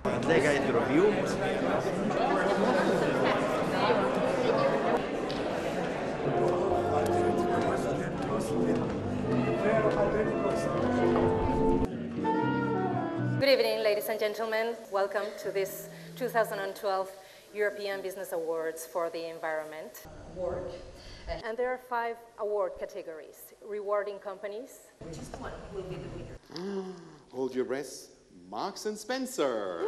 Good evening, ladies and gentlemen. Welcome to this 2012 European Business Awards for the Environment. And there are 5 award categories: rewarding companies. Just one will be the winner. Hold your breath. Marks and Spencer.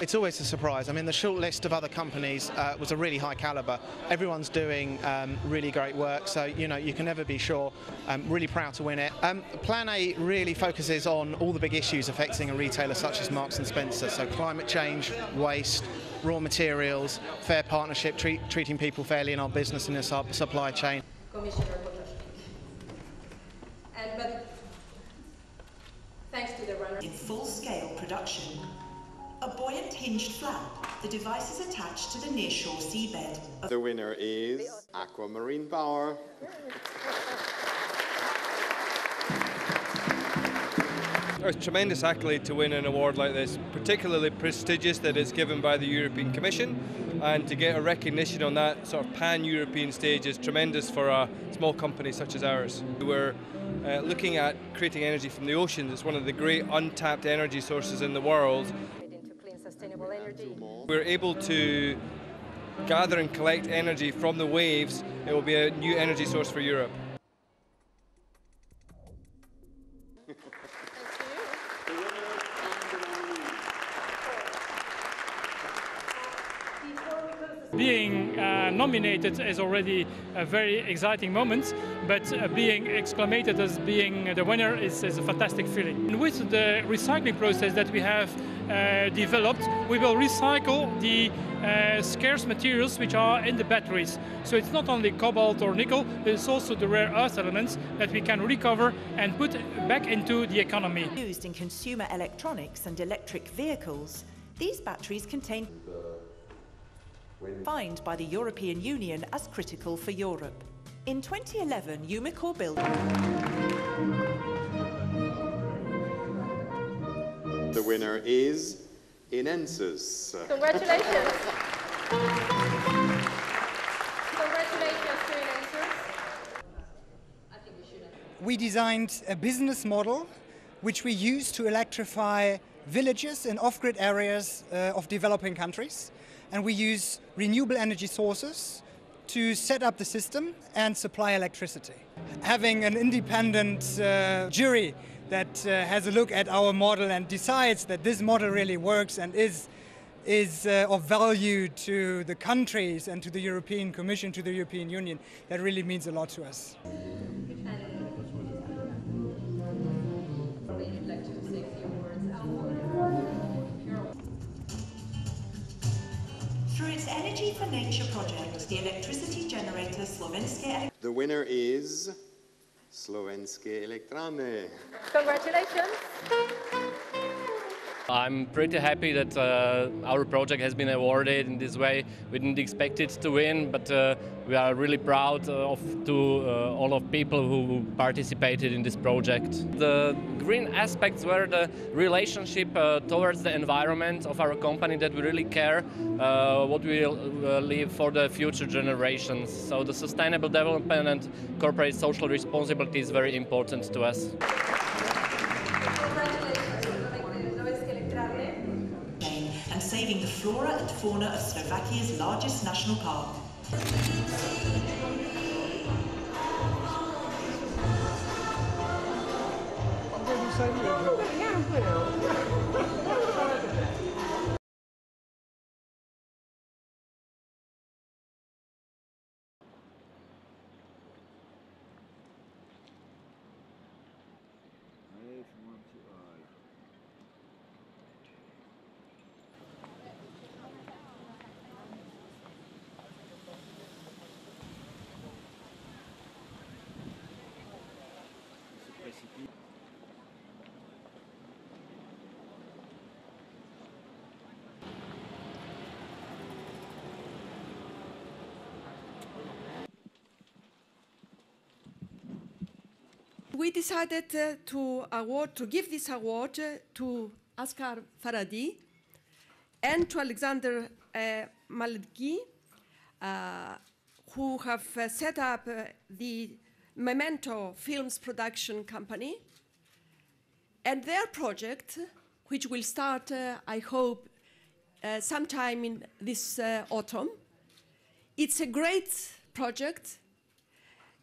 It's always a surprise. I mean, the short list of other companies was a really high calibre. Everyone's doing really great work, so you know you can never be sure. I'm really proud to win it. Plan A really focuses on all the big issues affecting a retailer such as Marks and Spencer. So climate change, waste, raw materials, fair partnership, treating people fairly in our business and in our supply chain. Commissioner Potocnik. But thanks to the runner. In full-scale production, a buoyant hinged flap, the device is attached to the nearshore seabed. The winner is Aquamarine Power. It's a tremendous accolade to win an award like this, particularly prestigious that it's given by the European Commission, and to get a recognition on that sort of pan-European stage is tremendous for a small company such as ours. We're looking at creating energy from the oceans. It's one of the great untapped energy sources in the world. Into clean, sustainable energy. We're able to gather and collect energy from the waves. It will be a new energy source for Europe. Being nominated is already a very exciting moment, but being exclaimed as being the winner is a fantastic feeling. And with the recycling process that we have developed, we will recycle the scarce materials which are in the batteries. So it's not only cobalt or nickel, but it's also the rare earth elements that we can recover and put back into the economy. Used in consumer electronics and electric vehicles, these batteries contain defined by the European Union as critical for Europe. In 2011, Umicore built. The winner is Inensus. Congratulations. Congratulations to Inensus. I think we should. We designed a business model which we use to electrify villages in off-grid areas of developing countries. And we use renewable energy sources to set up the system and supply electricity. Having an independent jury that has a look at our model and decides that this model really works and is of value to the countries and to the European Commission, to the European Union, that really means a lot to us. Through its Energy for Nature project, the electricity generator Slovenské. The winner is Slovenské elektrárne. Congratulations. I'm pretty happy that our project has been awarded in this way. We didn't expect it to win, but we are really proud of all of people who participated in this project. The green aspects were the relationship towards the environment of our company, that we really care what we will leave for the future generations. So the sustainable development and corporate social responsibility is very important to us. And saving the flora and fauna of Slovakia's largest national park. We decided to give this award to Asghar Farhadi, and to Alexander Maledki, who have set up the Memento Films production company, and their project, which will start, I hope, sometime in this autumn. It's a great project.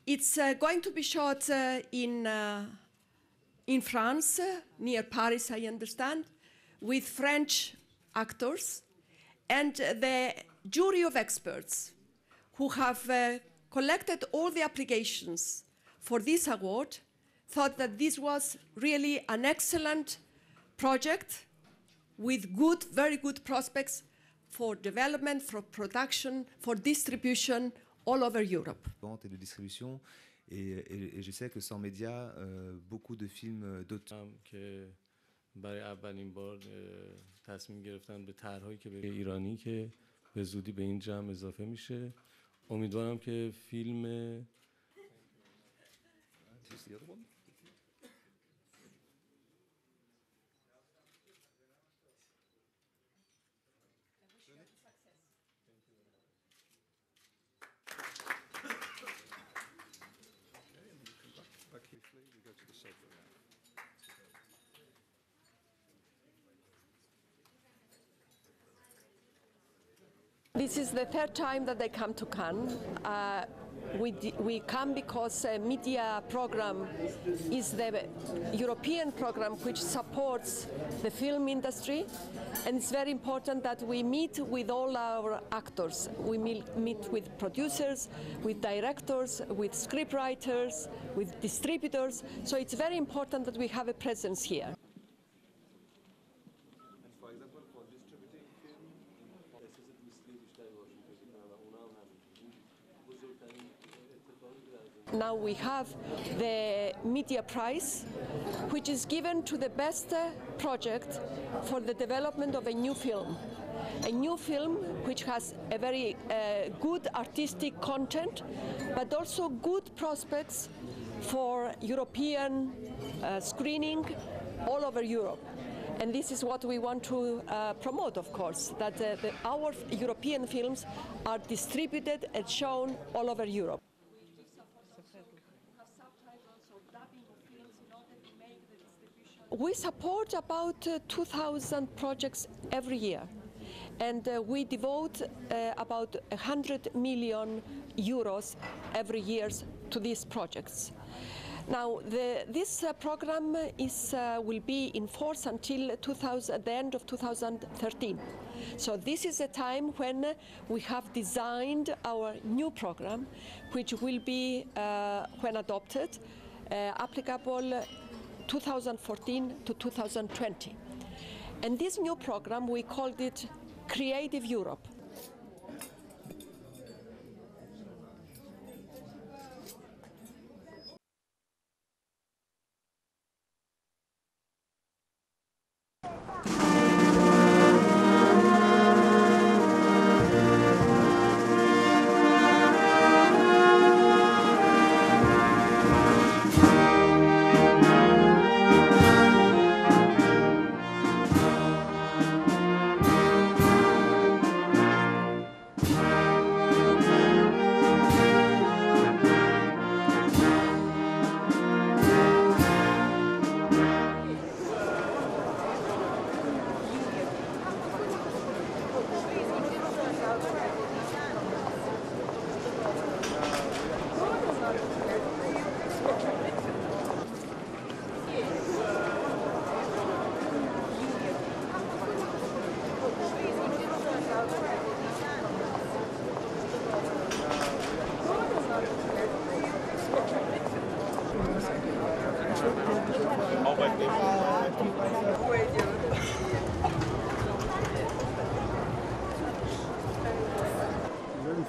It's going to be shot in France, near Paris, I understand, with French actors, and the jury of experts who have collected all the applications for this award thought that this was really an excellent project with good, very good prospects for development, for production, for distribution all over Europe. Et de distribution, et je sais que sans médias, beaucoup de films d'auteur. برای اولین بار تصمیم گرفتن به طرحهایی که به ایرانی که به زودی به این جمع اضافه میشه. امیدوارم که فیلم This is the third time that I come to Cannes. We come because a media program is the European program which supports the film industry, and it's very important that we meet with all our actors. We meet with producers, with directors, with scriptwriters, with distributors, so it's very important that we have a presence here. Now we have the Media Prize, which is given to the best project for the development of a new film. A new film which has a very good artistic content, but also good prospects for European screening all over Europe. And this is what we want to promote, of course, that our European films are distributed and shown all over Europe. We support about 2,000 projects every year, and we devote about 100 million euros every year to these projects. Now, this program will be in force until the end of 2013. So this is a time when we have designed our new program, which will be, when adopted, applicable 2014 to 2020. And this new program, we called it Creative Europe.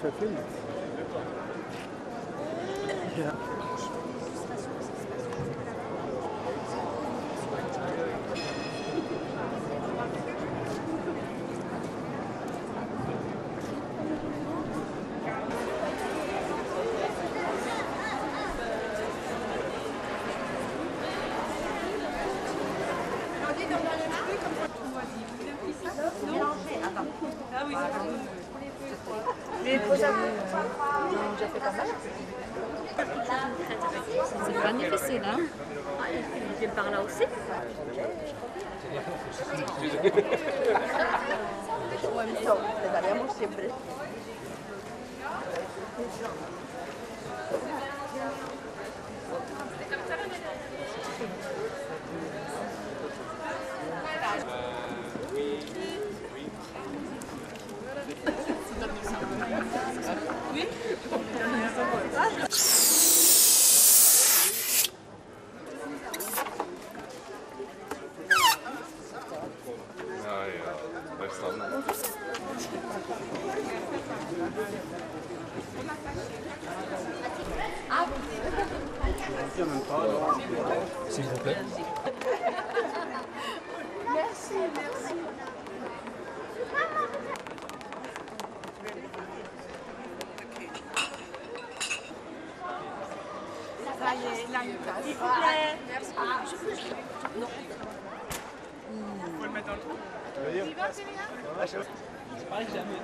Verfilmt. Ja. Comme déjà fait pas mal. C'est pas difficile, hein? Il vient par là aussi. Le daríamos siempre. S'il vous plaît. Merci, merci. Ça y est, là, s'il vous plaît. Merci. Non. Faut le mettre dans le trou. Tu vas, c'est bien? C'est pareil, jamais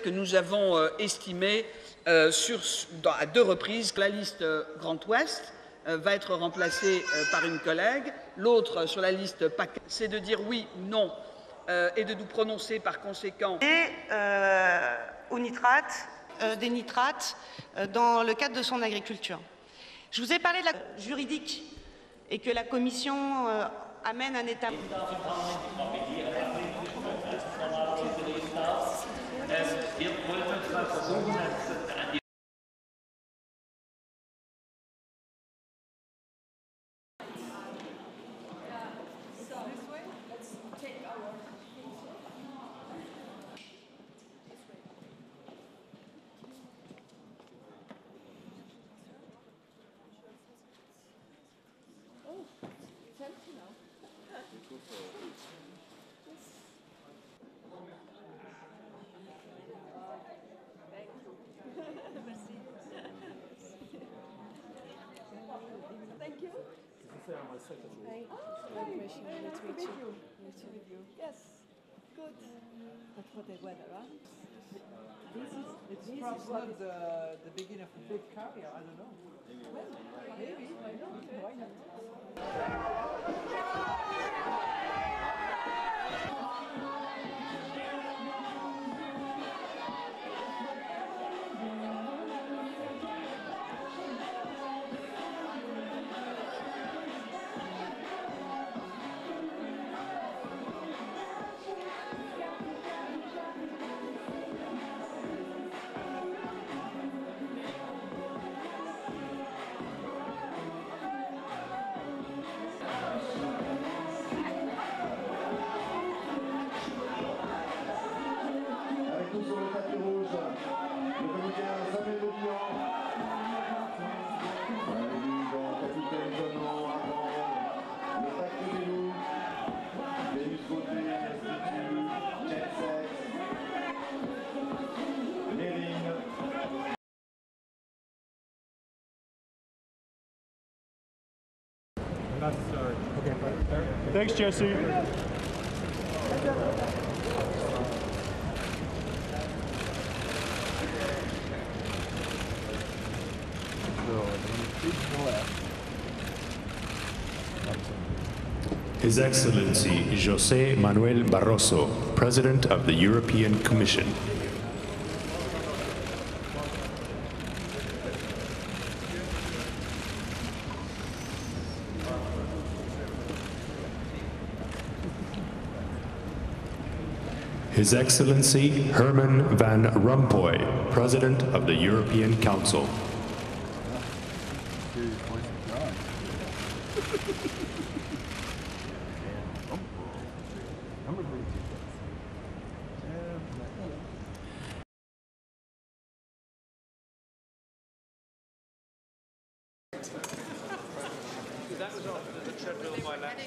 que nous avons estimé à 2 reprises que la liste Grand Ouest va être remplacée par une collègue, l'autre sur la liste PAC, c'est de dire oui, non, et de nous prononcer par conséquent. Et aux nitrates, des nitrates dans le cadre de son agriculture. Je vous ai parlé de la juridique et que la Commission amène un état. Yes, good. But for the weather, huh? It's perhaps not the beginning of a big career, I don't know. Well, maybe, why not? Why not? Okay. Thanks, Jesse. His Excellency José Manuel Barroso, President of the European Commission. His Excellency Herman Van Rompuy, President of the European Council. That was off the treadmill of my laptop.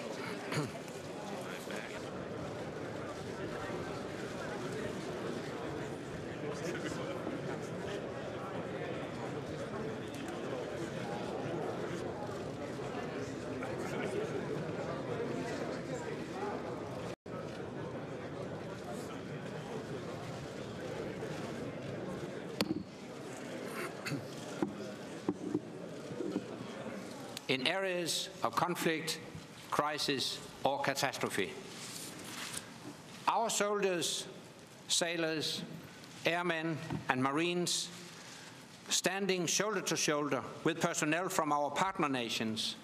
in areas of conflict, crisis, or catastrophe. Our soldiers, sailors, airmen, and Marines, standing shoulder to shoulder with personnel from our partner nations,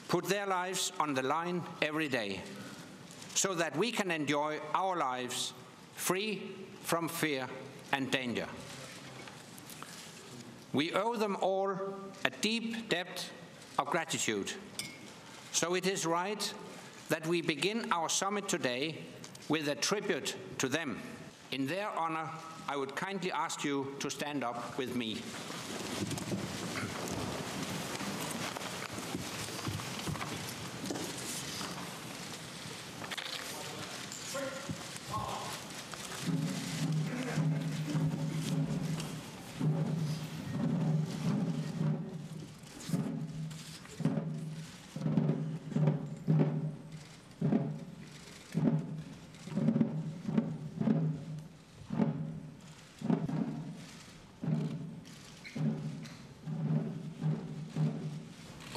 put their lives on the line every day so that we can enjoy our lives free from fear and danger. We owe them all a deep debt of gratitude. So it is right that we begin our summit today with a tribute to them. In their honor, I would kindly ask you to stand up with me.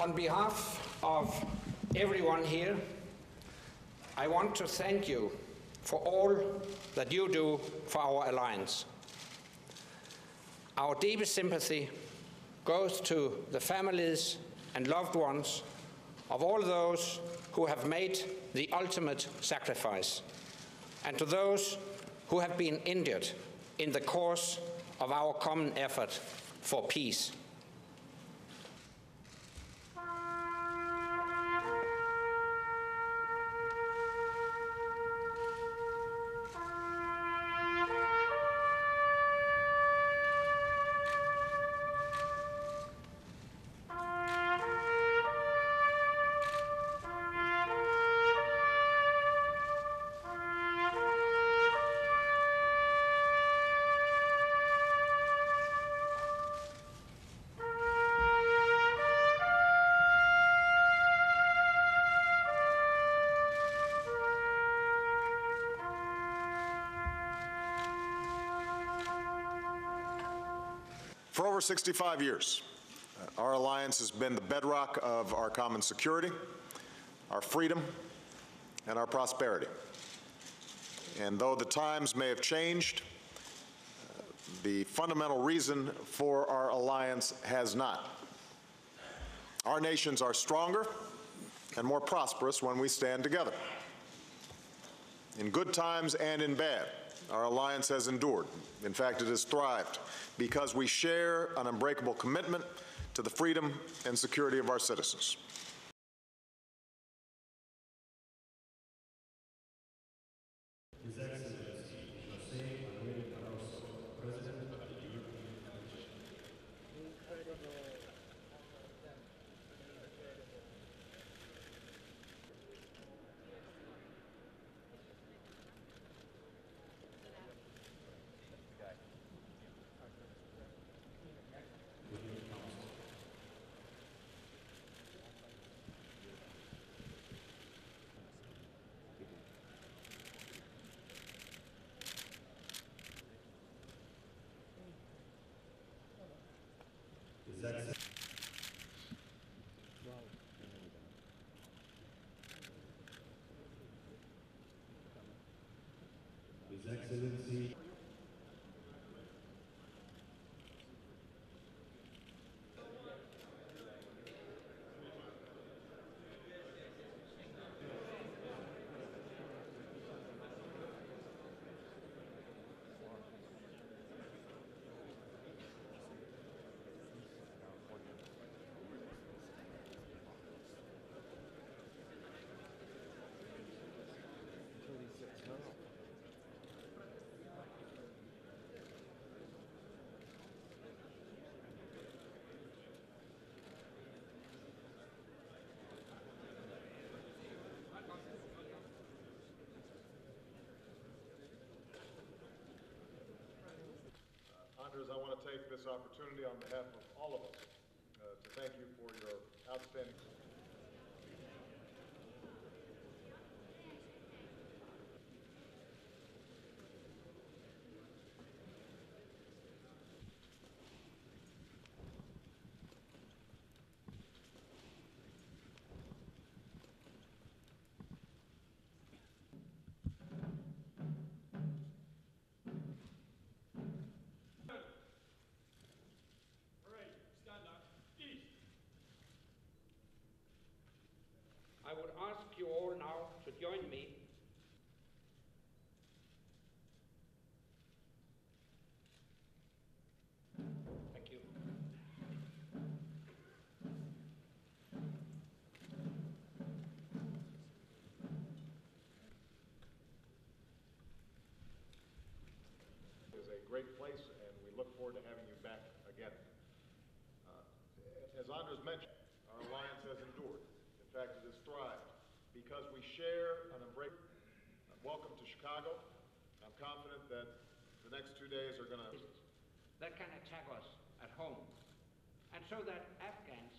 On behalf of everyone here, I want to thank you for all that you do for our alliance. Our deepest sympathy goes to the families and loved ones of all those who have made the ultimate sacrifice, and to those who have been injured in the course of our common effort for peace. For over 65 years, our alliance has been the bedrock of our common security, our freedom, and our prosperity. And though the times may have changed, the fundamental reason for our alliance has not. Our nations are stronger and more prosperous when we stand together. In good times and in bad, our alliance has endured. In fact, it has thrived because we share an unbreakable commitment to the freedom and security of our citizens. His Excellency José Manuel Barroso, President of the European Commission. His Excellency. His Excellency. Andres, I want to take this opportunity on behalf of all of us to thank you for your outstanding support. join me. Thank you. It's a great place, and we look forward to having you back again. As Andres mentioned, our alliance has endured. In fact, it has thrived because we share an embrace. Welcome to Chicago. I'm confident that the next 2 days are going to... That can attack us at home, and so that Afghans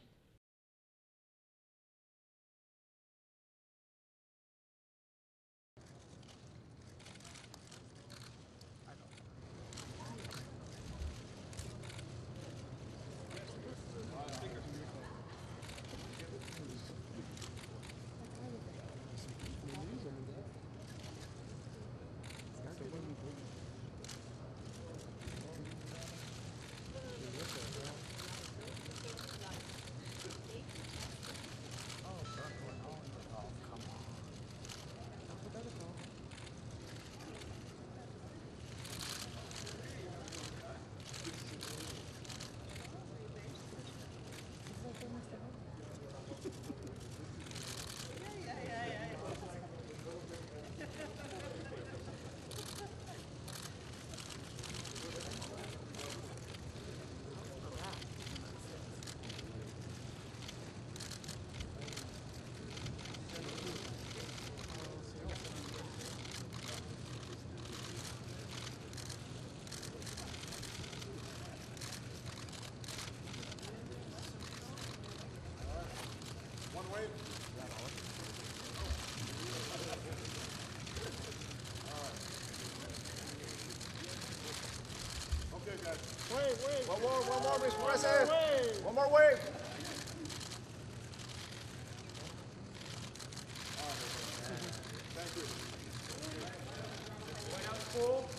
Okay, guys. Wait. One more, Mr. President. One more wave. Thank you. White House full.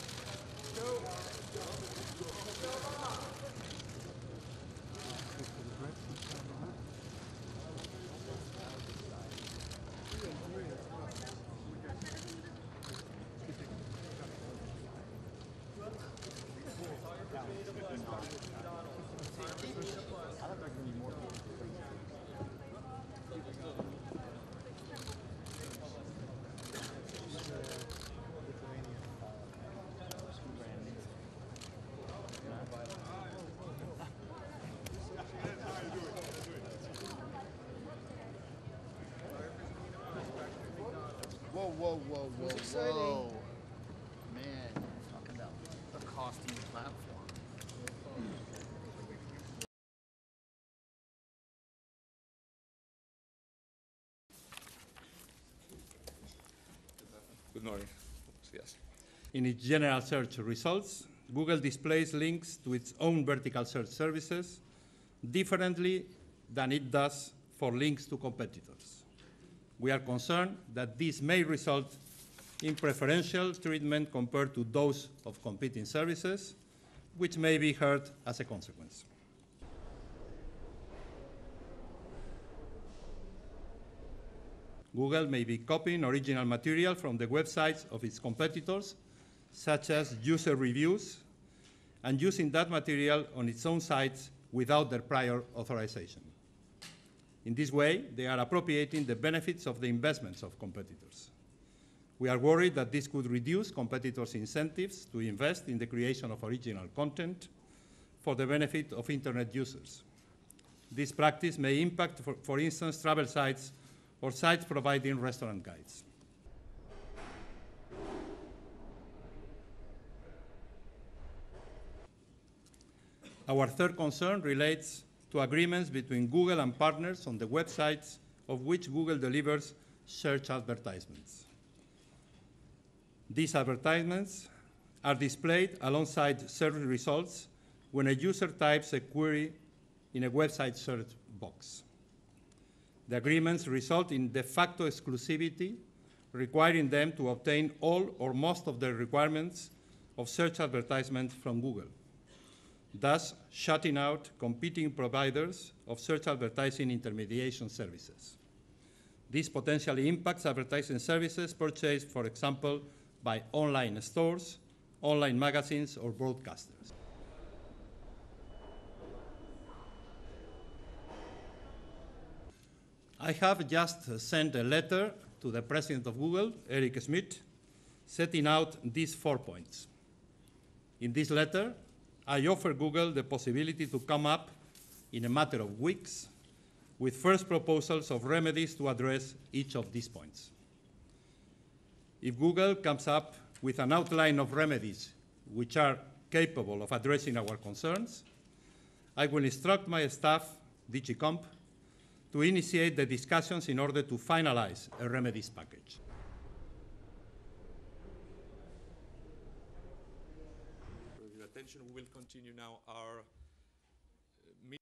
Whoa. It was exciting. Whoa. Man, talking about the costing platform. Good morning. Yes. In its general search results, Google displays links to its own vertical search services differently than it does for links to competitors. We are concerned that this may result in preferential treatment compared to those of competing services, which may be hurt as a consequence. Google may be copying original material from the websites of its competitors, such as user reviews, and using that material on its own sites without their prior authorization. In this way, they are appropriating the benefits of the investments of competitors. We are worried that this could reduce competitors' incentives to invest in the creation of original content for the benefit of Internet users. This practice may impact, for instance, travel sites or sites providing restaurant guides. Our third concern relates to agreements between Google and partners on the websites of which Google delivers search advertisements. These advertisements are displayed alongside search results when a user types a query in a website search box. The agreements result in de facto exclusivity, requiring them to obtain all or most of the requirements of search advertisements from Google, thus shutting out competing providers of search advertising intermediation services. This potentially impacts advertising services purchased, for example, by online stores, online magazines, or broadcasters. I have just sent a letter to the president of Google, Eric Schmidt, setting out these 4 points. In this letter, I offer Google the possibility to come up in a matter of weeks with first proposals of remedies to address each of these points. If Google comes up with an outline of remedies which are capable of addressing our concerns, I will instruct my staff, DG Comp, to initiate the discussions in order to finalize a remedies package. For your attention, we will continue now our meeting.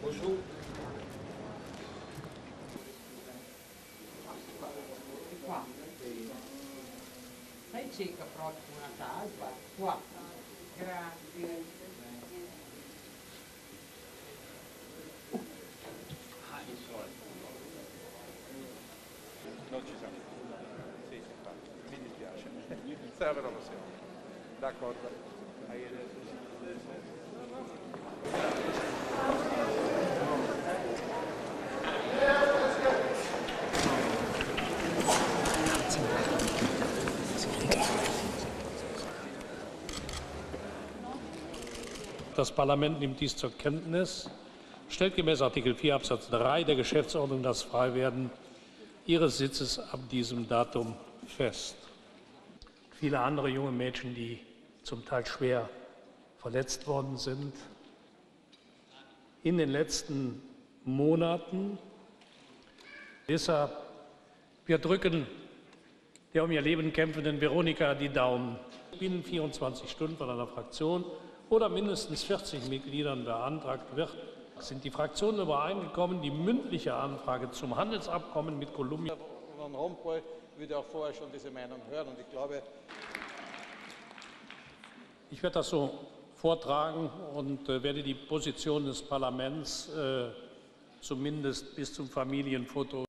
Bonjour. Qua. Sai cerca proprio una talpa. Qua. Grazie. Non ci siamo. Sì, mi dispiace. Sarà per la prossima. D'accordo. Das Parlament nimmt dies zur Kenntnis. stellt gemäß Artikel 4 Absatz 3 der Geschäftsordnung das Freiwerden Ihres Sitzes ab diesem Datum fest. Viele andere junge Mädchen, die zum Teil schwer verletzt worden sind, in den letzten Monaten. Deshalb, wir drücken der um ihr Leben kämpfenden Veronika die Daumen. Binnen 24 Stunden von einer Fraktion oder mindestens 40 Mitgliedern beantragt wird, sind die Fraktionen übereingekommen, die mündliche Anfrage zum Handelsabkommen mit Kolumbien. Van Rompuy würde auch vorher schon diese Meinung hören. Und ich glaube, ich werde das so vortragen und werde die Position des Parlaments zumindest bis zum Familienfoto.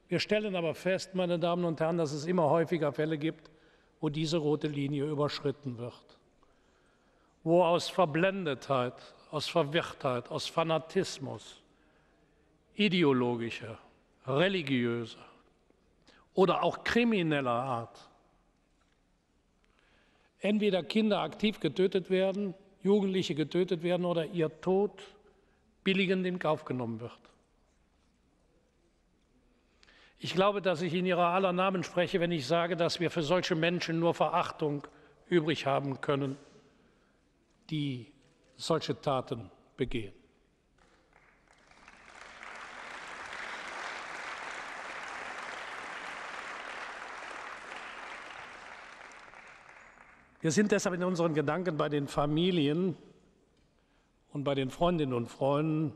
Wir stellen aber fest, meine Damen und Herren, dass es immer häufiger Fälle gibt, wo diese rote Linie überschritten wird, wo aus Verblendetheit, aus Verwirrtheit, aus Fanatismus, ideologischer, religiöser oder auch krimineller Art entweder Kinder aktiv getötet werden, Jugendliche getötet werden oder ihr Tod billigend in Kauf genommen wird. Ich glaube, dass ich in Ihrer aller Namen spreche, wenn ich sage, dass wir für solche Menschen nur Verachtung übrig haben können, die solche Taten begehen. Wir sind deshalb in unseren Gedanken bei den Familien und bei den Freundinnen und Freunden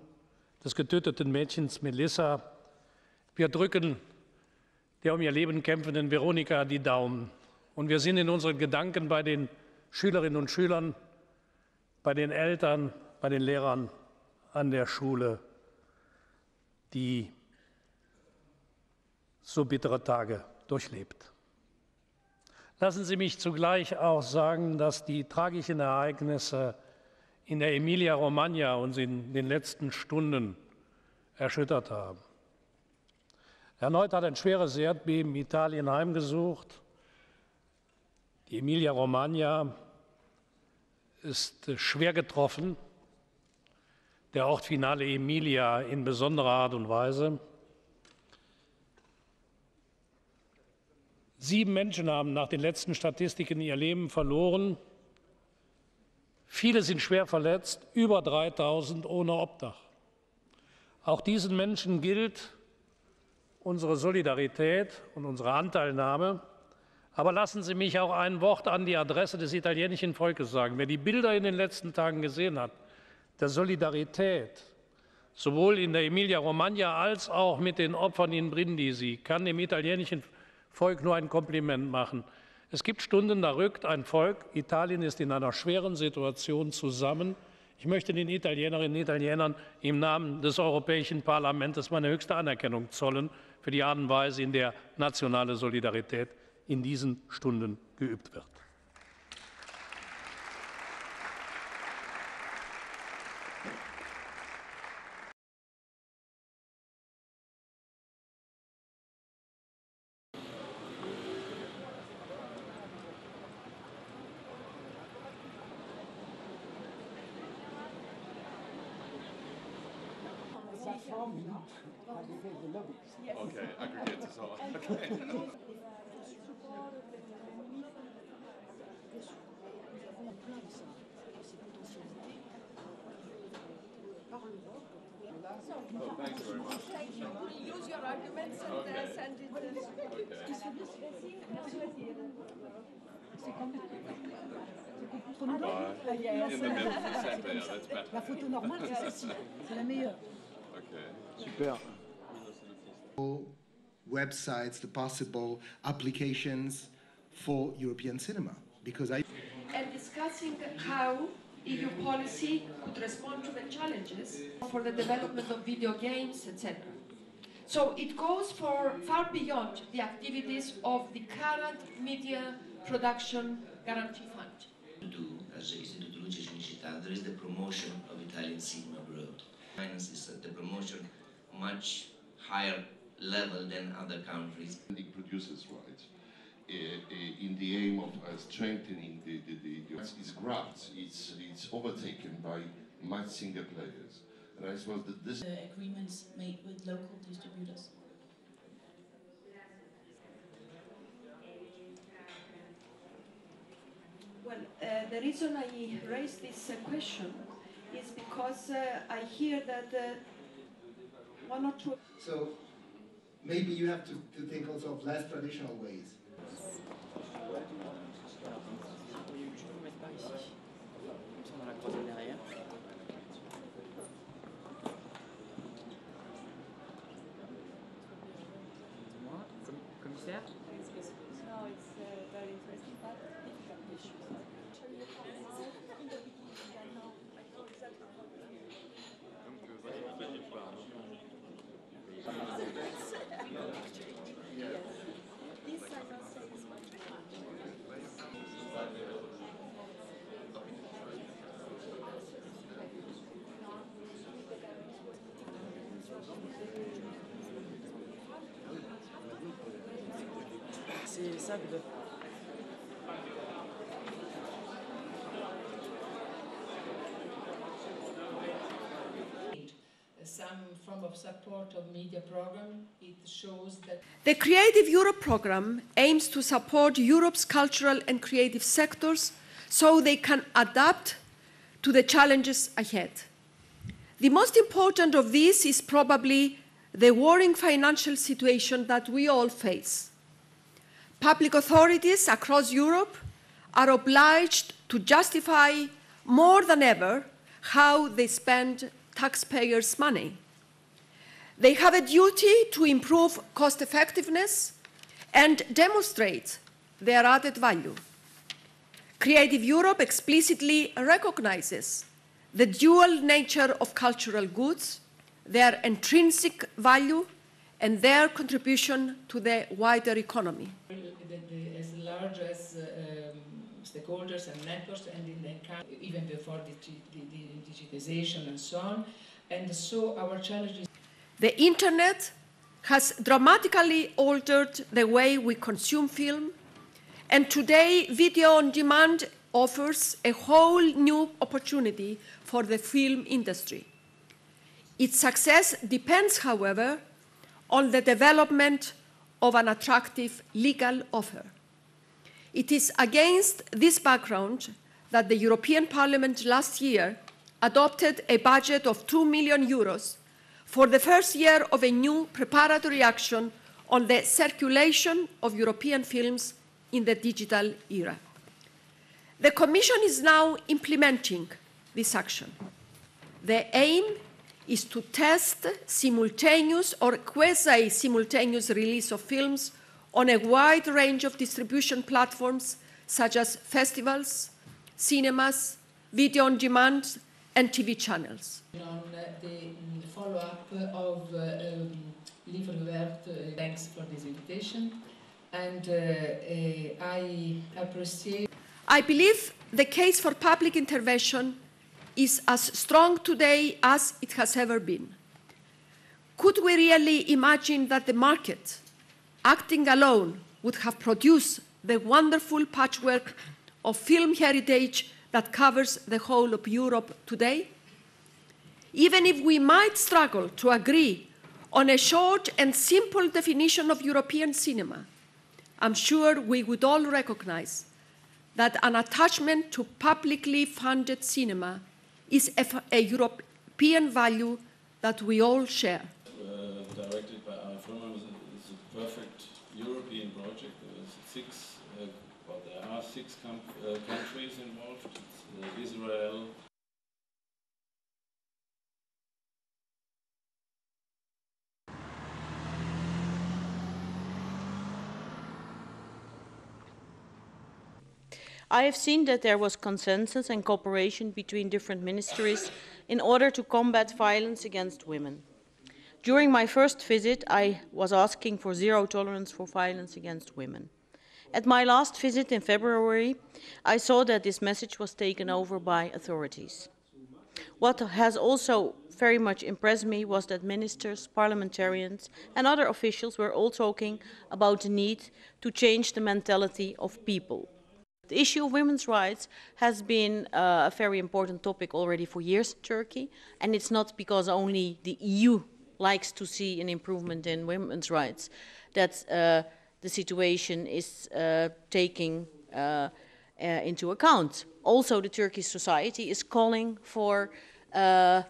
des getöteten Mädchens Melissa. Wir drücken der um ihr Leben kämpfenden Veronika die Daumen. Und wir sind in unseren Gedanken bei den Schülerinnen und Schülern, bei den Eltern, bei den Lehrern an der Schule, die so bittere Tage durchlebt. Lassen Sie mich zugleich auch sagen, dass die tragischen Ereignisse in der Emilia-Romagna uns in den letzten Stunden erschüttert haben. Erneut hat ein schweres Erdbeben Italien heimgesucht. Die Emilia-Romagna ist schwer getroffen, der Ort Finale Emilia in besonderer Art und Weise. 7 Menschen haben nach den letzten Statistiken ihr Leben verloren. Viele sind schwer verletzt, über 3000 ohne Obdach. Auch diesen Menschen gilt unsere Solidarität und unsere Anteilnahme. Aber lassen Sie mich auch ein Wort an die Adresse des italienischen Volkes sagen. Wer die Bilder in den letzten Tagen gesehen hat, der Solidarität, sowohl in der Emilia-Romagna als auch mit den Opfern in Brindisi, kann dem italienischen Volk nur ein Kompliment machen. Es gibt Stunden, da rückt ein Volk, Italien ist in einer schweren Situation zusammen. Ich möchte den Italienerinnen und Italienern im Namen des Europäischen Parlaments meine höchste Anerkennung zollen für die Art und Weise, in der nationale Solidarität in diesen Stunden geübt wird. Okay, aggregate is all. Okay. Oh, thank you very much. Thank you. Use your arguments and send it. In the middle, exactly, yeah, that's better. La photo normale, c'est celle-ci. C'est la meilleure. Okay. Super. Websites, the possible applications for European cinema, because I... And discussing how EU policy could respond to the challenges for the development of video games, etc. So it goes far beyond the activities of the current Media Production Guarantee Fund. As Istituto Luce Cinecittà, there is the promotion of Italian cinema abroad. Finance is the promotion much higher level than other countries. It produces rights in the aim of strengthening its grabbed, it's overtaken by much single players. And I suppose that this agreements made with local distributors. Well, the reason I raised this question is because I hear that one or two... So maybe you have to think also of less traditional ways. Commissaire? No, it's very interesting, but difficult issues. C'est ça que some form of support of media program. It shows that the Creative Europe program aims to support Europe's cultural and creative sectors so they can adapt to the challenges ahead. The most important of these is probably the worrying financial situation that we all face. Public authorities across Europe are obliged to justify more than ever how they spend taxpayers' money. They have a duty to improve cost effectiveness and demonstrate their added value. Creative Europe explicitly recognizes the dual nature of cultural goods, their intrinsic value, and their contribution to the wider economy. As large as stakeholders and networks, and even before the digitization and so on. And so our challenge is... The internet has dramatically altered the way we consume film, and today video on demand offers a whole new opportunity for the film industry. Its success depends, however, on the development of an attractive legal offer. It is against this background that the European Parliament last year adopted a budget of €2 million for the first year of a new preparatory action on the circulation of European films in the digital era. The Commission is now implementing this action. The aim is to test simultaneous or quasi-simultaneous release of films on a wide range of distribution platforms such as festivals, cinemas, video on demand, and TV channels. On the follow-up of Livre Vert, thanks for this invitation, and I appreciate... I believe the case for public intervention is as strong today as it has ever been. Could we really imagine that the market, acting alone, would have produced the wonderful patchwork of film heritage that covers the whole of Europe today? Even if we might struggle to agree on a short and simple definition of European cinema, I'm sure we would all recognize that an attachment to publicly funded cinema is a European value that we all share. Directed by our firm, it's a perfect European project. There are six countries involved. It's Israel. I have seen that there was consensus and cooperation between different ministries in order to combat violence against women. During my first visit, I was asking for zero tolerance for violence against women. At my last visit in February, I saw that this message was taken over by authorities. What has also very much impressed me was that ministers, parliamentarians and other officials were all talking about the need to change the mentality of people. The issue of women's rights has been a very important topic already for years in Turkey, and it's not because only the EU likes to see an improvement in women's rights that the situation is taking into account. Also, the Turkish society is calling for a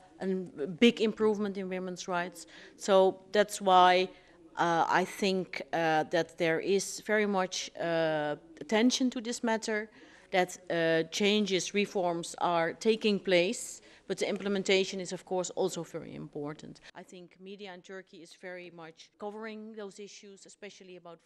big improvement in women's rights. So that's why I think that there is very much attention to this matter, that changes, reforms are taking place, but the implementation is of course also very important. I think media in Turkey is very much covering those issues, especially about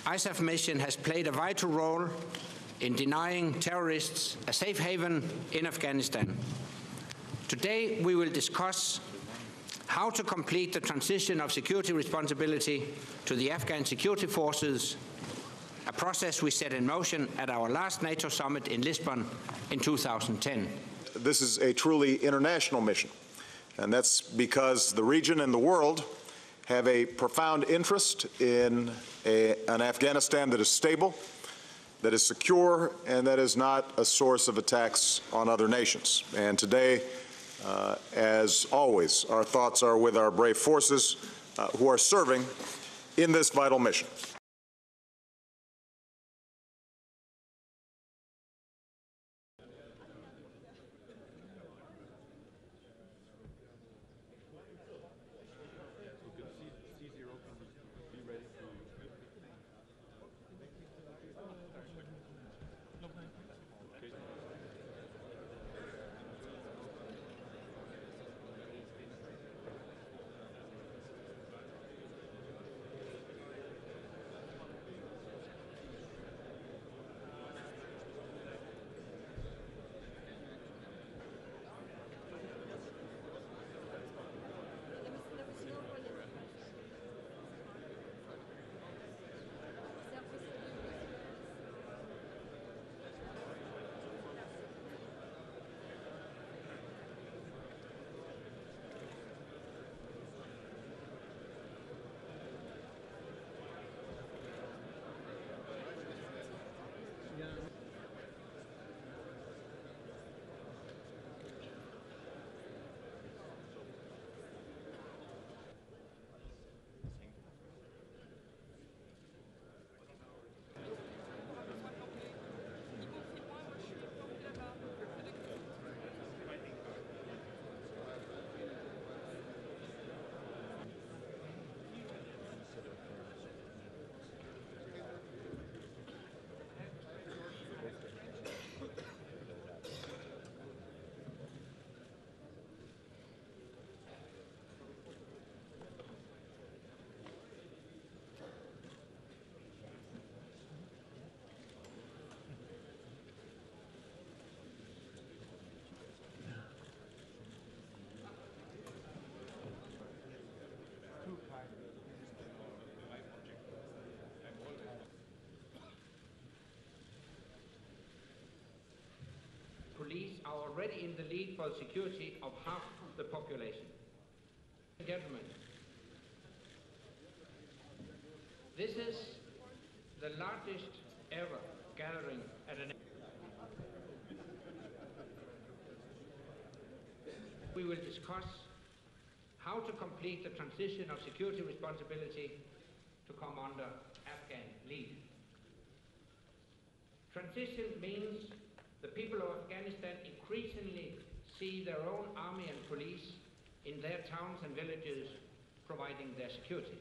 ISAF mission has played a vital role in denying terrorists a safe haven in Afghanistan. Today we will discuss how to complete the transition of security responsibility to the Afghan security forces, a process we set in motion at our last NATO summit in Lisbon in 2010. This is a truly international mission, and that's because the region and the world have a profound interest in an Afghanistan that is stable, that is secure, and that is not a source of attacks on other nations. And today, as always, our thoughts are with our brave forces who are serving in this vital mission. already in the lead for the security of half the population. Gentlemen, this is the largest ever gathering at an... We will discuss how to complete the transition of security responsibility to come under Afghan lead. Transition means the people of Afghanistan increasingly see their own army and police in their towns and villages providing their security.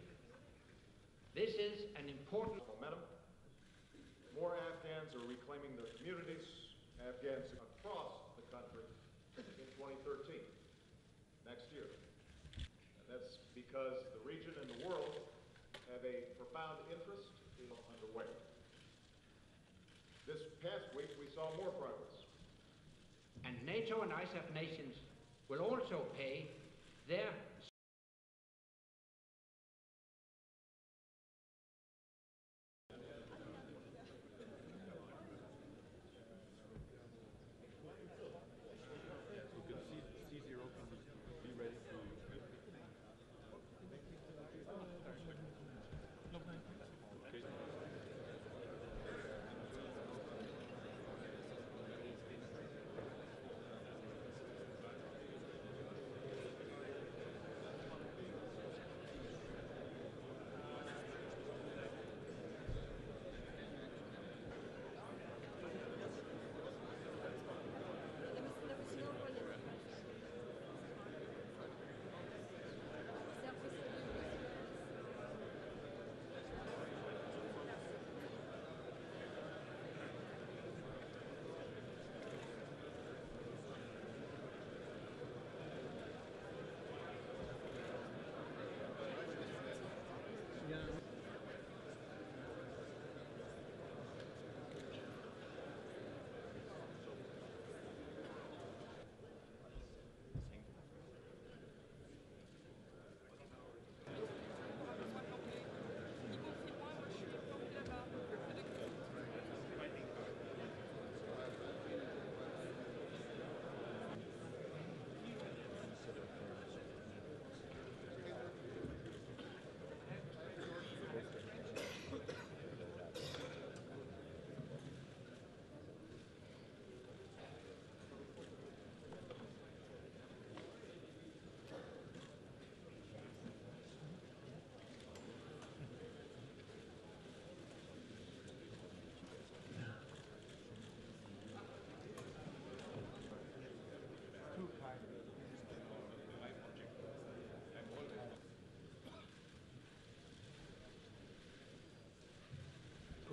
This is an important momentum. More Afghans are reclaiming their communities. Afghans across the country in 2013, next year. And that's because the region and the world have a profound interest underway. This past week, we saw more progress. And NATO and ISAF nations will also pay their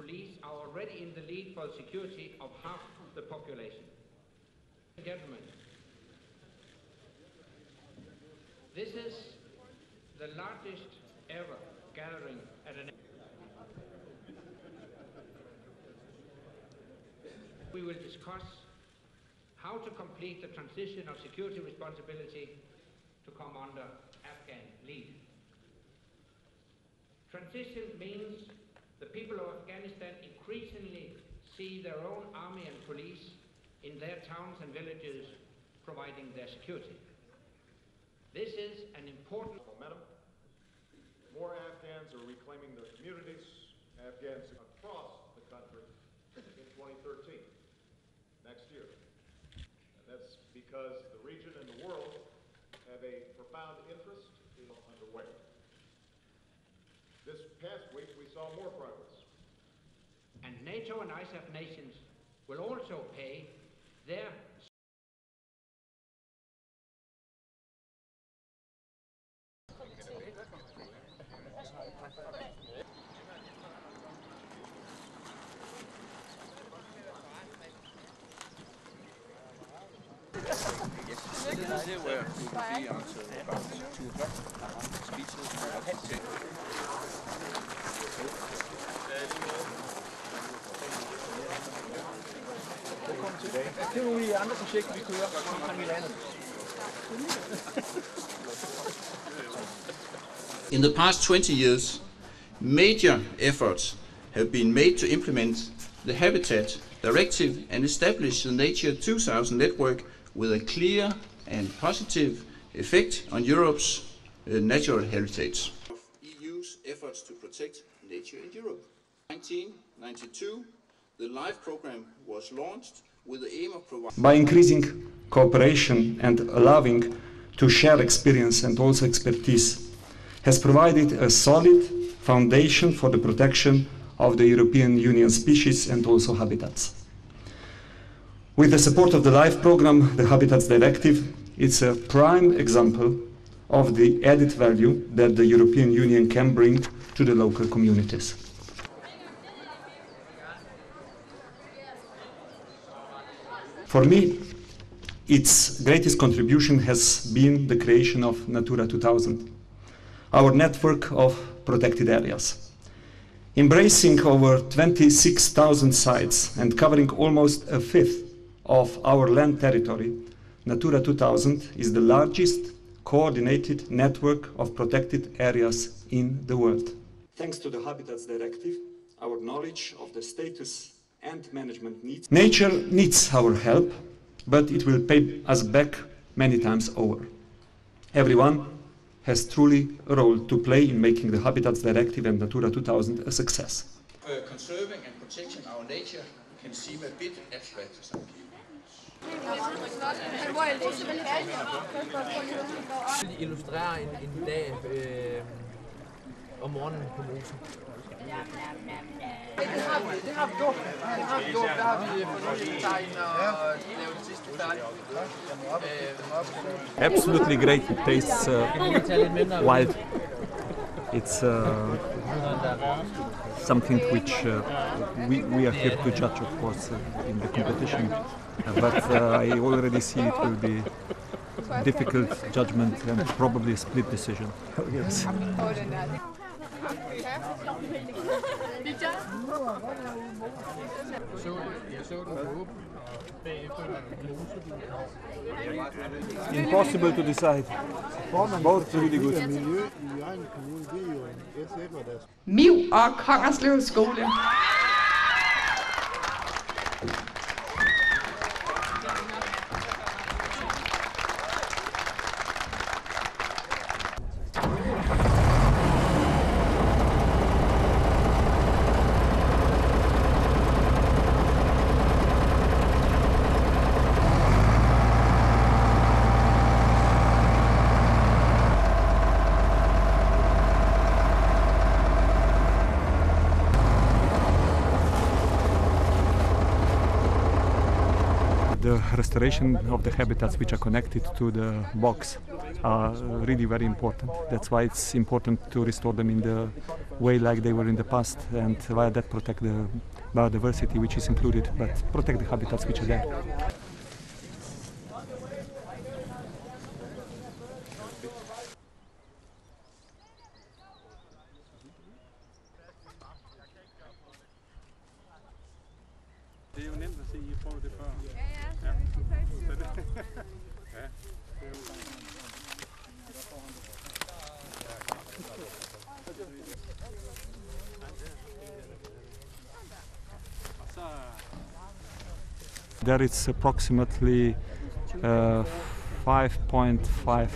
police are already in the lead for the security of half the population. Gentlemen, this is the largest ever gathering at an... We will discuss how to complete the transition of security responsibility to come under Afghan lead. Transition means the people of Afghanistan increasingly see their own army and police in their towns and villages providing their security. This is an important momentum. More Afghans are reclaiming their communities. Afghans across the country in 2013, next year. And that's because the region and the world have a profound interest underway. This past week, we saw more progress. And NATO and ISAF nations will also pay their... Det er nogle af de andre projekter, vi kører omkring i landet. In the past 20 years, major efforts have been made to implement the Habitat Directive and establish the Nature 2000 network with a clear and positive effect on Europe's natural heritage. EU's efforts to protect nature in Europe. In 1992, the LIFE program was launched with the aim of providing... By increasing cooperation and allowing to share experience and also expertise, has provided a solid foundation for the protection of the European Union species and also habitats. With the support of the LIFE program, the Habitats Directive, it's a prime example of the added value that the European Union can bring to the local communities. For me, its greatest contribution has been the creation of Natura 2000, our network of protected areas. Embracing over 26,000 sites and covering almost a fifth of our land territory, Natura 2000 is the largest coordinated network of protected areas in the world. Thanks to the Habitats Directive, our knowledge of the status and management needs. Nature needs our help, but it will pay us back many times over. Everyone has truly a role to play in making the Habitats Directive and Natura 2000 a success. Conserving and protecting our nature can seem a bit abstract to some people. Illustrere en dag om morgenen på mosen. Det har vi gjort. Der har vi fundet tegn og lavet det sidste færdigt. Absolutely great. It tastes wild. It's something which we are here to judge, of course, in the competition. But I already see it will be difficult judgment and probably a split decision. Yes. Impossible to decide. Both really good. Miv og Kongerslev skole. The restoration of the habitats which are connected to the box are really very important. That's why it's important to restore them in the way like they were in the past, and via that protect the biodiversity which is included, but protect the habitats which are there. Det er jo nemt at se, I prøver det før. There is approximately 5.5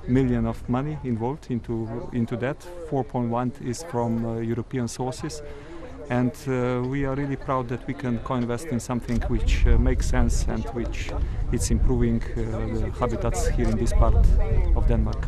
million of money involved into that. 4.1 is from European sources. And we are really proud that we can co-invest in something which makes sense and which is improving the habitats here in this part of Denmark.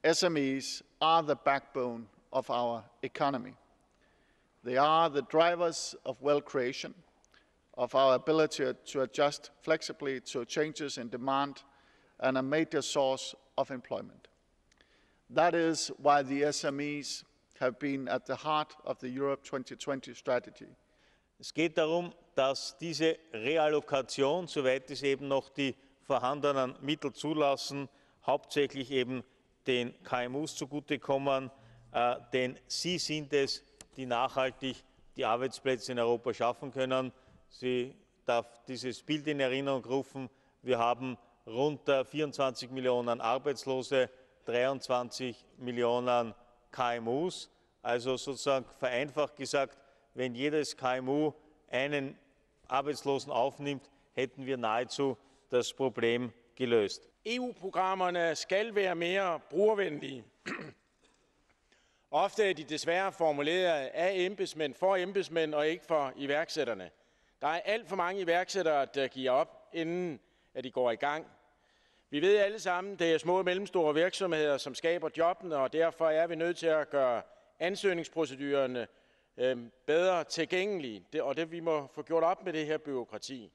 SMEs are the backbone of our economy. They are the drivers of wealth creation, of our ability to adjust flexibly to changes in demand, and a major source of employment. That is why the SMEs have been at the heart of the Europe 2020 strategy. Es geht darum, dass diese Reallokation, soweit es eben noch die vorhandenen Mittel zulassen, hauptsächlich eben den KMUs zugutekommen, denn sie sind es, die nachhaltig die Arbeitsplätze in Europa schaffen können. Sie darf dieses Bild in Erinnerung rufen. Wir haben rund 24 Millionen Arbeitslose, 23 Millionen KMUs. Also sozusagen vereinfacht gesagt, wenn jedes KMU einen Arbeitslosen aufnimmt, hätten wir nahezu das Problem geløst. EU-programmerne skal være mere brugervenlige. Ofte er de desværre formuleret af embedsmænd for embedsmænd og ikke for iværksætterne. Der er alt for mange iværksættere, der giver op, inden at de går i gang. Vi ved alle sammen, det er små og mellemstore virksomheder, som skaber jobbene, og derfor er vi nødt til at gøre ansøgningsprocedurerne bedre tilgængelige, og det vi må få gjort op med det her byråkrati.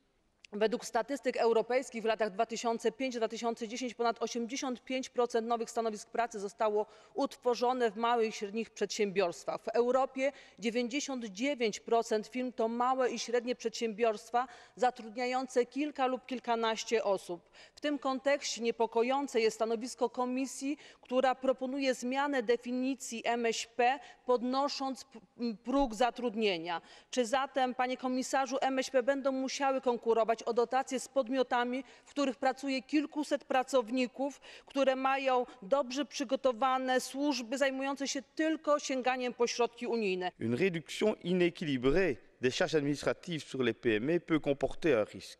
Według statystyk europejskich w latach 2005-2010 ponad 85% nowych stanowisk pracy zostało utworzone w małych i średnich przedsiębiorstwach. W Europie 99% firm to małe i średnie przedsiębiorstwa zatrudniające kilka lub kilkanaście osób. W tym kontekście niepokojące jest stanowisko Komisji, która proponuje zmianę definicji MŚP, podnosząc próg zatrudnienia. Czy zatem, panie komisarzu, MŚP będą musiały konkurować o dotacje z podmiotami, w których pracuje kilkuset pracowników, które mają dobrze przygotowane służby zajmujące się tylko sięganiem po środki unijne? Une réduction inéquilibrée des charges administratives sur les PME peut comporter un risque.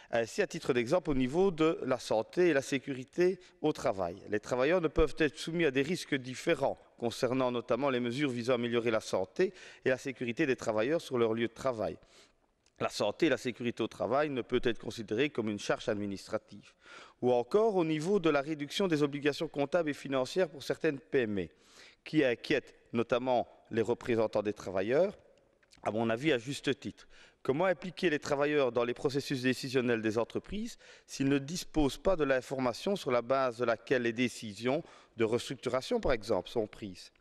Ainsi, à titre d'exemple, au niveau de la santé et la sécurité au travail. Les travailleurs ne peuvent être soumis à des risques différents concernant notamment les mesures visant à améliorer la santé et la sécurité des travailleurs sur leur lieu de travail. La santé et la sécurité au travail ne peut être considérée comme une charge administrative. Ou encore au niveau de la réduction des obligations comptables et financières pour certaines PME, qui inquiètent notamment les représentants des travailleurs, à mon avis à juste titre. Comment impliquer les travailleurs dans les processus décisionnels des entreprises s'ils ne disposent pas de l'information sur la base de laquelle les décisions de restructuration, par exemple, sont prises?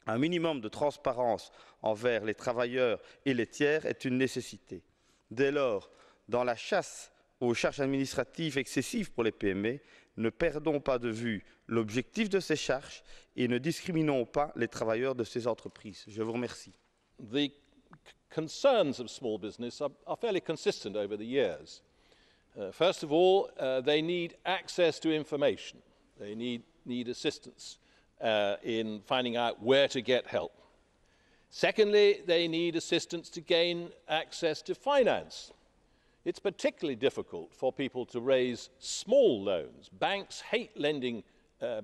Un minimum de transparence envers les travailleurs et les tiers est une nécessité. Dès lors, dans la chasse aux charges administratives excessives pour les PME, ne perdons pas de vue l'objectif de ces charges et ne discriminons pas les travailleurs de ces entreprises. Je vous remercie. The concerns of small business are fairly consistent over the years. First of all, they need access to information. They need assistance in finding out where to get help. Secondly, they need assistance to gain access to finance. It's particularly difficult for people to raise small loans. Banks hate lending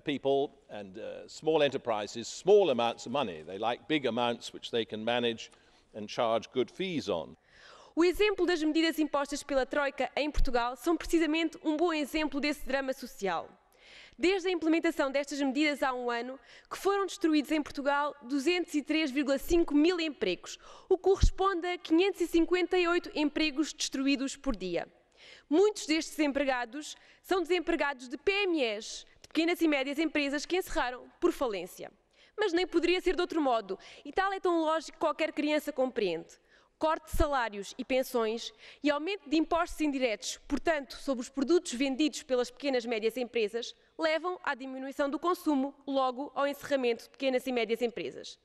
people and small enterprises small amounts of money. They like big amounts which they can manage and charge good fees on. O exemplo das medidas impostas pela Troika em Portugal são precisamente um bom exemplo desse drama social. Desde a implementação destas medidas há um ano, que foram destruídos em Portugal 203,5 mil empregos, o que corresponde a 558 empregos destruídos por dia. Muitos destes empregados são desempregados de PMEs, de pequenas e médias empresas que encerraram por falência. Mas nem poderia ser de outro modo, e tal é tão lógico que qualquer criança compreende. Corte de salários e pensões e aumento de impostos indiretos, portanto, sobre os produtos vendidos pelas pequenas e médias empresas, levam à diminuição do consumo, logo ao encerramento de pequenas e médias empresas.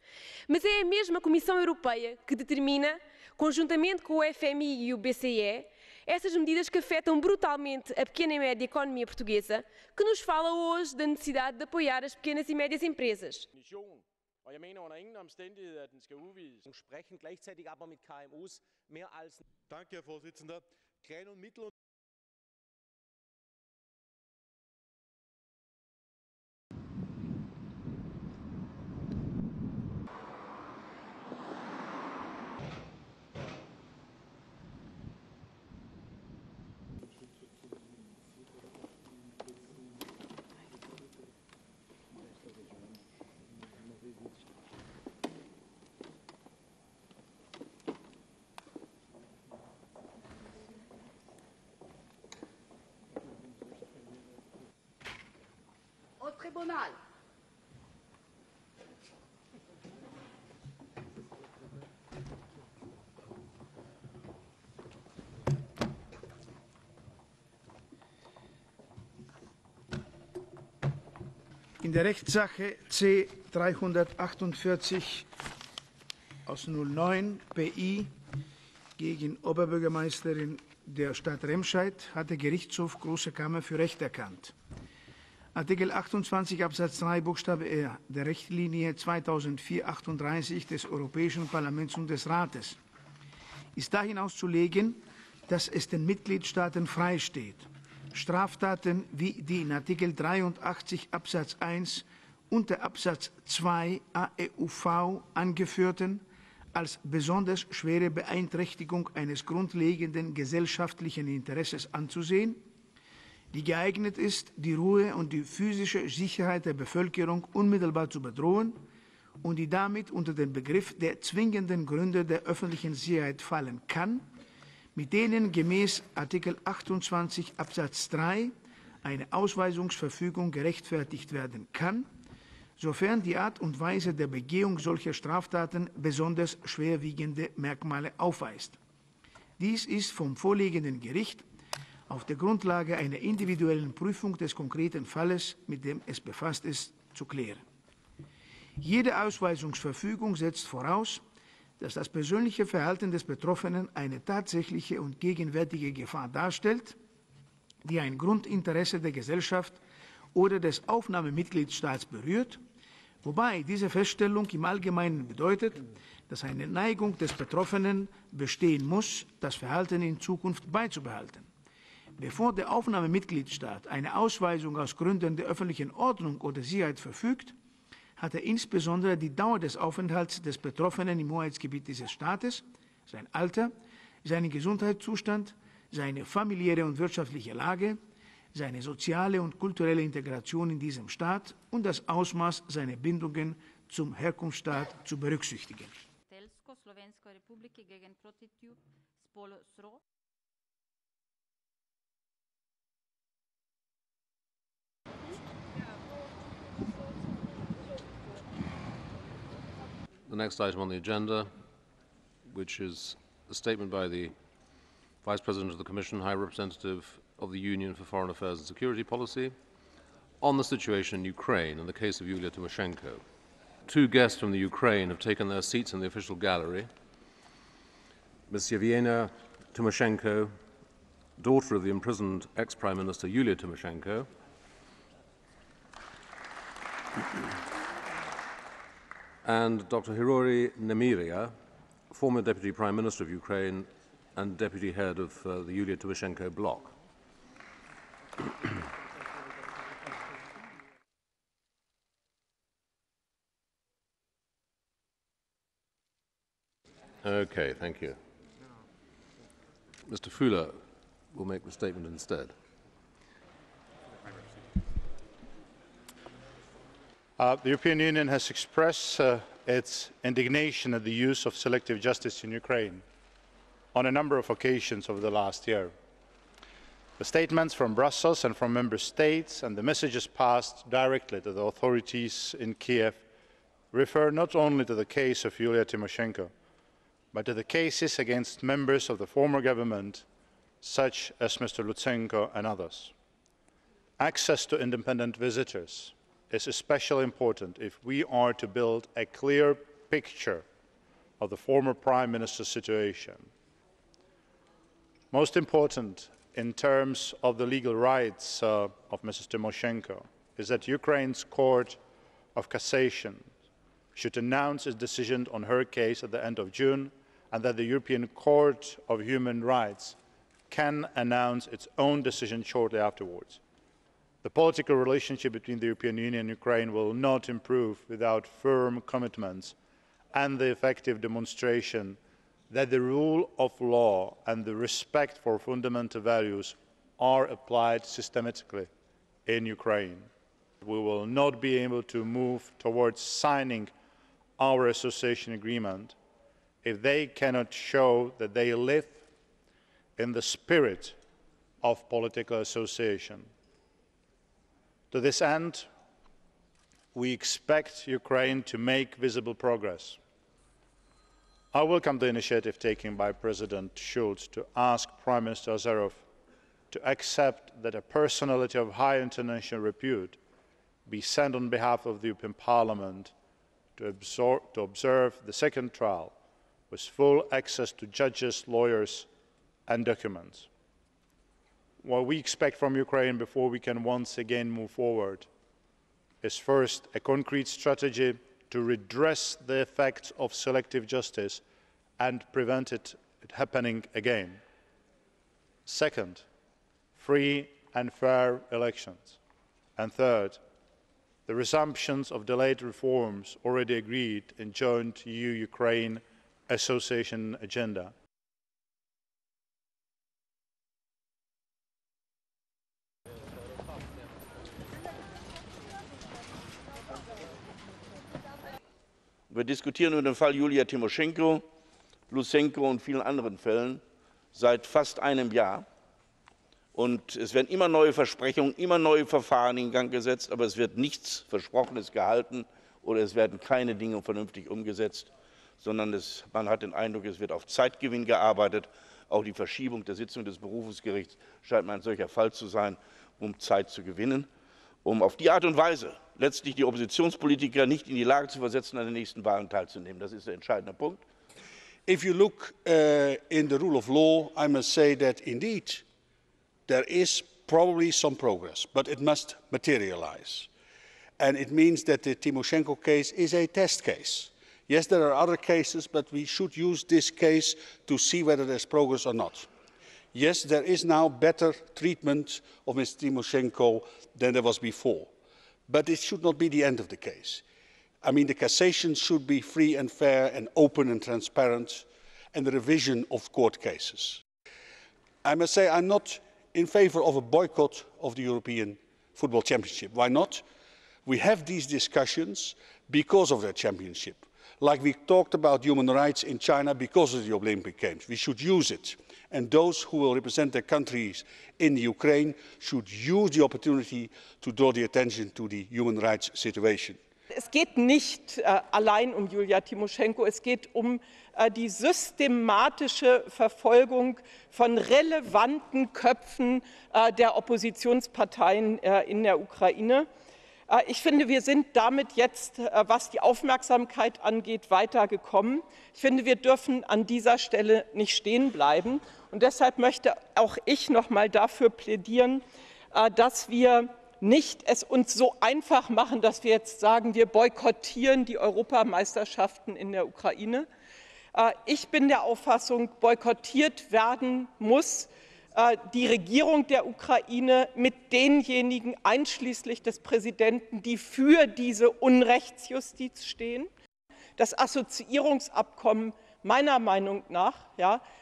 Mas é a mesma Comissão Europeia que determina, conjuntamente com o FMI e o BCE, essas medidas que afetam brutalmente a pequena e média economia portuguesa, que nos fala hoje da necessidade de apoiar as pequenas e médias empresas. Og jeg mener under ingen omstændigheder, at den skal udvides. Sprechen gleichzeitig aber mit KMUs mehr als... Danke, Herr Vorsitzender. Kleine und mittlere Tribunal. In der Rechtssache C 348 aus 09 PI gegen Oberbürgermeisterin der Stadt Remscheid hat der Gerichtshof Große Kammer für Recht erkannt. Artikel 28 Absatz 3 Buchstabe R der Richtlinie 2004/38 des Europäischen Parlaments und des Rates ist dahin auszulegen, dass es den Mitgliedstaaten freisteht, Straftaten wie die in Artikel 83 Absatz 1 unter Absatz 2 AEUV angeführten als besonders schwere Beeinträchtigung eines grundlegenden gesellschaftlichen Interesses anzusehen, die geeignet ist, die Ruhe und die physische Sicherheit der Bevölkerung unmittelbar zu bedrohen und die damit unter den Begriff der zwingenden Gründe der öffentlichen Sicherheit fallen kann, mit denen gemäß Artikel 28 Absatz 3 eine Ausweisungsverfügung gerechtfertigt werden kann, sofern die Art und Weise der Begehung solcher Straftaten besonders schwerwiegende Merkmale aufweist. Dies ist vom vorliegenden Gericht auf der Grundlage einer individuellen Prüfung des konkreten Falles, mit dem es befasst ist, zu klären. Jede Ausweisungsverfügung setzt voraus, dass das persönliche Verhalten des Betroffenen eine tatsächliche und gegenwärtige Gefahr darstellt, die ein Grundinteresse der Gesellschaft oder des Aufnahmemitgliedstaats berührt, wobei diese Feststellung im Allgemeinen bedeutet, dass eine Neigung des Betroffenen bestehen muss, das Verhalten in Zukunft beizubehalten. Bevor der Aufnahmemitgliedstaat eine Ausweisung aus Gründen der öffentlichen Ordnung oder Sicherheit verfügt, hat er insbesondere die Dauer des Aufenthalts des Betroffenen im Hoheitsgebiet dieses Staates, sein Alter, seinen Gesundheitszustand, seine familiäre und wirtschaftliche Lage, seine soziale und kulturelle Integration in diesem Staat und das Ausmaß seiner Bindungen zum Herkunftsstaat zu berücksichtigen. The next item on the agenda, which is a statement by the Vice President of the Commission, High Representative of the Union for Foreign Affairs and Security Policy, on the situation in Ukraine and the case of Yulia Tymoshenko. Two guests from the Ukraine have taken their seats in the official gallery. Ms. Yevgenia Tymoshenko, daughter of the imprisoned ex-Prime Minister Yulia Tymoshenko, and Dr. Hirori Nemiria, former Deputy Prime Minister of Ukraine and Deputy Head of the Yulia Tymoshenko bloc. Okay, thank you. Mr. Fuller will make the statement instead. The European Union has expressed its indignation at the use of selective justice in Ukraine on a number of occasions over the last year. The statements from Brussels and from Member States and the messages passed directly to the authorities in Kiev refer not only to the case of Yulia Tymoshenko, but to the cases against members of the former government, such as Mr. Lutsenko and others. Access to independent visitors is especially important if we are to build a clear picture of the former Prime Minister's situation. Most important in terms of the legal rights of Mrs. Tymoshenko is that Ukraine's Court of Cassation should announce its decision on her case at the end of June, and that the European Court of Human Rights can announce its own decision shortly afterwards. The political relationship between the European Union and Ukraine will not improve without firm commitments and the effective demonstration that the rule of law and the respect for fundamental values are applied systematically in Ukraine. We will not be able to move towards signing our association agreement if they cannot show that they live in the spirit of political association. To this end, we expect Ukraine to make visible progress. I welcome the initiative taken by President Schulz to ask Prime Minister Azarov to accept that a personality of high international repute be sent on behalf of the European Parliament to observe the second trial with full access to judges, lawyers and documents. What we expect from Ukraine before we can once again move forward is first a concrete strategy to redress the effects of selective justice and prevent it happening again. Second, free and fair elections. And third, the resumption of delayed reforms already agreed in joint EU-Ukraine association agenda. Wir diskutieren über den Fall Julia Timoschenko, Lusenko und vielen anderen Fällen seit fast einem Jahr. Und es werden immer neue Versprechungen, immer neue Verfahren in Gang gesetzt, aber es wird nichts Versprochenes gehalten oder es werden keine Dinge vernünftig umgesetzt, sondern man hat den Eindruck, es wird auf Zeitgewinn gearbeitet. Auch die Verschiebung der Sitzung des Berufungsgerichts scheint mir ein solcher Fall zu sein, um Zeit zu gewinnen, um auf die Art und Weise letztlich die Oppositionspolitiker nicht in die Lage zu versetzen, an den nächsten Wahlen teilzunehmen. Das ist der entscheidende Punkt. If you look in the rule of law, I must say that indeed there is probably some progress, but it must materialize. And it means that the Tymoshenko case is a test case. Yes, there are other cases, but we should use this case to see whether there's progress or not. Yes, there is now better treatment of Ms. Tymoshenko than there was before. But it should not be the end of the case. I mean, the cassation should be free and fair and open and transparent, and the revision of court cases. I must say I'm not in favour of a boycott of the European Football Championship. Why not? We have these discussions because of their championship. Like we talked about human rights in China because of the Olympic Games. We should use it. And those who will represent their countries in Ukraine should use the opportunity to draw the attention to the human rights situation. Es geht nicht allein um Julia Timoschenko, es geht um die systematische Verfolgung von relevanten Köpfen der Oppositionsparteien in der Ukraine. Ich finde, wir sind damit jetzt, was die Aufmerksamkeit angeht, weitergekommen. Ich finde, wir dürfen an dieser Stelle nicht stehen bleiben. Und deshalb möchte auch ich noch mal dafür plädieren, dass wir nicht es uns so einfach machen, dass wir jetzt sagen, wir boykottieren die Europameisterschaften in der Ukraine. Ich bin der Auffassung, boykottiert werden muss die Regierung der Ukraine mit denjenigen, einschließlich des Präsidenten, die für diese Unrechtsjustiz stehen. Das Assoziierungsabkommen meiner Meinung nach,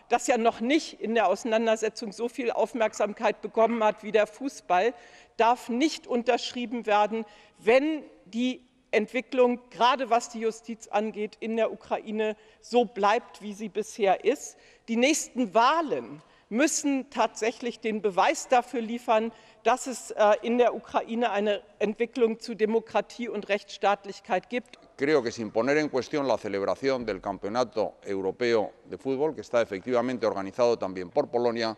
das ja noch nicht in der Auseinandersetzung so viel Aufmerksamkeit bekommen hat wie der Fußball, darf nicht unterschrieben werden, wenn die Entwicklung, gerade was die Justiz angeht, in der Ukraine so bleibt, wie sie bisher ist. Die nächsten Wahlen müssen tatsächlich den Beweis dafür liefern, dass es in der Ukraine eine Entwicklung zu Demokratie und Rechtsstaatlichkeit gibt. Creo que sin poner en cuestión la celebración del Campeonato Europeo de Fútbol, que está efectivamente organizado también por Polonia,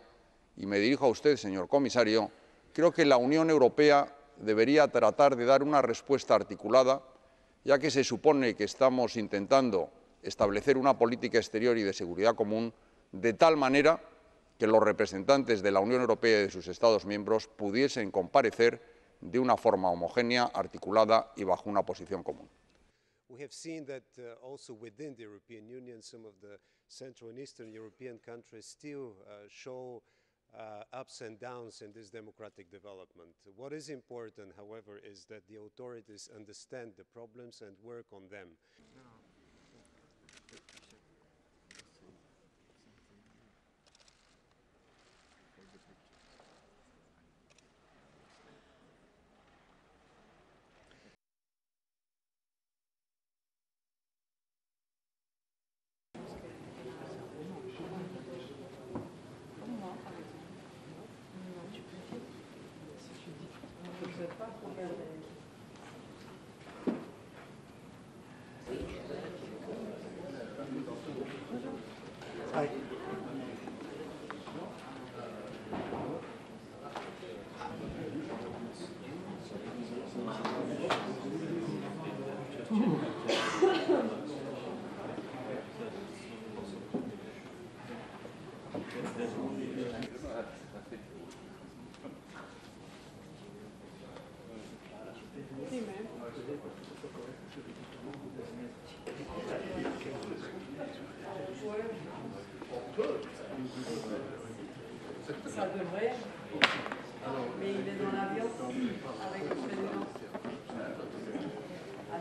y me dirijo a usted, señor comisario, creo que la Unión Europea debería tratar de dar una respuesta articulada, ya que se supone que estamos intentando establecer una política exterior y de seguridad común de tal manera que los representantes de la Unión Europea y de sus Estados miembros pudiesen comparecer de una forma homogénea, articulada y bajo una posición común. We have seen that also within the European Union, some of the Central and Eastern European countries still show ups and downs in this democratic development. What is important, however, is that the authorities understand the problems and work on them. Ça devrait. Mais il est dans l'avion avec le président.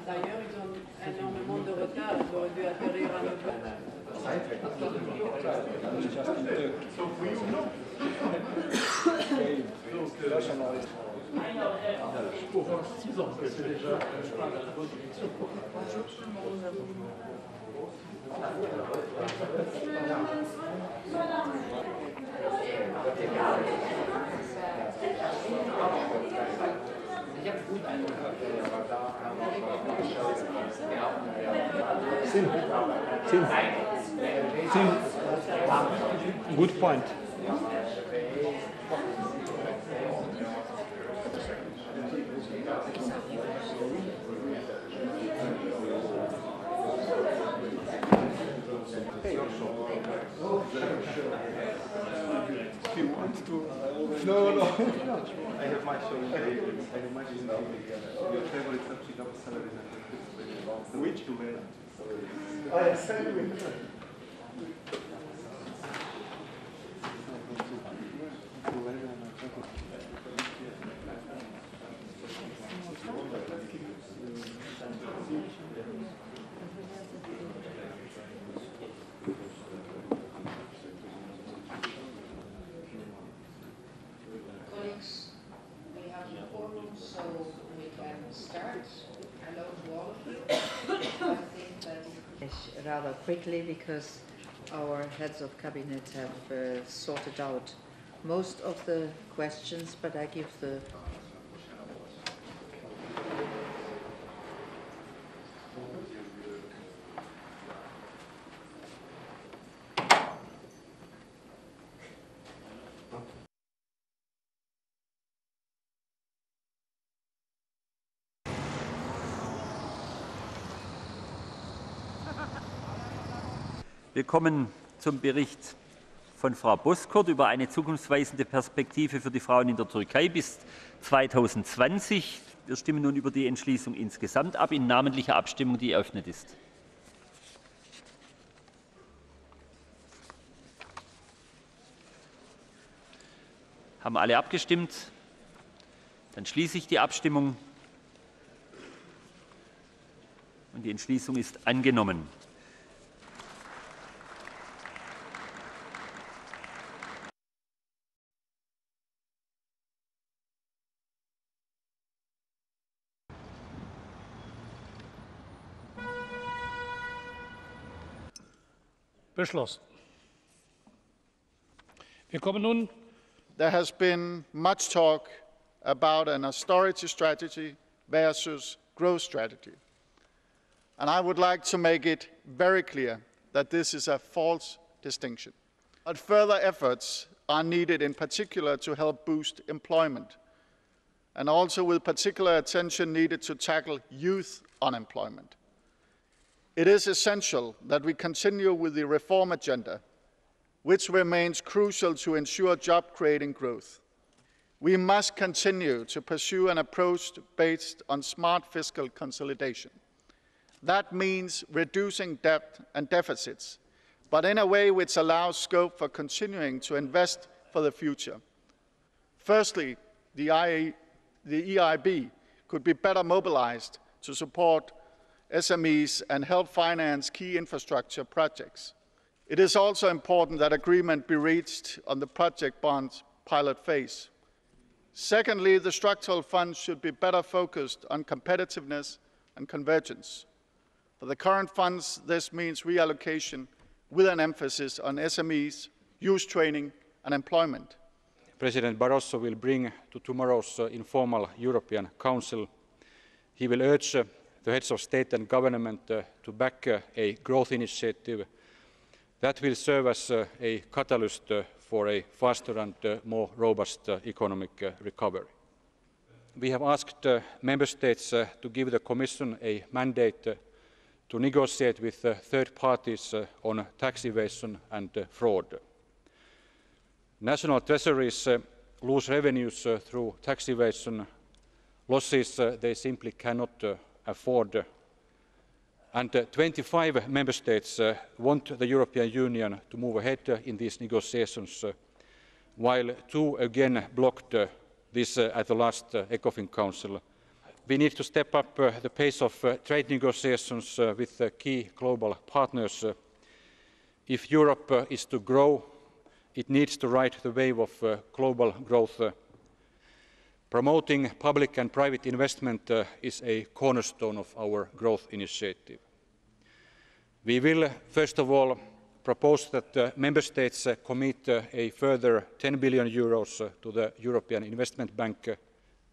D'ailleurs, ils ont énormément de retard. Ils auraient dû atterrir à 9 heures. Tim, good point. No. I have my show in the evening. I have my show in the evening. Your favorite subject of salary is which? Oh, yes, salary. Colleagues, we have the forum, so we can start. Hello to all of you. I think that rather quickly because our heads of cabinet have sorted out most of the questions, but I give the Wir kommen zum Bericht von Frau Boskurt über eine zukunftsweisende Perspektive für die Frauen in der Türkei bis 2020. Wir stimmen nun über die Entschließung insgesamt ab, in namentlicher Abstimmung, die eröffnet ist. Haben alle abgestimmt? Dann schließe ich die Abstimmung. Und die Entschließung ist angenommen. Beschlossen. Wir kommen nun. There has been much talk about an austerity strategy versus growth strategy. And I would like to make it very clear that this is a false distinction. But further efforts are needed in particular to help boost employment, and also with particular attention needed to tackle youth unemployment. It is essential that we continue with the reform agenda, which remains crucial to ensure job-creating growth. We must continue to pursue an approach based on smart fiscal consolidation. That means reducing debt and deficits, but in a way which allows scope for continuing to invest for the future. Firstly, the EIB could be better mobilized to support SMEs and help finance key infrastructure projects. It is also important that agreement be reached on the project bonds pilot phase. Secondly, the structural funds should be better focused on competitiveness and convergence. For the current funds, this means reallocation with an emphasis on SMEs, youth training and employment. President Barroso will bring to tomorrow's informal European Council. He will urge the heads of state and government to back a growth initiative that will serve as a catalyst for a faster and more robust economic recovery. We have asked Member States to give the Commission a mandate to negotiate with third parties on tax evasion and fraud. National treasuries lose revenues through tax evasion, losses they simply cannot afford. And 25 Member States want the European Union to move ahead in these negotiations. while 2 again blocked this at the last ECOFIN Council. We need to step up the pace of trade negotiations with key global partners. If Europe is to grow, it needs to ride the wave of global growth. Promoting public and private investment is a cornerstone of our growth initiative. We will, first of all, propose that Member States commit a further €10 billion to the European Investment Bank.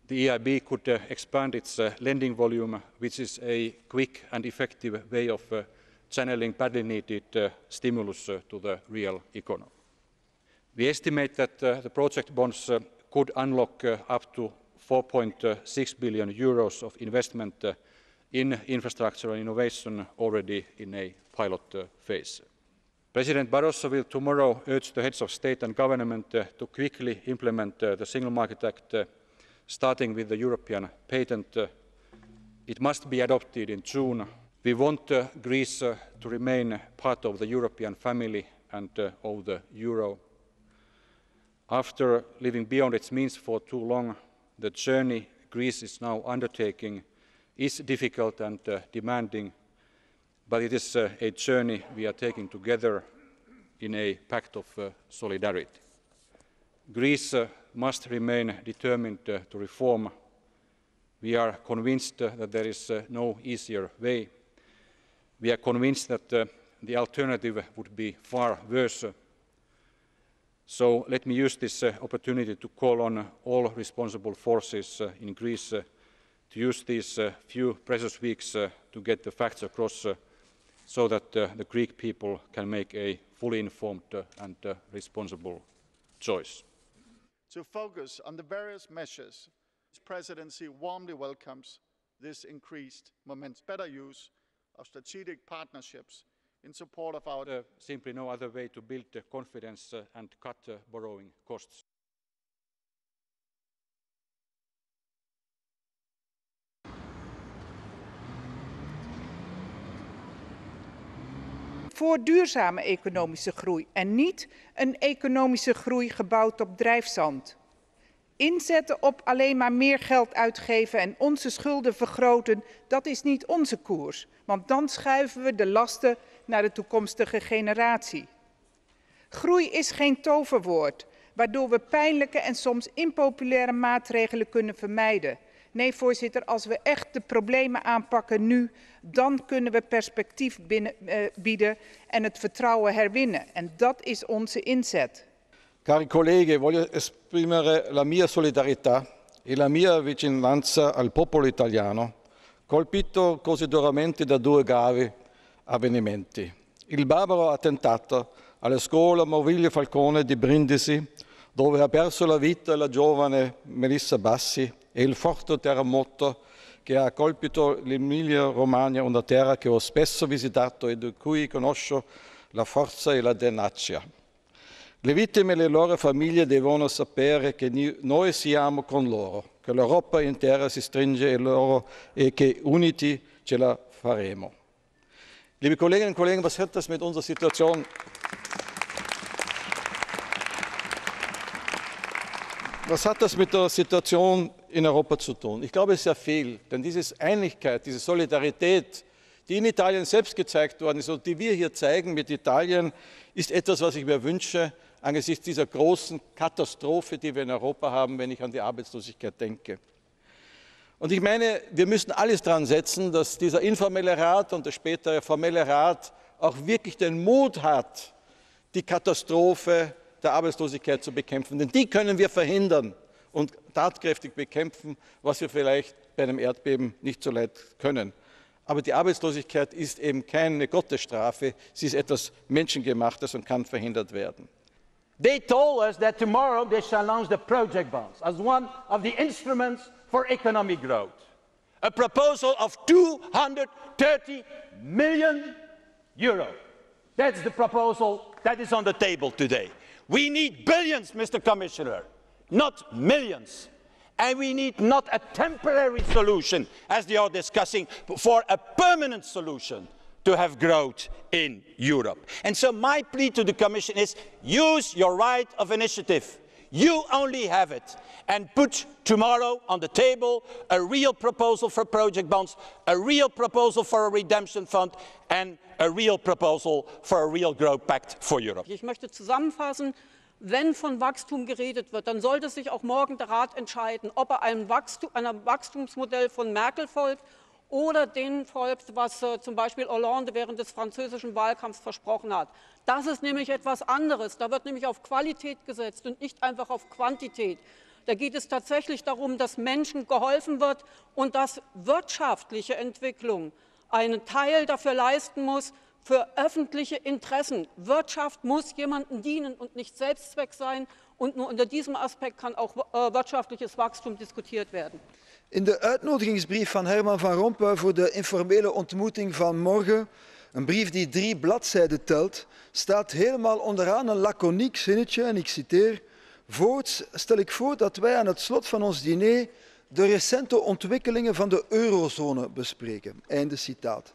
The EIB could expand its lending volume, which is a quick and effective way of channeling badly needed stimulus to the real economy. We estimate that the project bonds could unlock up to €4.6 billion of investment in infrastructure and innovation already in a pilot phase. President Barroso will tomorrow urge the heads of state and government to quickly implement the Single Market Act, starting with the European patent. It must be adopted in June. We want Greece to remain part of the European family and of the euro. After living beyond its means for too long, the journey Greece is now undertaking is difficult and demanding, but it is a journey we are taking together in a pact of solidarity. Greece must remain determined to reform. We are convinced that there is no easier way. We are convinced that the alternative would be far worse. So let me use this opportunity to call on all responsible forces in Greece to use these few precious weeks to get the facts across so that the Greek people can make a fully informed and responsible choice. To focus on the various measures, this presidency warmly welcomes this increased momentum, better use of strategic partnerships in support of our... simply no other way to build confidence and cut borrowing costs. Voor duurzame economische groei en niet een economische groei gebouwd op drijfzand. Inzetten op alleen maar meer geld uitgeven en onze schulden vergroten, dat is niet onze koers. Want dan schuiven we de lasten naar de toekomstige generatie. Groei is geen toverwoord, waardoor we pijnlijke en soms impopulaire maatregelen kunnen vermijden. Nee, voorzitter, als we echt de problemen aanpakken nu, dan kunnen we perspectief bieden en het vertrouwen herwinnen. En dat is onze inzet. Cari colleghi, voglio esprimere la mia solidarietà e la mia vicinanza al popolo italiano, colpito così duramente da 2 gravi avvenimenti. Il barbaro attentato alla scuola Morvillo Falcone di Brindisi, dove ha perso la vita la giovane Melissa Bassi, e il forte terremoto che ha colpito l'Emilia-Romagna, una terra che ho spesso visitato e di cui conosco la forza e la tenacia. Le vittime e le loro famiglie devono sapere che noi siamo con loro, che l'Europa intera si stringe a loro e che uniti ce la faremo. Liebe Kolleginnen und Kollegen, was hat das mit unserer Situation? Was hat das mit der Situation in Europa zu tun? Ich glaube sehr viel, denn diese Einigkeit, diese Solidarität, die in Italien selbst gezeigt worden ist und die wir hier zeigen mit Italien, ist etwas, was ich mir wünsche angesichts dieser großen Katastrophe, die wir in Europa haben, wenn ich an die Arbeitslosigkeit denke. Und ich meine, wir müssen alles daran setzen, dass dieser informelle Rat und der spätere formelle Rat auch wirklich den Mut hat, die Katastrophe der Arbeitslosigkeit zu bekämpfen. Denn die können wir verhindern und tatkräftig bekämpfen, was wir vielleicht bei einem Erdbeben nicht so leicht können. Aber die Arbeitslosigkeit ist eben keine Gottesstrafe, sie ist etwas Menschengemachtes und kann verhindert werden. They told us that tomorrow they shall launch the project bonds as one of the instruments for economic growth. A proposal of €230 million. That's the proposal that is on the table today. We need billions, Mr. Commissioner, not millions. And we need not a temporary solution, as they are discussing, for a permanent solution to have growth in Europe. And so my plea to the Commission is use your right of initiative. You only have it. And put tomorrow on the table a real proposal for project bonds, a real proposal for a redemption fund, and a real proposal for a real growth pact for Europe. Ich möchte zusammenfassen, wenn von Wachstum geredet wird, dann sollte sich auch morgen der Rat entscheiden, ob er einem Wachstumsmodell von Merkel folgt oder dem folgt, was zum Beispiel Hollande während des französischen Wahlkampfs versprochen hat. Das ist nämlich etwas anderes. Da wird nämlich auf Qualität gesetzt und nicht einfach auf Quantität. Da geht es tatsächlich darum, dass Menschen geholfen wird und dass wirtschaftliche Entwicklung einen Teil dafür leisten muss, für öffentliche Interessen. Wirtschaft muss jemandem dienen und nicht Selbstzweck sein. Und nur unter diesem Aspekt kann auch wirtschaftliches Wachstum diskutiert werden. In de uitnodigingsbrief van Herman Van Rompuy voor de informele ontmoeting van morgen, een brief die 3 bladzijden telt, staat helemaal onderaan een laconiek zinnetje, en ik citeer: "Voorts stel ik voor dat wij aan het slot van ons diner de recente ontwikkelingen van de eurozone bespreken." Einde citaat.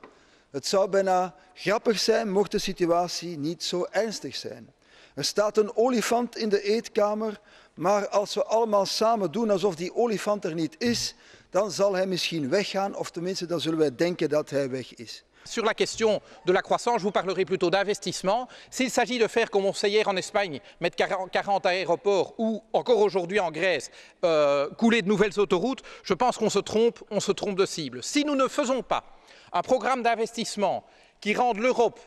Het zou bijna grappig zijn mocht de situatie niet zo ernstig zijn. Er staat een olifant in de eetkamer, maar als we allemaal samen doen alsof die olifant er niet is, dan zal hij misschien weggaan, of tenminste dan zullen wij denken dat hij weg is. Sur la question de la croissance, je vous parlerai plutôt d'investissement. S'il s'agit de faire comme on sait hier en Espagne, mettre 40 aéroports ou encore aujourd'hui en Grèce, couler de nouvelles autoroutes, je pense qu'on se trompe de cible. Si nous ne faisons pas un programme d'investissement qui rende l'Europe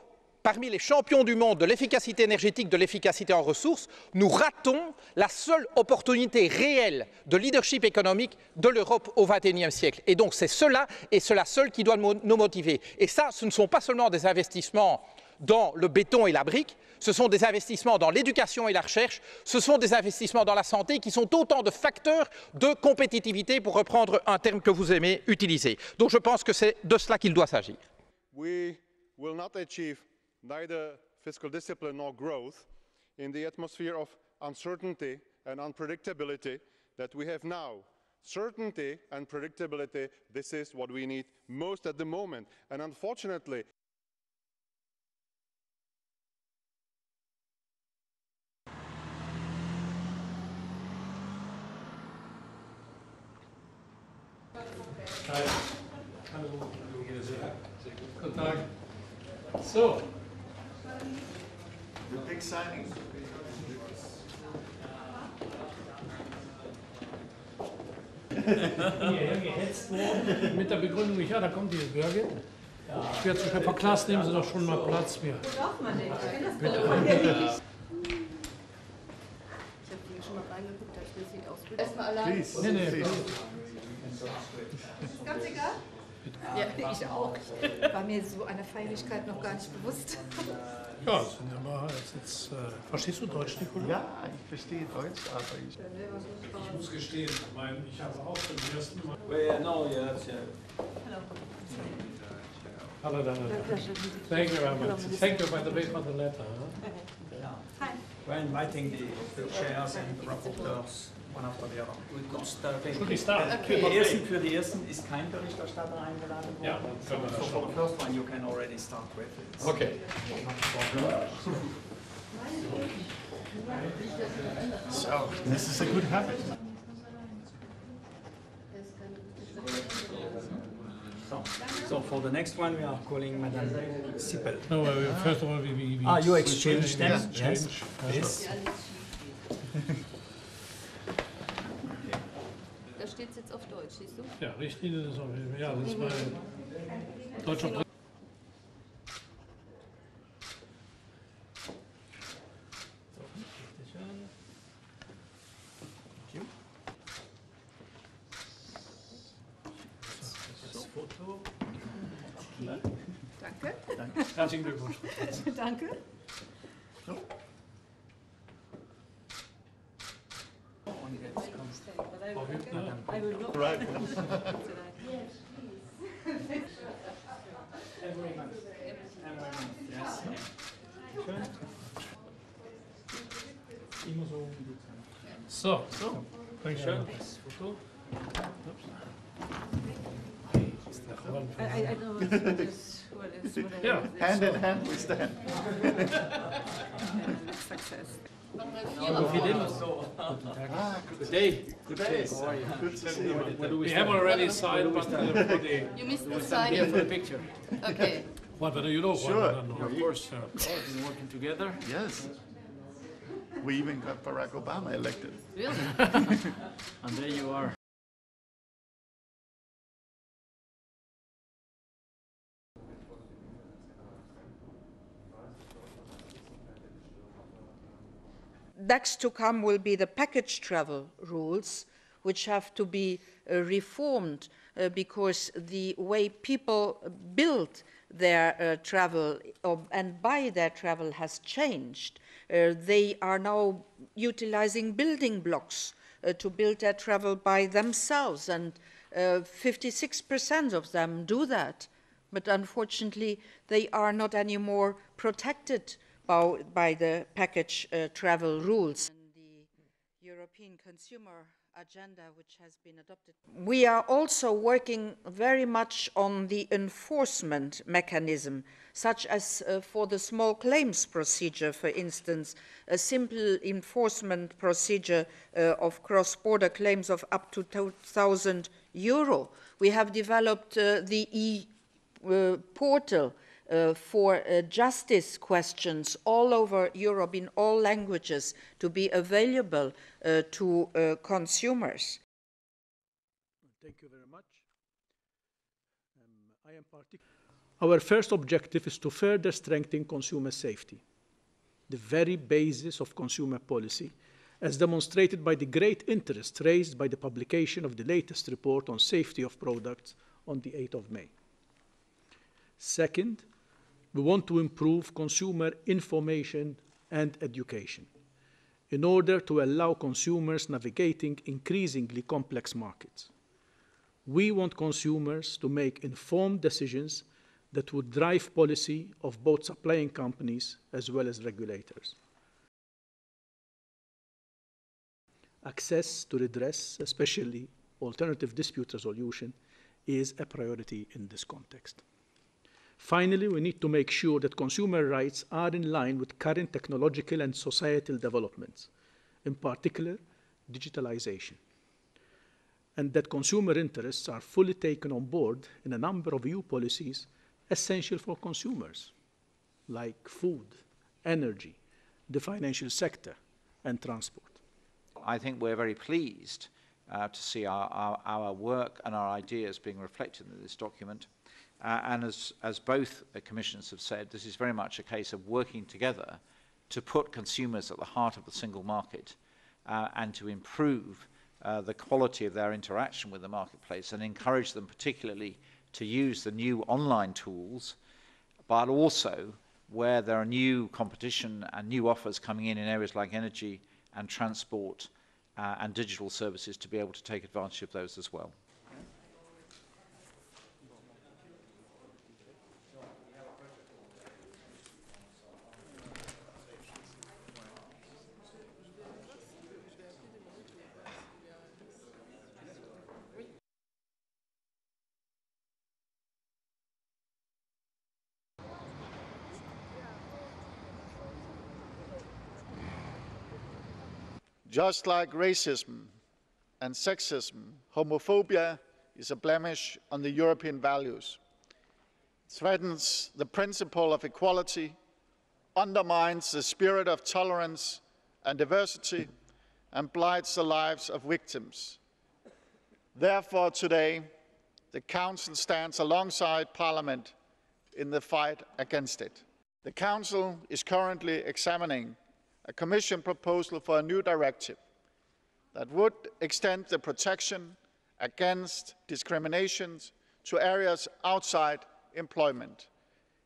parmi les champions du monde de l'efficacité énergétique, de l'efficacité en ressources, nous ratons la seule opportunité réelle de leadership économique de l'Europe au XXIe siècle. Et donc c'est cela et cela seul qui doit nous motiver. Et ça, ce ne sont pas seulement des investissements dans le béton et la brique, ce sont des investissements dans l'éducation et la recherche, ce sont des investissements dans la santé qui sont autant de facteurs de compétitivité, pour reprendre un terme que vous aimez utiliser. Donc je pense que c'est de cela qu'il doit s'agir. We will not achieve neither fiscal discipline nor growth in the atmosphere of uncertainty and unpredictability that we have now. Certainty and predictability, this is what we need most at the moment. And unfortunately, Guten Tag. So. the big signing. Hier gehetzt worden mit der Begründung, ja, da kommt die Birgit. Ich werde zu Schöpfer Klaas, nehmen Sie doch schon mal Platz mehr. Wo darf man nicht? Ich kenne das Bitte. Ich habe hier schon mal reingeguckt, das sieht aus wie... Erstmal allein. Nee. Ganz egal? Ja, ich auch. War mir so eine Feierlichkeit noch gar nicht bewusst. Ja, sind aber jetzt, verstehst du Deutsch, Nicola? Ja, ich verstehe Deutsch, aber ich muss gestehen, ich habe auch zum ersten Mal... Hello. Hello, thank you very much. Thank you, by the way, for the letter. Hi. We're inviting the chairs and the rapporteurs one after the other. We could start. Für die ersten ist kein Berichterstatter eingeladen worden. Ja, können wir das so for the first one you can already start with. Okay. So, this is a good habit. So for the next one we are calling Madame Sippel. No, first of all, we you exchange them? Yes. Yes. Da steht es jetzt auf Deutsch, siehst du? Ja, Richtlinie, das ist mein deutscher... Danke. Herzlichen Glückwunsch. Danke. So. Und jetzt kommt I will look. Right. Every month. Yes. Schön. Immer so. So, Dankeschön. Foto. I don't know what is Yeah, hand in hand we stand. Success. Good day. Good day. How are you? Good to see you. We have already signed, but for the... You missed the we stand here signing. for the picture. Okay. Well, but you know, Sure. of course, we've been working together. Yes. We even got Barack Obama elected. Really? And there you are. Next to come will be the package travel rules, which have to be reformed because the way people build their travel and buy their travel has changed. They are now utilizing building blocks to build their travel by themselves, and 56% of them do that. But unfortunately, they are not anymore protected by the package travel rules. The European Consumer Agenda, which has been adopted. We are also working very much on the enforcement mechanism, such as for the small claims procedure, for instance, a simple enforcement procedure of cross-border claims of up to €2,000. We have developed the e-portal for justice questions all over Europe in all languages to be available to consumers. Thank you very much. Our first objective is to further strengthen consumer safety, the very basis of consumer policy, as demonstrated by the great interest raised by the publication of the latest report on safety of products on the 8th of May. Second, we want to improve consumer information and education in order to allow consumers navigating increasingly complex markets. We want consumers to make informed decisions that would drive policy of both supplying companies as well as regulators. Access to redress, especially alternative dispute resolution, is a priority in this context. Finally, we need to make sure that consumer rights are in line with current technological and societal developments, in particular, digitalization, and that consumer interests are fully taken on board in a number of EU policies essential for consumers, like food, energy, the financial sector, and transport. I think we're very pleased to see our work and our ideas being reflected in this document. And as both commissioners have said, this is very much a case of working together to put consumers at the heart of the single market and to improve the quality of their interaction with the marketplace and encourage them particularly to use the new online tools, but also where there are new competition and new offers coming in areas like energy and transport and digital services to be able to take advantage of those as well. Just like racism and sexism, homophobia is a blemish on the European values. It threatens the principle of equality, undermines the spirit of tolerance and diversity, and blights the lives of victims. Therefore, today, the Council stands alongside Parliament in the fight against it. The Council is currently examining a Commission proposal for a new directive that would extend the protection against discrimination to areas outside employment,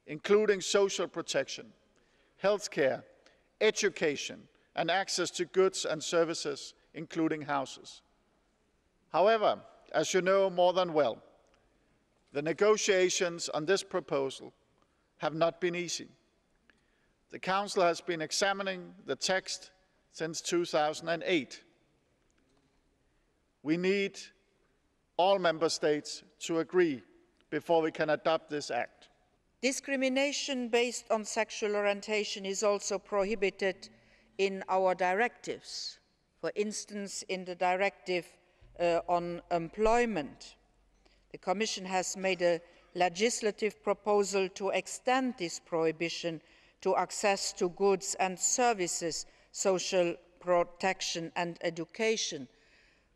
including social protection, healthcare, education, and access to goods and services, including houses. However, as you know more than well, the negotiations on this proposal have not been easy. The Council has been examining the text since 2008. We need all Member States to agree before we can adopt this act. Discrimination based on sexual orientation is also prohibited in our directives. For instance, in the directive on employment, the Commission has made a legislative proposal to extend this prohibition to access to goods and services, social protection and education.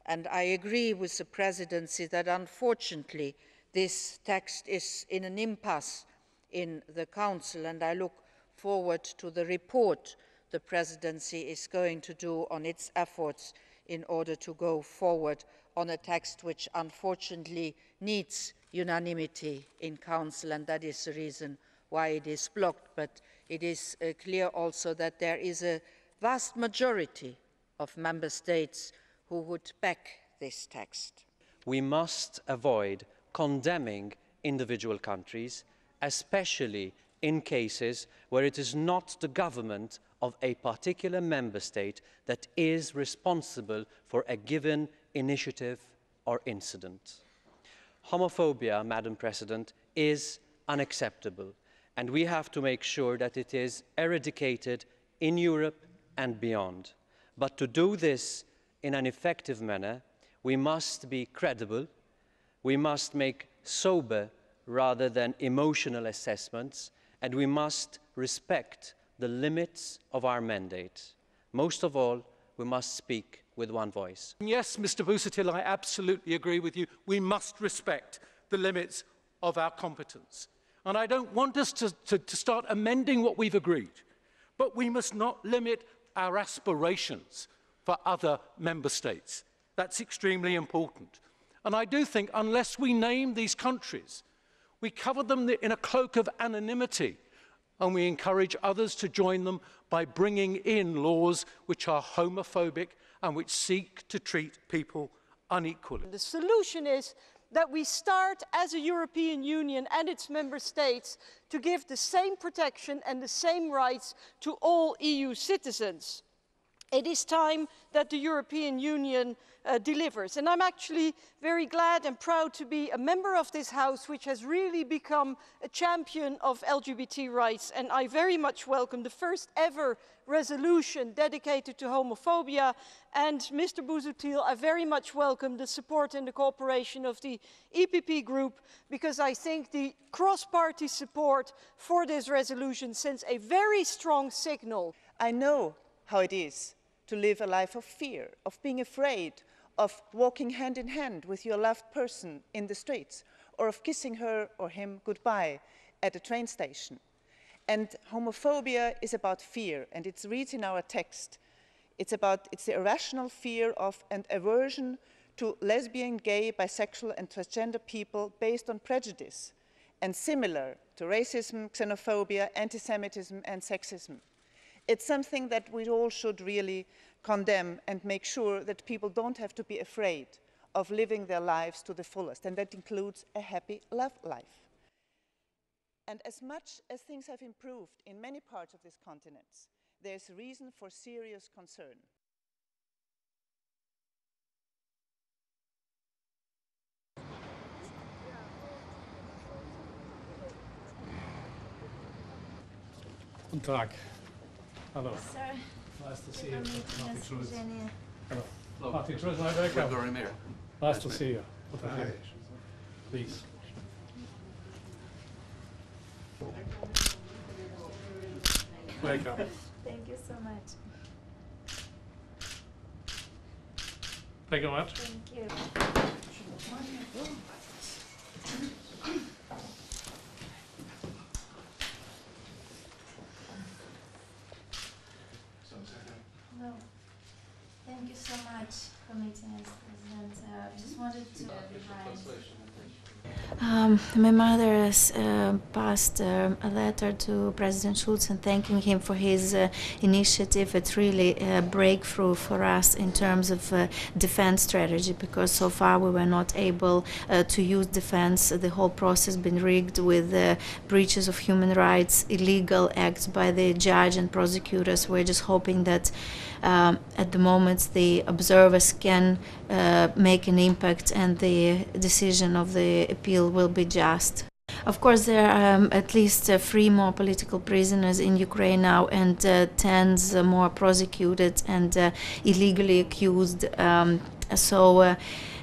And I agree with the Presidency that unfortunately this text is in an impasse in the Council, and I look forward to the report the Presidency is going to do on its efforts in order to go forward on a text which unfortunately needs unanimity in Council, and that is the reason why it is blocked. But it is clear also that there is a vast majority of Member States who would back this text. We must avoid condemning individual countries, especially in cases where it is not the government of a particular member state that is responsible for a given initiative or incident. Homophobia, Madam President, is unacceptable, and we have to make sure that it is eradicated in Europe and beyond. But to do this in an effective manner, we must be credible, we must make sober rather than emotional assessments, and we must respect the limits of our mandate. Most of all, we must speak with one voice. Yes, Mr. Busuttil, I absolutely agree with you. We must respect the limits of our competence. And I don't want us to start amending what we've agreed, but we must not limit our aspirations for other member states. That's extremely important. And I do think unless we name these countries, we cover them in a cloak of anonymity, and we encourage others to join them by bringing in laws which are homophobic and which seek to treat people unequally. The solution is that we start as a European Union and its member states to give the same protection and the same rights to all EU citizens. It is time that the European Union delivers. And I'm actually very glad and proud to be a member of this House, which has really become a champion of LGBT rights. And I very much welcome the first ever resolution dedicated to homophobia. And Mr. Busuttil, I very much welcome the support and the cooperation of the EPP group, because I think the cross-party support for this resolution sends a very strong signal. I know how it is to live a life of fear, of being afraid, of walking hand in hand with your loved person in the streets, or of kissing her or him goodbye at a train station. And homophobia is about fear, and it reads in our text. It's the irrational fear of and aversion to lesbian, gay, bisexual and transgender people based on prejudice, and similar to racism, xenophobia, anti-Semitism and sexism. It's something that we all should really condemn and make sure that people don't have to be afraid of living their lives to the fullest, and that includes a happy love life. And as much as things have improved in many parts of this continent, there's reason for serious concern. Guten Tag. Hello. Sir. Nice to see you. Martin Schulz. Hello. Martin Schulz, my welcome. Nice to see you. Please. Welcome. Thank you so much. Thank you much. Thank you. No. Thank you so much for meeting us, President. Just wanted to my mother has passed a letter to President Schulz and thanking him for his initiative. It's really a breakthrough for us in terms of defense strategy, because so far we were not able to use defense. The whole process has been rigged with breaches of human rights, illegal acts by the judge and prosecutors. We're just hoping that at the moment the observers can make an impact and the decision of the appeal will be just. Of course, there are at least 3 more political prisoners in Ukraine now, and tens more prosecuted and illegally accused. So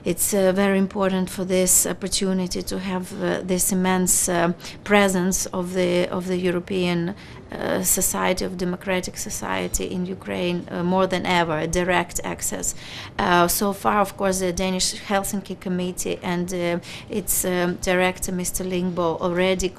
it's very important for this opportunity to have this immense presence of the European society, of democratic society in Ukraine, more than ever, direct access. So far, of course, the Danish Helsinki Committee and its director, Mr. Lingbo, already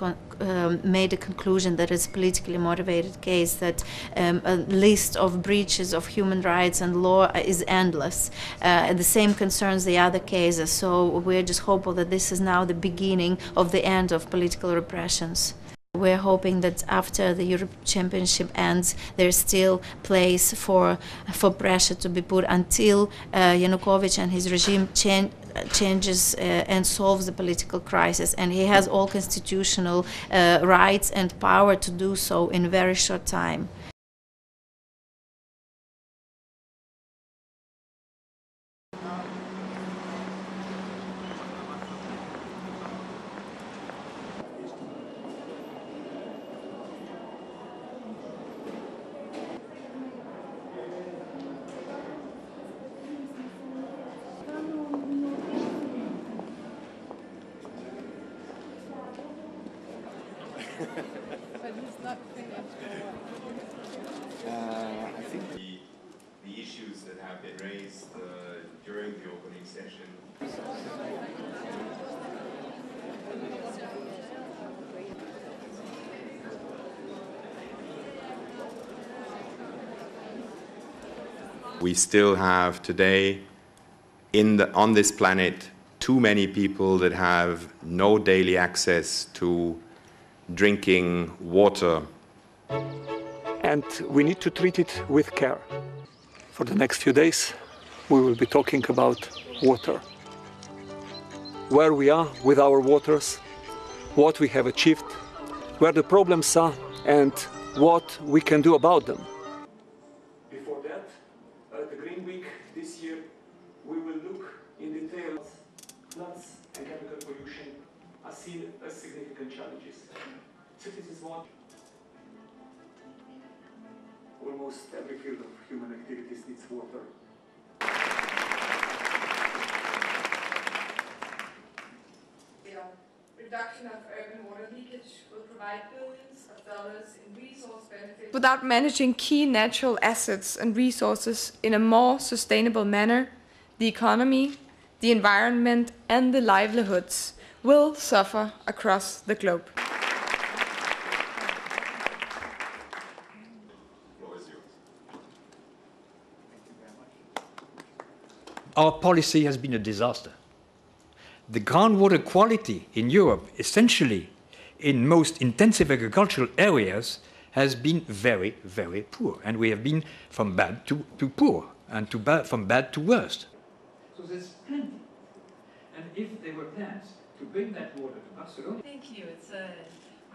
made a conclusion that it's a politically motivated case, that a list of breaches of human rights and law is endless. The same concerns the other cases, so we're just hopeful that this is now the beginning of the end of political repressions. We're hoping that after the Europe Championship ends, there's still place for pressure to be put until Yanukovych and his regime changes and solves the political crisis. And he has all constitutional rights and power to do so in a very short time. I think the issues that have been raised during the opening session. We still have today on this planet too many people that have no daily access to drinking water. And we need to treat it with care. For the next few days, we will be talking about water. Where we are with our waters, what we have achieved, where the problems are, and what we can do about them. Before that, at the Green Week this year, we will look in detail. Floods and chemical pollution are seen as significant challenges. Citizens want almost every field of human activities needs water. Reduction of urban water leakage will provide billions of dollars in resource benefits without managing key natural assets and resources in a more sustainable manner. The economy, the environment, and the livelihoods will suffer across the globe. Our policy has been a disaster. The groundwater quality in Europe, essentially in most intensive agricultural areas, has been very, very poor. And we have been from bad to poor, and from bad to worst. So there's plenty. And if there were plans to bring that water to Barcelona... Thank you. It's a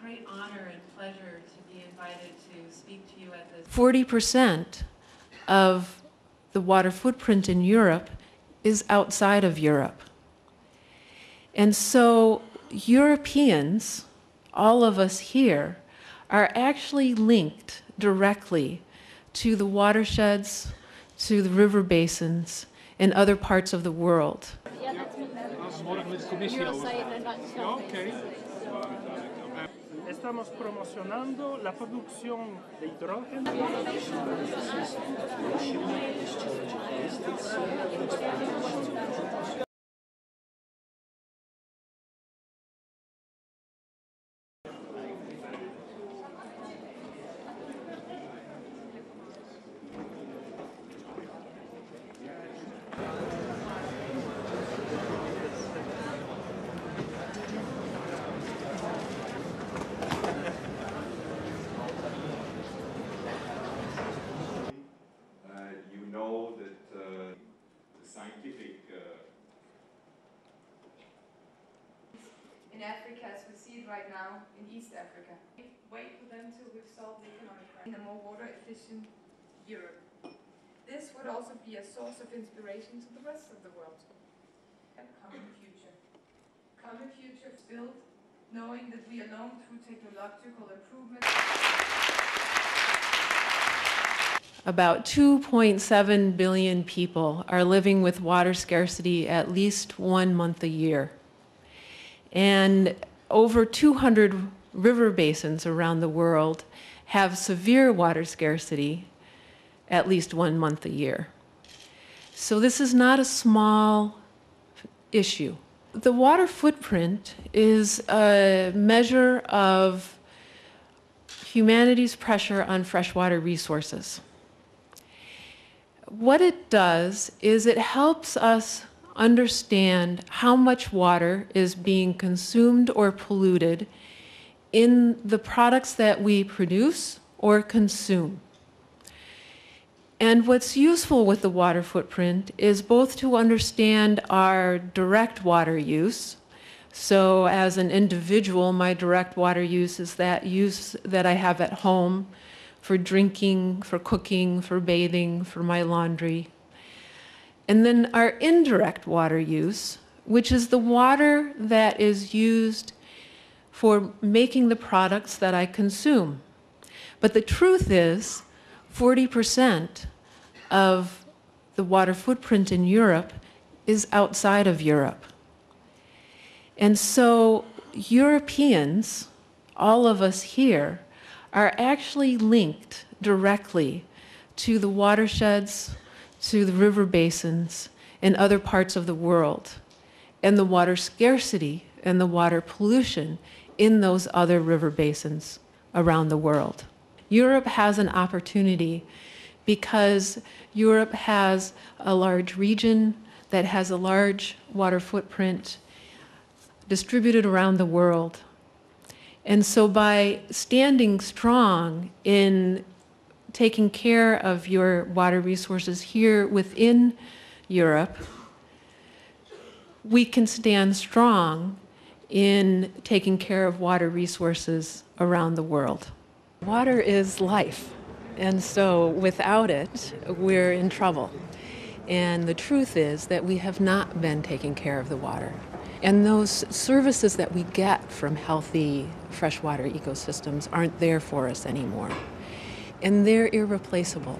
great honor and pleasure to be invited to speak to you at this... 40% of the water footprint in Europe is outside of Europe. And so Europeans, all of us here, are actually linked directly to the watersheds, to the river basins in other parts of the world. Estamos promocionando la producción de hidrógeno. In Africa, as we see it right now in East Africa. Wait for them till we've solved the economic crisis in a more water-efficient Europe. This would also be a source of inspiration to the rest of the world. A common future. Common future is built knowing that we alone, through technological improvement, about 2.7 billion people are living with water scarcity at least 1 month a year. And over 200 river basins around the world have severe water scarcity at least 1 month a year. So this is not a small issue. The water footprint is a measure of humanity's pressure on freshwater resources. What it does is it helps us understand how much water is being consumed or polluted in the products that we produce or consume. And what's useful with the water footprint is both to understand our direct water use. So as an individual, my direct water use is that use that I have at home for drinking, for cooking, for bathing, for my laundry. And then our indirect water use, which is the water that is used for making the products that I consume. But the truth is, 40% of the water footprint in Europe is outside of Europe. And so Europeans, all of us here, are actually linked directly to the watersheds, to the river basins in other parts of the world, and the water scarcity and the water pollution in those other river basins around the world. Europe has an opportunity because Europe has a large region that has a large water footprint distributed around the world. And so by standing strong in taking care of your water resources here within Europe, we can stand strong in taking care of water resources around the world. Water is life, and so without it, we're in trouble. And the truth is that we have not been taking care of the water. And those services that we get from healthy freshwater ecosystems aren't there for us anymore. And they're irreplaceable.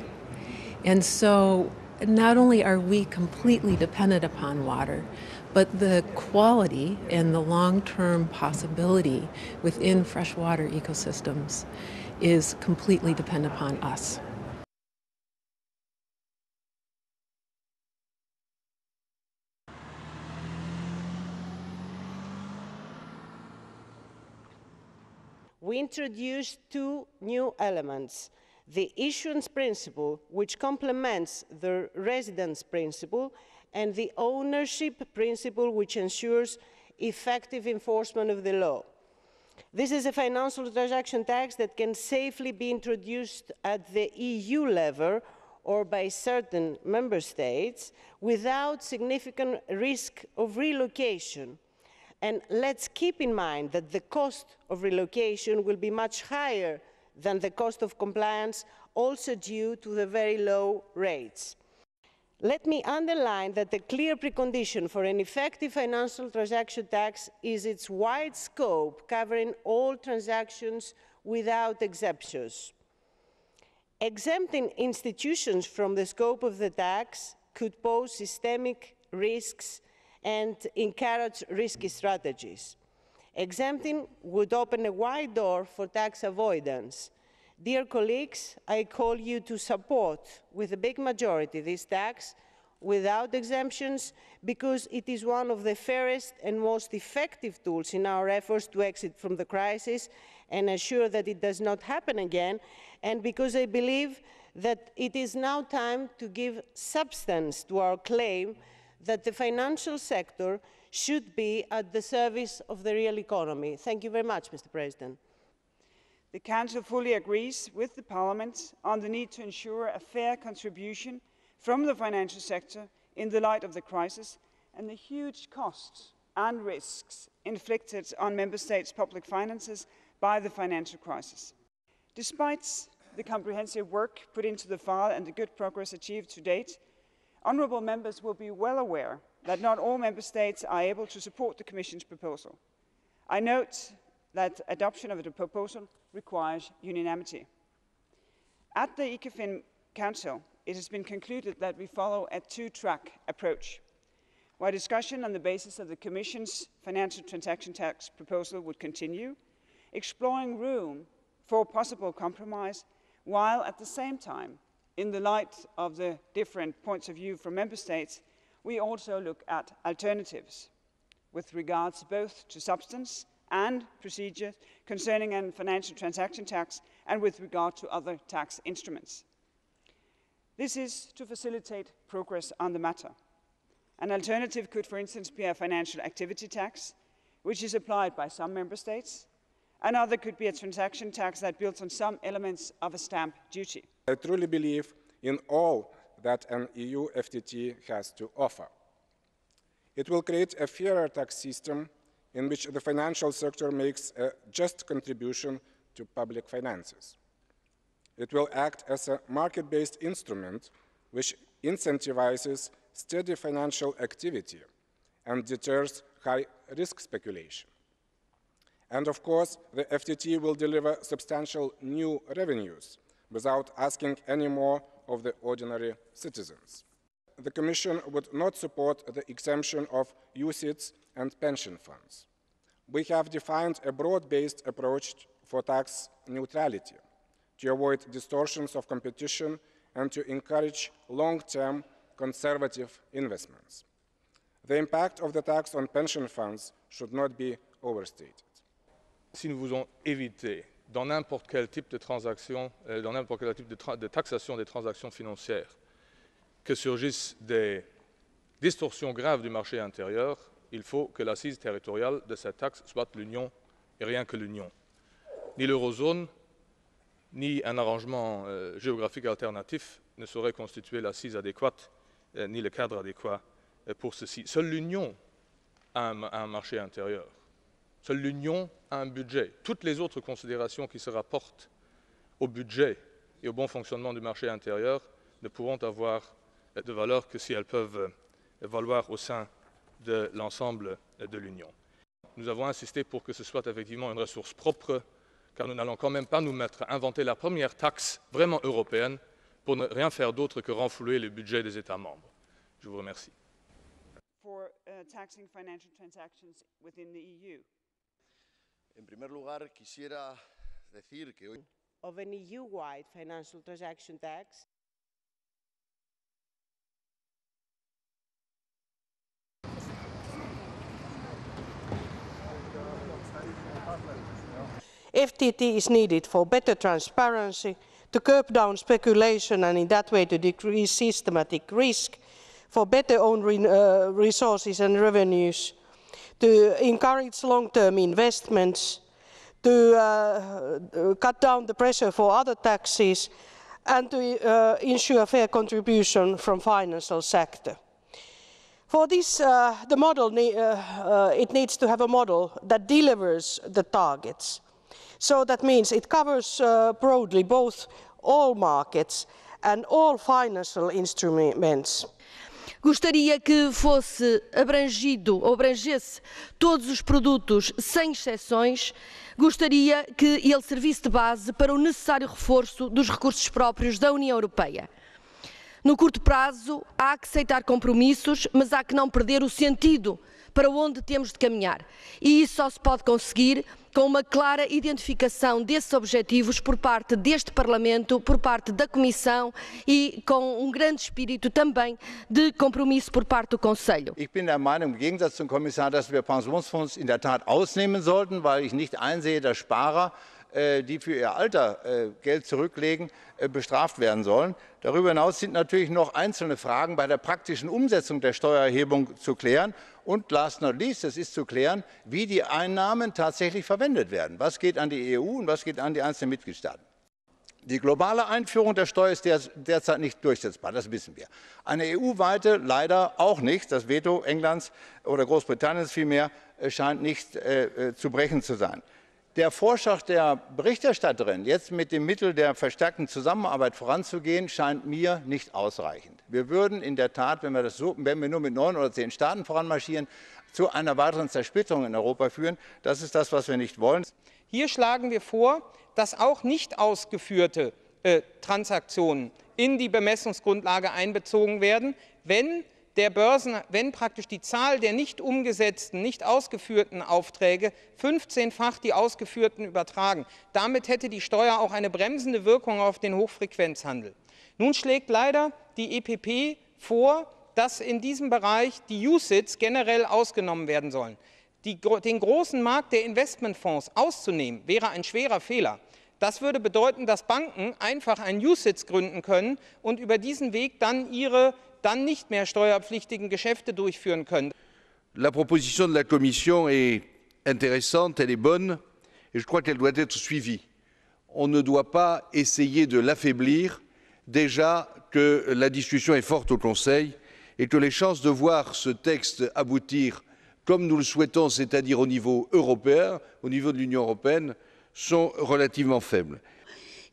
And so not only are we completely dependent upon water, but the quality and the long-term possibility within freshwater ecosystems is completely dependent upon us. We introduced two new elements: the issuance principle, which complements the residence principle, and the ownership principle, which ensures effective enforcement of the law. This is a financial transaction tax that can safely be introduced at the EU level or by certain member states without significant risk of relocation. And let's keep in mind that the cost of relocation will be much higher than the cost of compliance, also due to the very low rates. Let me underline that the clear precondition for an effective financial transaction tax is its wide scope, covering all transactions without exceptions. Exempting institutions from the scope of the tax could pose systemic risks and encourage risky strategies. Exempting would open a wide door for tax avoidance. Dear colleagues, I call you to support, with a big majority, this tax without exemptions, because it is one of the fairest and most effective tools in our efforts to exit from the crisis and ensure that it does not happen again, and because I believe that it is now time to give substance to our claim that the financial sector should be at the service of the real economy. Thank you very much, Mr. President. The Council fully agrees with the Parliament on the need to ensure a fair contribution from the financial sector in the light of the crisis and the huge costs and risks inflicted on Member States' public finances by the financial crisis. Despite the comprehensive work put into the file and the good progress achieved to date, honourable members will be well aware that not all Member States are able to support the Commission's proposal. I note that adoption of the proposal requires unanimity. At the ECOFIN Council, it has been concluded that we follow a two-track approach. While discussion on the basis of the Commission's financial transaction tax proposal would continue, exploring room for possible compromise, while at the same time, in the light of the different points of view from Member States, we also look at alternatives with regards both to substance and procedure concerning a financial transaction tax and with regard to other tax instruments. This is to facilitate progress on the matter. An alternative could, for instance, be a financial activity tax, which is applied by some Member States. Another could be a transaction tax that builds on some elements of a stamp duty. I truly believe in all that an EU FTT has to offer. It will create a fairer tax system in which the financial sector makes a just contribution to public finances. It will act as a market-based instrument which incentivizes steady financial activity and deters high-risk speculation. And of course, the FTT will deliver substantial new revenues without asking any more of the ordinary citizens. The Commission would not support the exemption of UCITS and pension funds. We have defined a broad-based approach for tax neutrality to avoid distortions of competition and to encourage long-term conservative investments. The impact of the tax on pension funds should not be overstated. Si nous voulons éviter dans n'importe quel type de transaction, dans n'importe quel type de taxation des transactions financières, que surgissent des distorsions graves du marché intérieur, il faut que l'assise territoriale de cette taxe soit l'Union et rien que l'Union. Ni l'eurozone, ni un arrangement géographique alternatif ne saurait constituer l'assise adéquate, ni le cadre adéquat pour ceci. Seule l'Union a un marché intérieur. Seule l'Union a un budget. Toutes les autres considérations qui se rapportent au budget et au bon fonctionnement du marché intérieur ne pourront avoir de valeur que si elles peuvent valoir au sein de l'ensemble de l'Union. Nous avons insisté pour que ce soit effectivement une ressource propre, car nous n'allons quand même pas nous mettre à inventer la première taxe vraiment européenne pour ne rien faire d'autre que renflouer le budget des États membres. Je vous remercie. For taxing financial transactions within the EU. En primer lugar, quisiera decir que hoy of an EU-wide financial transaction tax. FTT is needed for better transparency, to curb down speculation and in that way to decrease systematic risk, for better own resources and revenues, to encourage long-term investments, to cut down the pressure for other taxes, and to ensure fair contribution from financial sector. For this, the model it needs to have a model that delivers the targets. So that means it covers broadly both all markets and all financial instruments. Gostaria que fosse abrangesse todos os produtos sem exceções. Gostaria que ele servisse de base para o necessário reforço dos recursos próprios da União Europeia. No curto prazo, há que aceitar compromissos, mas há que não perder o sentido para onde temos de caminhar. E isso só se pode conseguir com uma clara identificação desses objetivos por parte deste Parlamento, por parte da Comissão e com grande espírito também de compromisso por parte do Conselho. Ich bin der Meinung, im Gegensatz zum Kommissar, dass wir Pensionsfonds in der Tat ausnehmen sollten, weil ich nicht einsehe, dass Sparer, die für ihr Alter Geld zurücklegen, bestraft werden sollen. Darüber hinaus sind natürlich noch einzelne Fragen bei der praktischen Umsetzung der Steuererhebung zu klären. Und last not least, es ist zu klären, wie die Einnahmen tatsächlich verwendet werden. Was geht an die EU und was geht an die einzelnen Mitgliedstaaten? Die globale Einführung der Steuer ist derzeit nicht durchsetzbar, das wissen wir. Eine EU-weite leider auch nicht. Das Veto Englands oder Großbritanniens vielmehr scheint nicht zu brechen zu sein. Der Vorschlag der Berichterstatterin, jetzt mit dem Mittel der verstärkten Zusammenarbeit voranzugehen, scheint mir nicht ausreichend. Wir würden in der Tat, wenn wir nur mit 9 oder 10 Staaten voranmarschieren, zu einer weiteren Zersplitterung in Europa führen. Das ist das, was wir nicht wollen. Hier schlagen wir vor, dass auch nicht ausgeführte Transaktionen in die Bemessungsgrundlage einbezogen werden, wenn praktisch die Zahl der nicht umgesetzten, nicht ausgeführten Aufträge 15-fach die ausgeführten übertragen. Damit hätte die Steuer auch eine bremsende Wirkung auf den Hochfrequenzhandel. Nun schlägt leider die EPP vor, dass in diesem Bereich die UCITS generell ausgenommen werden sollen. Den großen Markt der Investmentfonds auszunehmen, wäre ein schwerer Fehler. Das würde bedeuten, dass Banken einfach ein UCITS gründen können und über diesen Weg dann ihre nicht mehr steuerpflichtigen Geschäfte durchführen können. La proposition de la Commission est intéressante, elle est bonne, et je crois qu'elle doit être suivie. On ne doit pas essayer de l'affaiblir, déjà que la discussion est forte au Conseil et que les chances de voir ce texte aboutir comme nous le souhaitons, c'est-à-dire au niveau européen, au niveau de l'Union européenne, sont relativement faibles.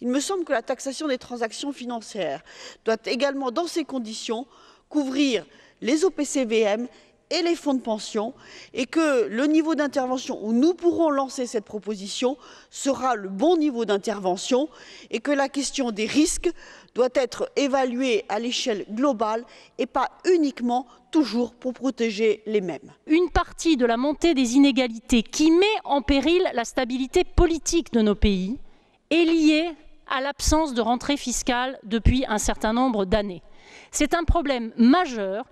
Il me semble que la taxation des transactions financières doit également, dans ces conditions, couvrir les OPCVM et les fonds de pension, et que le niveau d'intervention où nous pourrons lancer cette proposition sera le bon niveau d'intervention, et que la question des risques doit être évaluée à l'échelle globale et pas uniquement toujours pour protéger les mêmes. Une partie de la montée des inégalités qui met en péril la stabilité politique de nos pays est liée à l'absence de rentrée fiscale depuis un certain nombre d'années. C'est un problème majeur.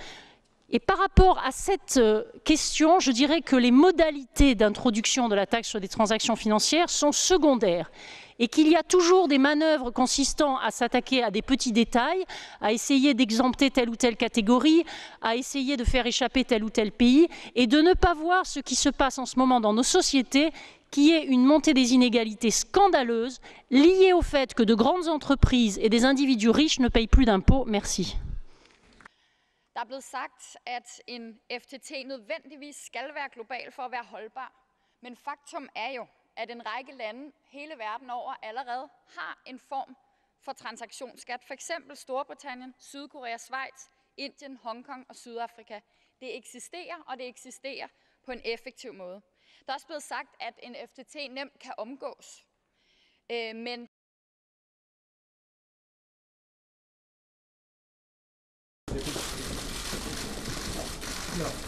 Et par rapport à cette question, je dirais que les modalités d'introduction de la taxe sur des transactions financières sont secondaires et qu'il y a toujours des manœuvres consistant à s'attaquer à des petits détails, à essayer d'exempter telle ou telle catégorie, à essayer de faire échapper tel ou tel pays et de ne pas voir ce qui se passe en ce moment dans nos sociétés, qui est une montée des inégalités scandaleuse liée au fait que de grandes entreprises et des individus riches ne payent plus d'impôts. Merci. Der er blevet sagt, at en FTT nødvendigvis skal være global for at være holdbar. Men faktum er jo, at en række lande hele verden over allerede har en form for transaktionsskat. For eksempel Storbritannien, Sydkorea, Schweiz, Indien, Hongkong og Sydafrika. Det eksisterer, og det eksisterer på en effektiv måde. Der er også blevet sagt, at en FTT nemt kan omgås. Men Il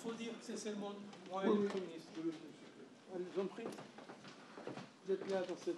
faut dire que c'est seulement moi et le communiste. Allez, j'en prie. Vous êtes là dans cette...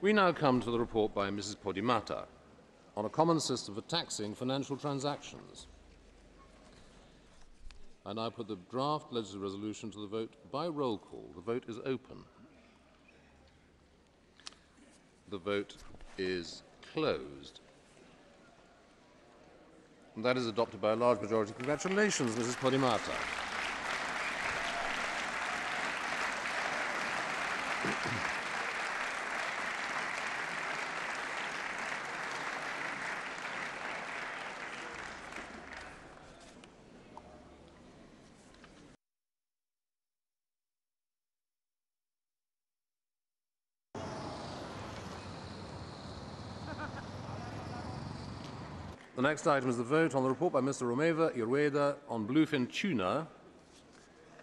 We now come to the report by Mrs. Podimata on a common system for taxing financial transactions. I now put the draft legislative resolution to the vote by roll call. The vote is open. The vote is closed. And that is adopted by a large majority. Congratulations, Mrs. Podimata. The next item is the vote on the report by Mr. Romeva Irueda on bluefin tuna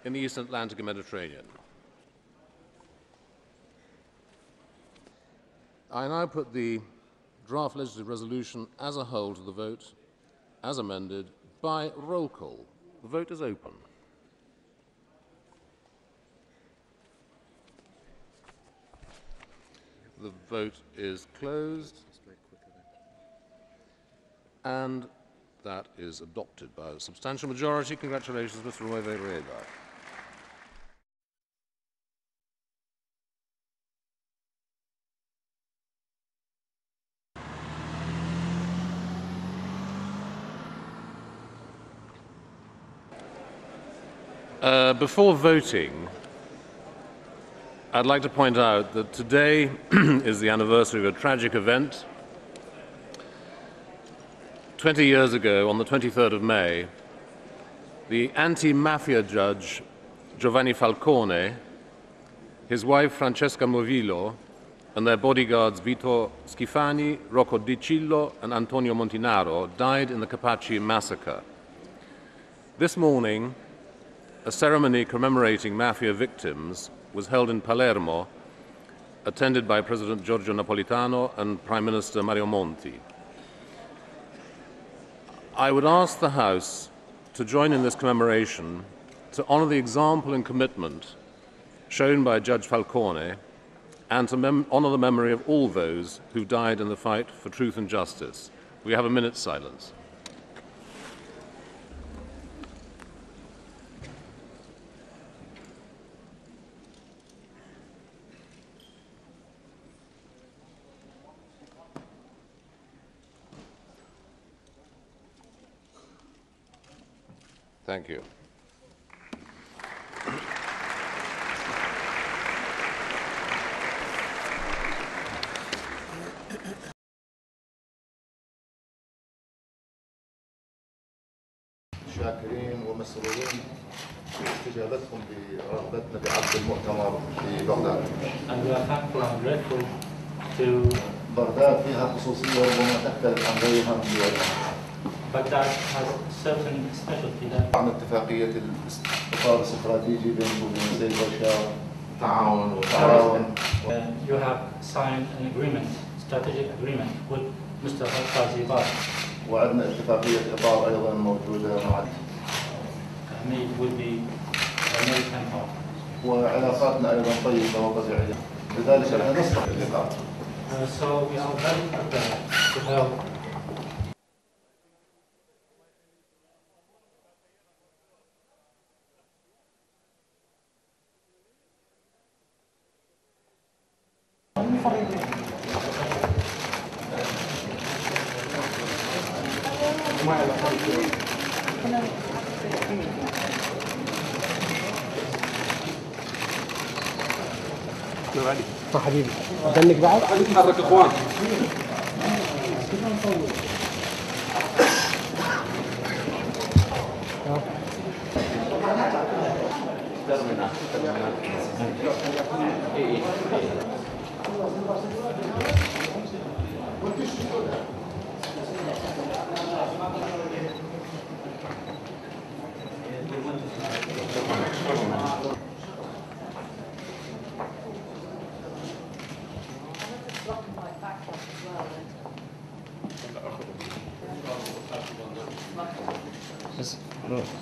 in the East Atlantic and Mediterranean. I now put the draft legislative resolution as a whole to the vote, as amended, by roll call. The vote is open. The vote is closed. and that is adopted by a substantial majority. Congratulations, Mr. Roy-Reda. Before voting, I'd like to point out that today is the anniversary of a tragic event. 20 years ago, on the 23rd of May, the anti-mafia judge Giovanni Falcone, his wife Francesca Movillo, and their bodyguards Vito Schifani, Rocco Di Cillo, and Antonio Montinaro died in the Capaci massacre. This morning, a ceremony commemorating mafia victims was held in Palermo, attended by President Giorgio Napolitano and Prime Minister Mario Monti. I would ask the House to join in this commemoration to honor the example and commitment shown by Judge Falcone and to honor the memory of all those who died in the fight for truth and justice. We have a minute's silence. Thank you. شاكرين ومسرورين باستجابتكم برغبتنا بعقد المؤتمر في بغداد. And we are thankful and grateful to بغداد فيها خصوصية ربما تختلف عن غيرها من دولها. Baghdad has certain specialty that عن اتفاقية الاستقرار الاستراتيجي بينه وبين السيد بشار تعاون وتعاون. You have signed an agreement, strategic agreement with Mr. Al-Fazi. وعندنا اتفاقية إطار أيضا موجودة مع made with the American part. وعلاقاتنا أيضا طيبة وطبيعية. لذلك نحن نسعى اللقاء. So we are very prepared to help. حبيبي استنك بعد نتحرك اخوان.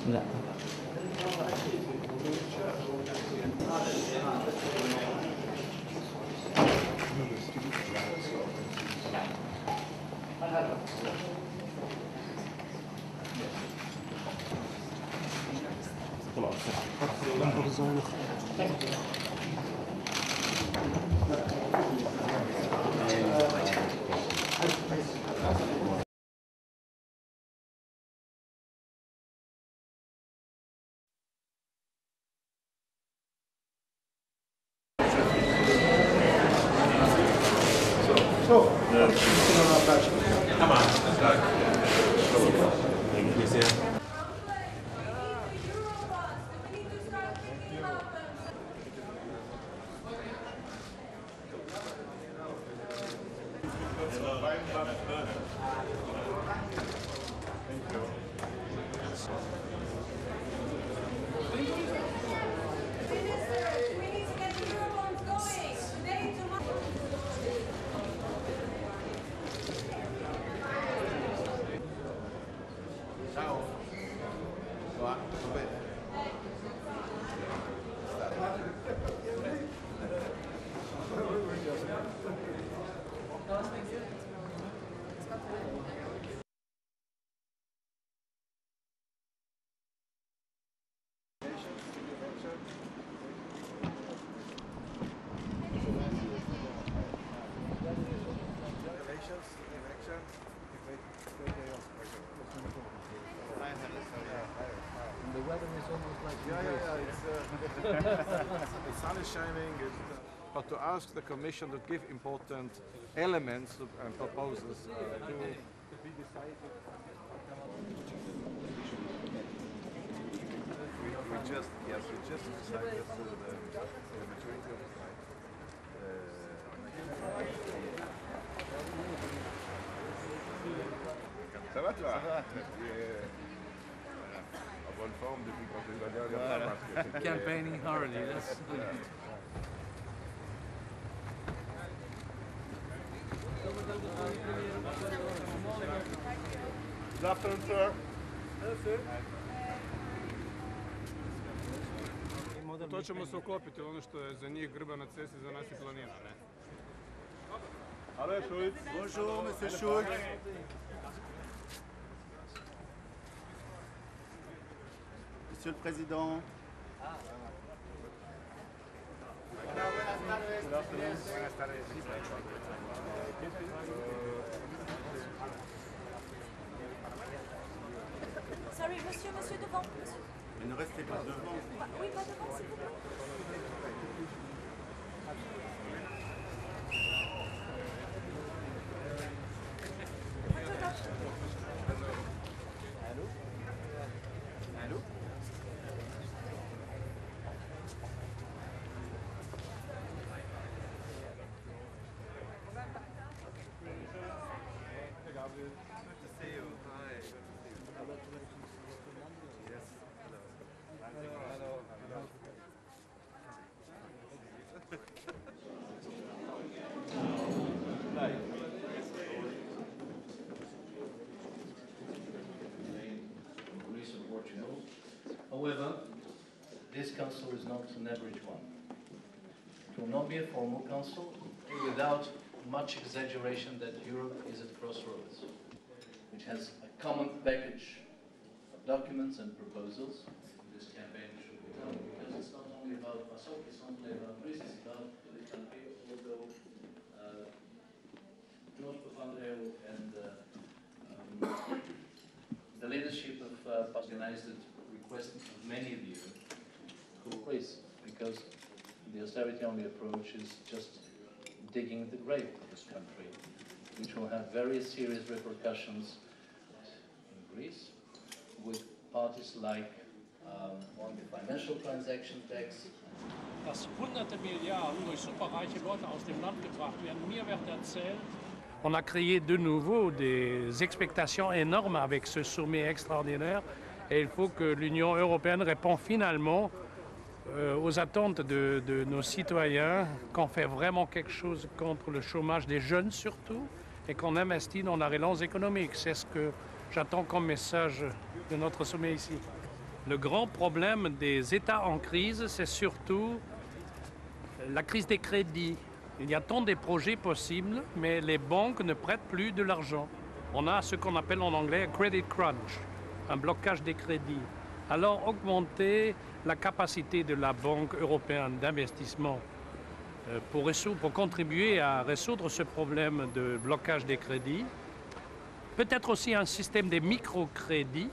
لا Come on. The sun is shining, but to ask the Commission to give important elements and proposals to be decided. We just decided to the majority of the time. Ça va toi? Ça va. En bonne forme depuis quand j'ai eu la dernière fois. Parce que campaigning hardly. That's Good afternoon, sir. Hello, sir. To ćemo se uklopiti ono što je za njih grba na cesti, za nas je planina, ne? Allez, Schulz. Bonjour, monsieur Schulz. Monsieur le Président. Sorry, monsieur devant. Monsieur. Mais ne restez pas devant. Oui, pas devant, s'il vous plaît. Allô? Greece and Portugal. However, this council is not an average one. It will not be a formal council without much exaggeration that Europe is at crossroads, which has a common package of documents and proposals. This campaign should be done because it's not only about PASOK, it's not only about Greece, it's about the country, although George Papandreou and the leadership of organized request of many of you to please, because the austerity-only approach is just digging the grave of this country, which will have very serious repercussions in Greece, with parties like on the financial transaction tax. Dass hunderte Milliarden durch superreiche Leute aus dem Land gebracht werden. Mir wird erzählt. On a créé de nouveau des expectations énormes avec ce sommet extraordinaire et il faut que l'Union européenne réponde finalement aux attentes de nos citoyens, qu'on fait vraiment quelque chose contre le chômage des jeunes surtout et qu'on investit dans la relance économique. C'est ce que j'attends comme message de notre sommet ici. Le grand problème des États en crise, c'est surtout la crise des crédits. Il y a tant de projets possibles, mais les banques ne prêtent plus de l'argent. On a ce qu'on appelle en anglais un credit crunch, un blocage des crédits. Alors augmenter la capacité de la Banque européenne d'investissement pour contribuer à résoudre ce problème de blocage des crédits. Peut-être aussi un système de microcrédits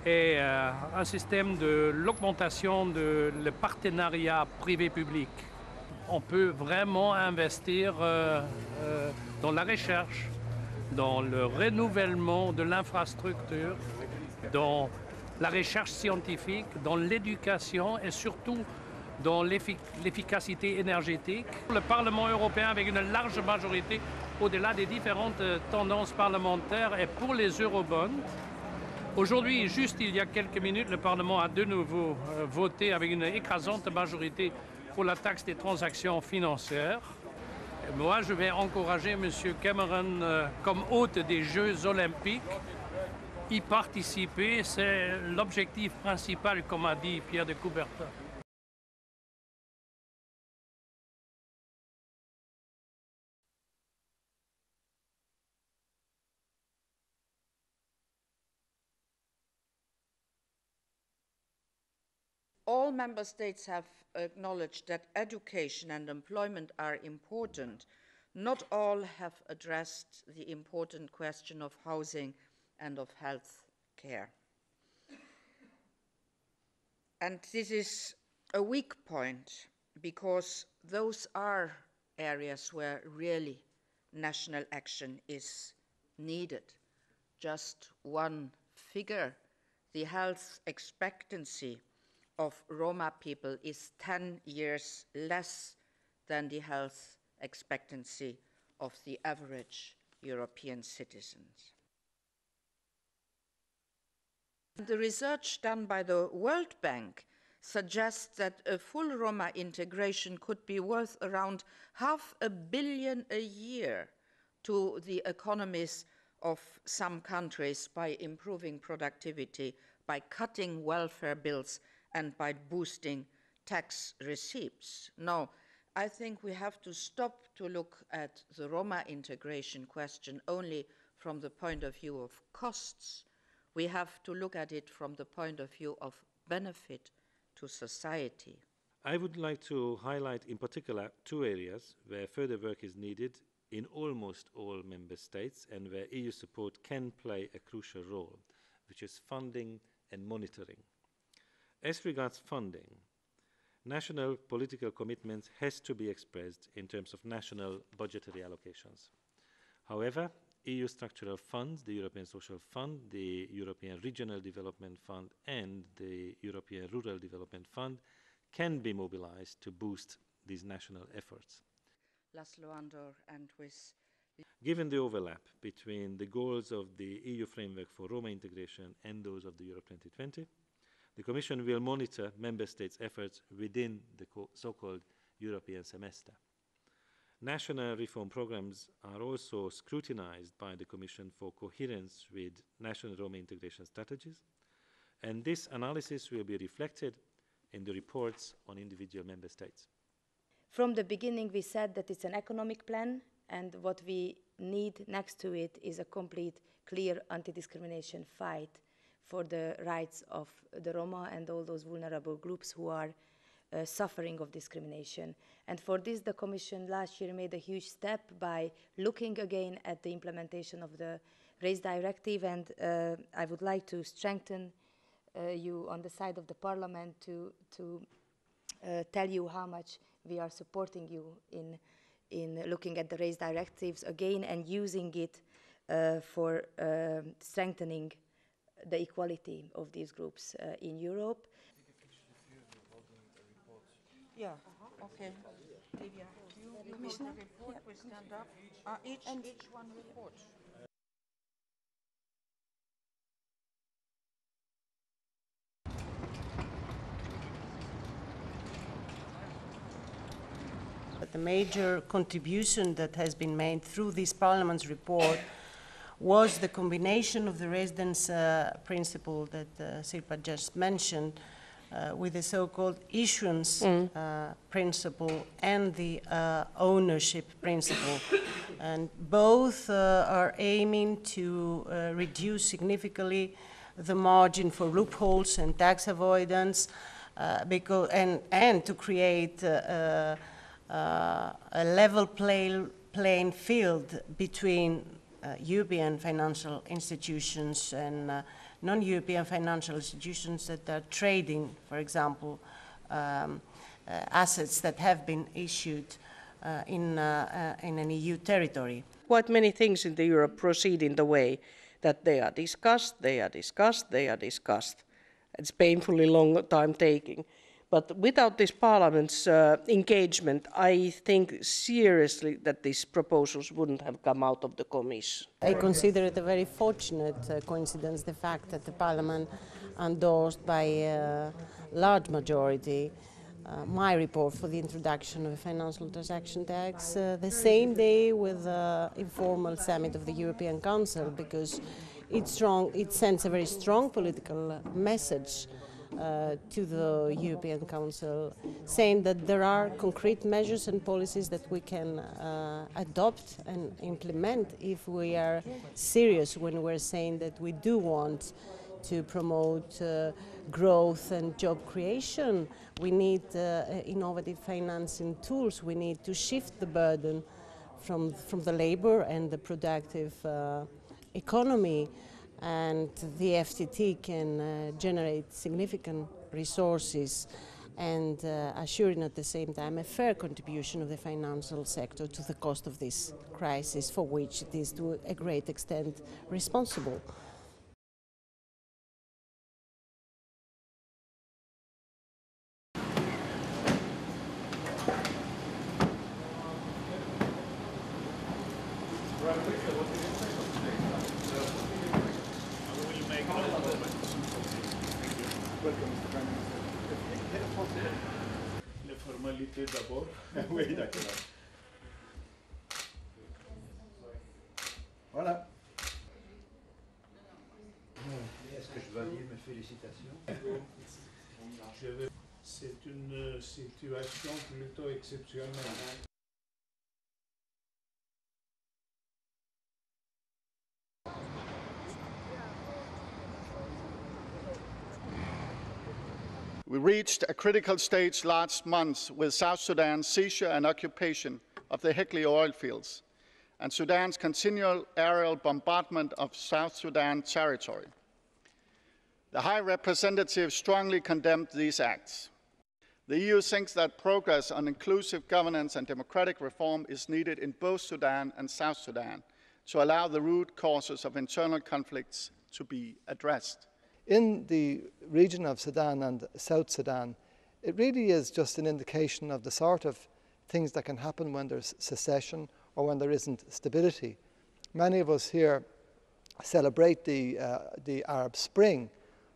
et un système de l'augmentation de le partenariat privé-public. On peut vraiment investir dans la recherche, dans le renouvellement de l'infrastructure, dans la recherche scientifique, dans l'éducation et surtout dans l'efficacité énergétique. Le Parlement européen, avec une large majorité, au-delà des différentes tendances parlementaires, et pour les eurobonds. Aujourd'hui, juste il y a quelques minutes, le Parlement a de nouveau voté avec une écrasante majorité pour la taxe des transactions financières. Et moi, je vais encourager M. Cameron comme hôte des Jeux olympiques, y participer, c'est l'objectif principal, comme a dit Pierre de Coubertin. All member states have acknowledged that education and employment are important. Not all have addressed the important question of housing and of health care. And this is a weak point, because those are areas where really national action is needed. Just one figure: the health expectancy of Roma people is 10 years less than the health expectancy of the average European citizens. The research done by the World Bank suggests that a full Roma integration could be worth around $500 million a year to the economies of some countries by improving productivity, by cutting welfare bills, and by boosting tax receipts. Now, I think we have to stop to look at the Roma integration question only from the point of view of costs. We have to look at it from the point of view of benefit to society. I would like to highlight in particular two areas where further work is needed in almost all member states and where EU support can play a crucial role, which is funding and monitoring. As regards funding, national political commitments has to be expressed in terms of national budgetary allocations. However, EU structural funds, the European Social Fund, the European Regional Development Fund and the European Rural Development Fund can be mobilized to boost these national efforts. Given the overlap between the goals of the EU framework for Roma integration and those of the Europe 2020, the Commission will monitor Member States' efforts within the so-called European semester. National reform programs are also scrutinized by the Commission for coherence with national Roma integration strategies, and this analysis will be reflected in the reports on individual Member States. From the beginning, we said that it's an economic plan, and what we need next to it is a complete, clear anti-discrimination fight for the rights of the Roma and all those vulnerable groups who are suffering of discrimination. And for this, the Commission last year made a huge step by looking again at the implementation of the Race Directive, and I would like to strengthen you on the side of the Parliament to tell you how much we are supporting you in looking at the Race Directives again and using it for strengthening the equality of these groups in Europe. Yeah, okay. You make the report, we stand up. Each one report. The major contribution that has been made through this Parliament's report was the combination of the residence principle that Sirpa just mentioned with the so-called issuance principle and the ownership principle. And both are aiming to reduce significantly the margin for loopholes and tax avoidance and to create a level playing field between European financial institutions and non-European financial institutions that are trading, for example, assets that have been issued in an EU territory. Quite many things in Europe proceed in the way that they are discussed, they are discussed, they are discussed. It's painfully long time taking. But without this Parliament's engagement, I think seriously that these proposals wouldn't have come out of the Commission. I consider it a very fortunate coincidence, the fact that the Parliament endorsed by a large majority my report for the introduction of a financial transaction tax the same day with the informal summit of the European Council, because it sends a very strong political message to the European Council, saying that there are concrete measures and policies that we can adopt and implement if we are serious when we're saying that we do want to promote growth and job creation. We need innovative financing tools. We need to shift the burden from the labor and the productive economy. And the FTT can generate significant resources and assuring at the same time a fair contribution of the financial sector to the cost of this crisis, for which it is to a great extent responsible. Les formalités d'abord. Oui, d'accord. Voilà. Est-ce que je dois dire mes félicitations? C'est une situation plutôt exceptionnelle. We reached a critical stage last month with South Sudan's seizure and occupation of the Heckley oil fields and Sudan's continual aerial bombardment of South Sudan territory. The High Representative strongly condemned these acts. The EU thinks that progress on inclusive governance and democratic reform is needed in both Sudan and South Sudan to allow the root causes of internal conflicts to be addressed. In the region of Sudan and South Sudan, it really is just an indication of the sort of things that can happen when there's secession or when there isn't stability. Many of us here celebrate the Arab Spring,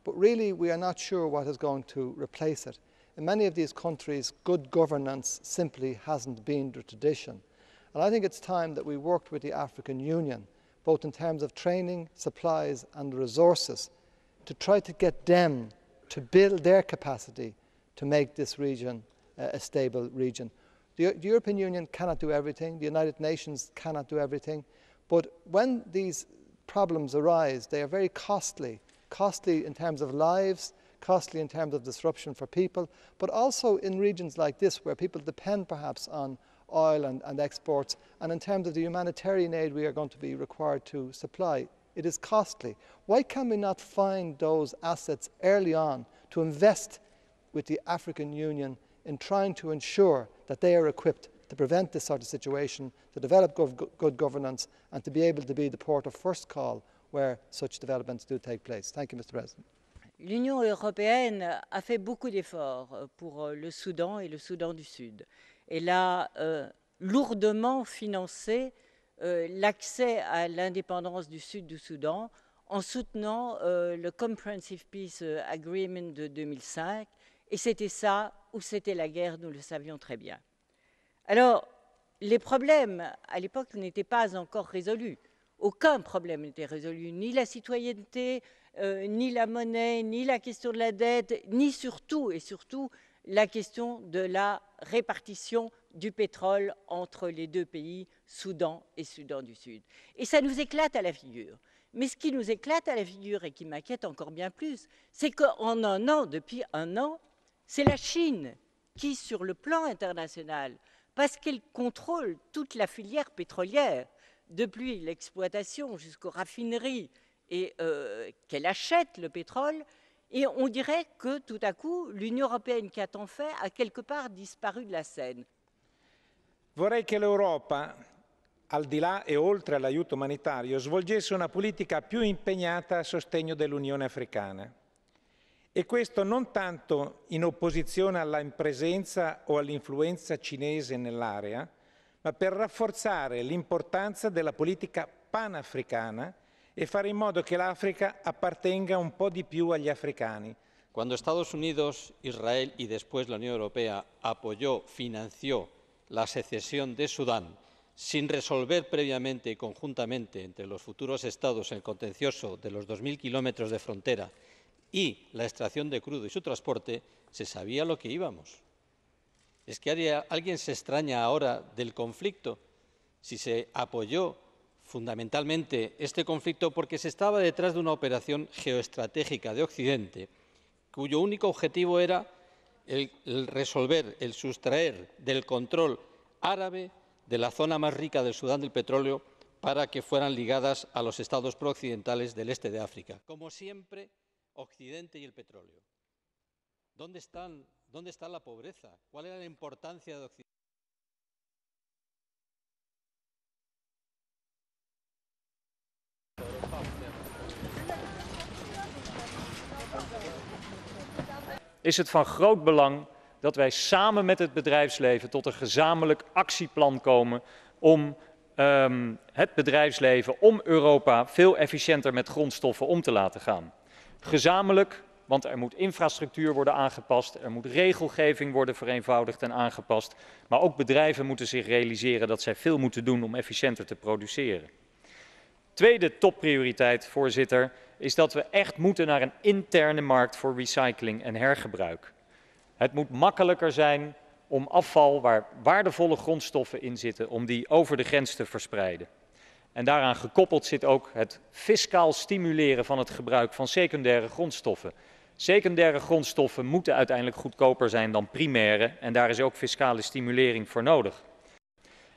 but really we are not sure what is going to replace it. In many of these countries, good governance simply hasn't been the tradition. And I think it's time that we worked with the African Union, both in terms of training, supplies and resources, to try to get them to build their capacity to make this region a stable region. The European Union cannot do everything, the United Nations cannot do everything, but when these problems arise, they are very costly in terms of lives, costly in terms of disruption for people, but also in regions like this where people depend perhaps on oil and exports, and in terms of the humanitarian aid we are going to be required to supply. It is costly. Why can we not find those assets early on to invest with the African Union in trying to ensure that they are equipped to prevent this sort of situation, to develop good governance and to be able to be the port of first call where such developments do take place? Thank you, Mr. President. L'Union européenne a fait beaucoup d'efforts pour le Soudan et le Soudan du Sud. Elle a lourdement financé l'accès à l'indépendance du Sud du Soudan en soutenant le Comprehensive Peace Agreement de 2005. Et c'était ça ou c'était la guerre, nous le savions très bien. Alors, les problèmes à l'époque n'étaient pas encore résolus. Aucun problème n'était résolu, ni la citoyenneté, ni la monnaie, ni la question de la dette, ni surtout, et surtout, la question de la répartition du pétrole entre les deux pays, Soudan et Soudan du Sud. Et ça nous éclate à la figure. Mais ce qui nous éclate à la figure et qui m'inquiète encore bien plus, c'est qu'en un an, depuis un an, c'est la Chine qui, sur le plan international, parce qu'elle contrôle toute la filière pétrolière, depuis l'exploitation jusqu'aux raffineries, et qu'elle achète le pétrole, et on dirait que tout à coup, l'Union européenne qui a tant fait a quelque part disparu de la scène. Vorrei che l'Europa, al di là e oltre all'aiuto umanitario, svolgesse una politica più impegnata a sostegno dell'Unione africana. E questo non tanto in opposizione alla presenza o all'influenza cinese nell'area, ma per rafforzare l'importanza della politica panafricana e fare in modo che l'Africa appartenga un po' di più agli africani. Cuando Estados Unidos, Israel y después la Unión Europea apoyó, financió la secesión de Sudán sin resolver previamente y conjuntamente entre los futuros estados el contencioso de los 2.000 kilómetros de frontera y la extracción de crudo y su transporte, se sabía lo que íbamos. ¿Es que alguien se extraña ahora del conflicto? Si se apoyó fundamentalmente este conflicto porque se estaba detrás de una operación geoestratégica de Occidente, cuyo único objetivo era el resolver, el sustraer del control árabe de la zona más rica del Sudán del petróleo para que fueran ligadas a los estados prooccidentales del este de África. Como siempre, Occidente y el petróleo. ¿Dónde está la pobreza? ¿Cuál era la importancia de Occidente? Is het van groot belang dat wij samen met het bedrijfsleven tot een gezamenlijk actieplan komen om het bedrijfsleven, om Europa veel efficiënter met grondstoffen om te laten gaan. Gezamenlijk, want er moet infrastructuur worden aangepast, er moet regelgeving worden vereenvoudigd en aangepast, maar ook bedrijven moeten zich realiseren dat zij veel moeten doen om efficiënter te produceren. Tweede topprioriteit, voorzitter, is dat we echt moeten naar een interne markt voor recycling en hergebruik. Het moet makkelijker zijn om afval waar waardevolle grondstoffen in zitten, om die over de grens te verspreiden. En daaraan gekoppeld zit ook het fiscaal stimuleren van het gebruik van secundaire grondstoffen. Secundaire grondstoffen moeten uiteindelijk goedkoper zijn dan primaire en daar is ook fiscale stimulering voor nodig.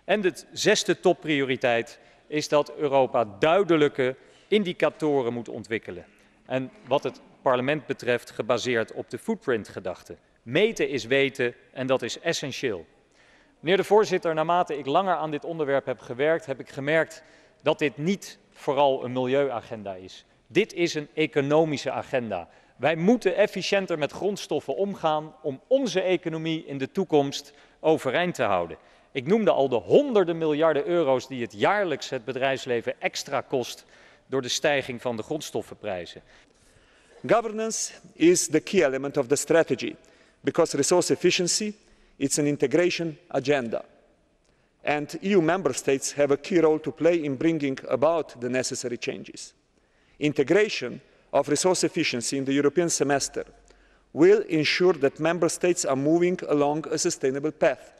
En de zesde topprioriteit is dat Europa duidelijke indicatoren moet ontwikkelen. En wat het parlement betreft gebaseerd op de footprint-gedachte. Meten is weten en dat is essentieel. Meneer de voorzitter, naarmate ik langer aan dit onderwerp heb gewerkt, heb ik gemerkt dat dit niet vooral een milieuagenda is. Dit is een economische agenda. Wij moeten efficiënter met grondstoffen omgaan om onze economie in de toekomst overeind te houden. Ik noemde al de honderden miljarden euro's die het jaarlijks het bedrijfsleven extra kost door de stijging van de grondstoffenprijzen. Governance is the key element of the strategy because resource efficiency is an integration agenda. And EU member states have a key role to play in bringing about the necessary changes. Integration of resource efficiency in the European semester will ensure that member states are moving along a sustainable path.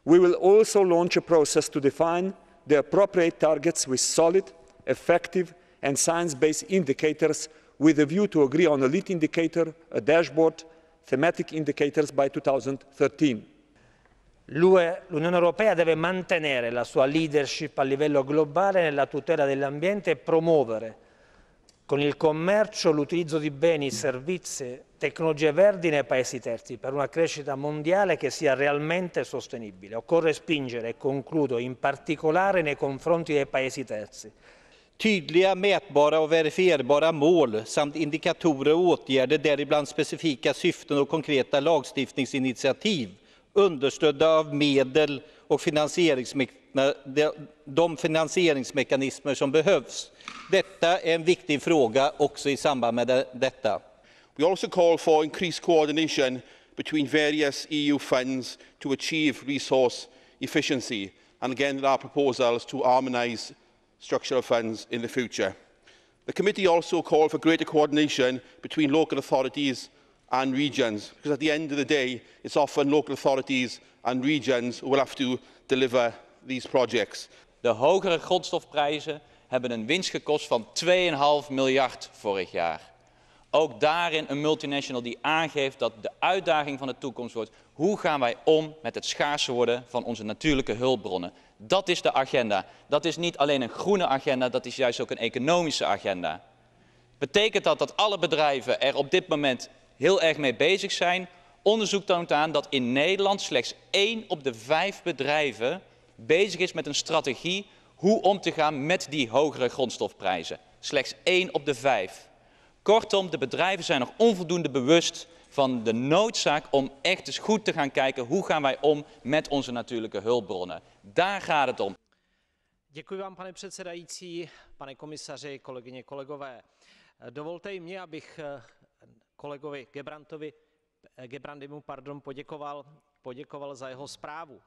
We will also launch a process to define the appropriate targets with solid, effective and science-based indicators with a view to agree on a lead indicator, a dashboard, thematic indicators by 2013. L'Unione Europea deve mantenere la sua leadership a livello globale nella tutela dell'ambiente e promuovere con il commercio l'utilizzo di beni, servizi, tecnologie verdi nei paesi terzi per una crescita mondiale che sia realmente sostenibile. Occorre spingere, e concludo, in particolare nei confronti dei paesi terzi. Tydliga, mätbara och verifierbara mål samt indikatorer och åtgärder, däribland specifika syften och konkreta lagstiftningsinitiativ, understödda av medel och de finansieringsmekanismer som behövs. Detta är en viktig fråga också i samband med detta. We also call for increased coordination between various EU funds to achieve resource efficiency, and again there are proposals to harmonise structural funds in the future. The committee also called for greater coordination between local authorities and regions, because at the end of the day it's often local authorities and regions who will have to deliver these projects. De hogere grondstofprijzen hebben een winst gekost van 2,5 miljard vorig jaar. Ook daarin een multinational die aangeeft dat de uitdaging van de toekomst wordt: hoe gaan wij om met het schaarser worden van onze natuurlijke hulpbronnen? Dat is de agenda. Dat is niet alleen een groene agenda, dat is juist ook een economische agenda. Betekent dat alle bedrijven er op dit moment heel erg mee bezig zijn? Onderzoek toont aan dat in Nederland slechts 1 op de 5 bedrijven bezig is met een strategie hoe om te gaan met die hogere grondstofprijzen. Slechts 1 op de 5. Kortom, de bedrijven zijn nog onvoldoende bewust van de noodzaak om echt eens goed te gaan kijken hoe gaan wij om met onze natuurlijke hulpbronnen. Daar gaat het om. Děkuji vám, pane předsedající, pane komisaři, kolegyně, kolegové. Dovolte i mě, abych kolegovi Gebrandimu poděkoval za jeho zprávu.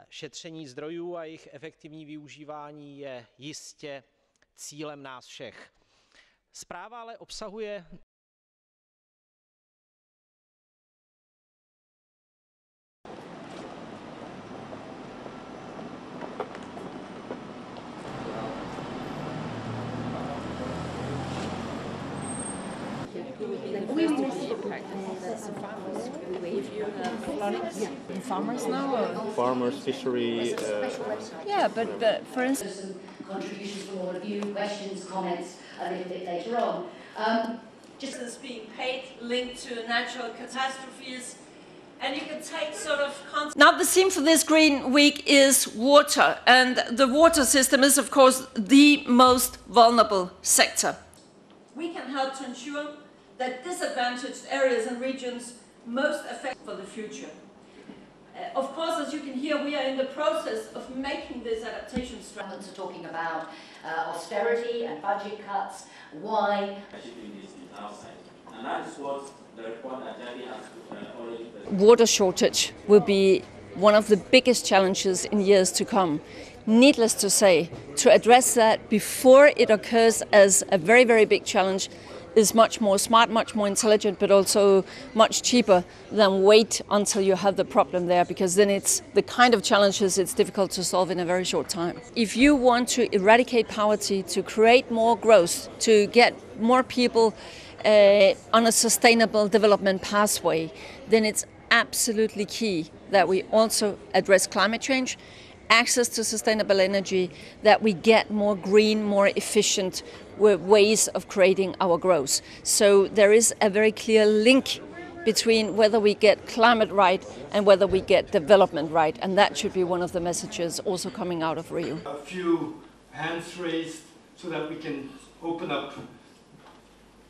Šetření zdrojů a jejich efektivní využívání je jistě cílem nás všech. Zpráva ale obsahuje Farmers now? Or? Farmers, fishery. Yeah, but for instance. Contributions from all of you, questions, comments a little bit later on. Just as being paid linked to natural catastrophes. And you can take sort of concept. Now the theme for this Green Week is water, and the water system is of course the most vulnerable sector. We can help to ensure that disadvantaged areas and regions most affected for the future. Of course, as you can hear, we are in the process of making this adaptation strategy. Are talking about austerity and budget cuts. Why? And that is what the report that Jackie has already presented. Water shortage will be one of the biggest challenges in years to come. Needless to say, to address that before it occurs as a very, very big challenge is much more smart, much more intelligent, but also much cheaper than wait until you have the problem there, because then it's the kind of challenges it's difficult to solve in a very short time. If you want to eradicate poverty, to create more growth, to get more people on a sustainable development pathway, then it's absolutely key that we also address climate change, access to sustainable energy, that we get more green, more efficient ways of creating our growth. So there is a very clear link between whether we get climate right and whether we get development right, and that should be one of the messages also coming out of Rio. A few hands raised so that we can open up.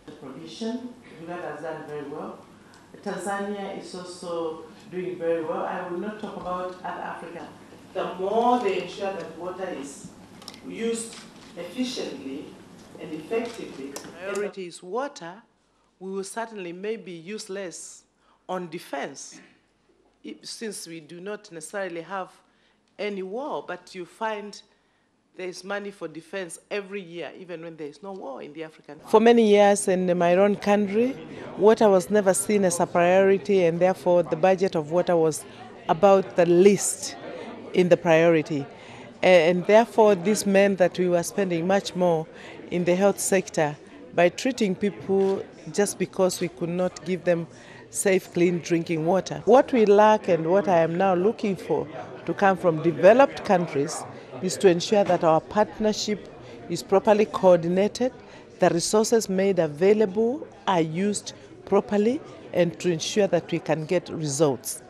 The provision, Uganda has done very well. Tanzania is also doing very well. I will not talk about other Africa. The more they ensure that water is used efficiently and effectively. Priority is water. We will certainly maybe use less on defense, since we do not necessarily have any war, but you find there is money for defense every year, even when there is no war in the African. For many years in my own country, water was never seen as a priority, and therefore the budget of water was about the least in the priority. And therefore this meant that we were spending much more in the health sector by treating people just because we could not give them safe, clean drinking water. What we lack and what I am now looking for to come from developed countries is to ensure that our partnership is properly coordinated, the resources made available are used properly, and to ensure that we can get results.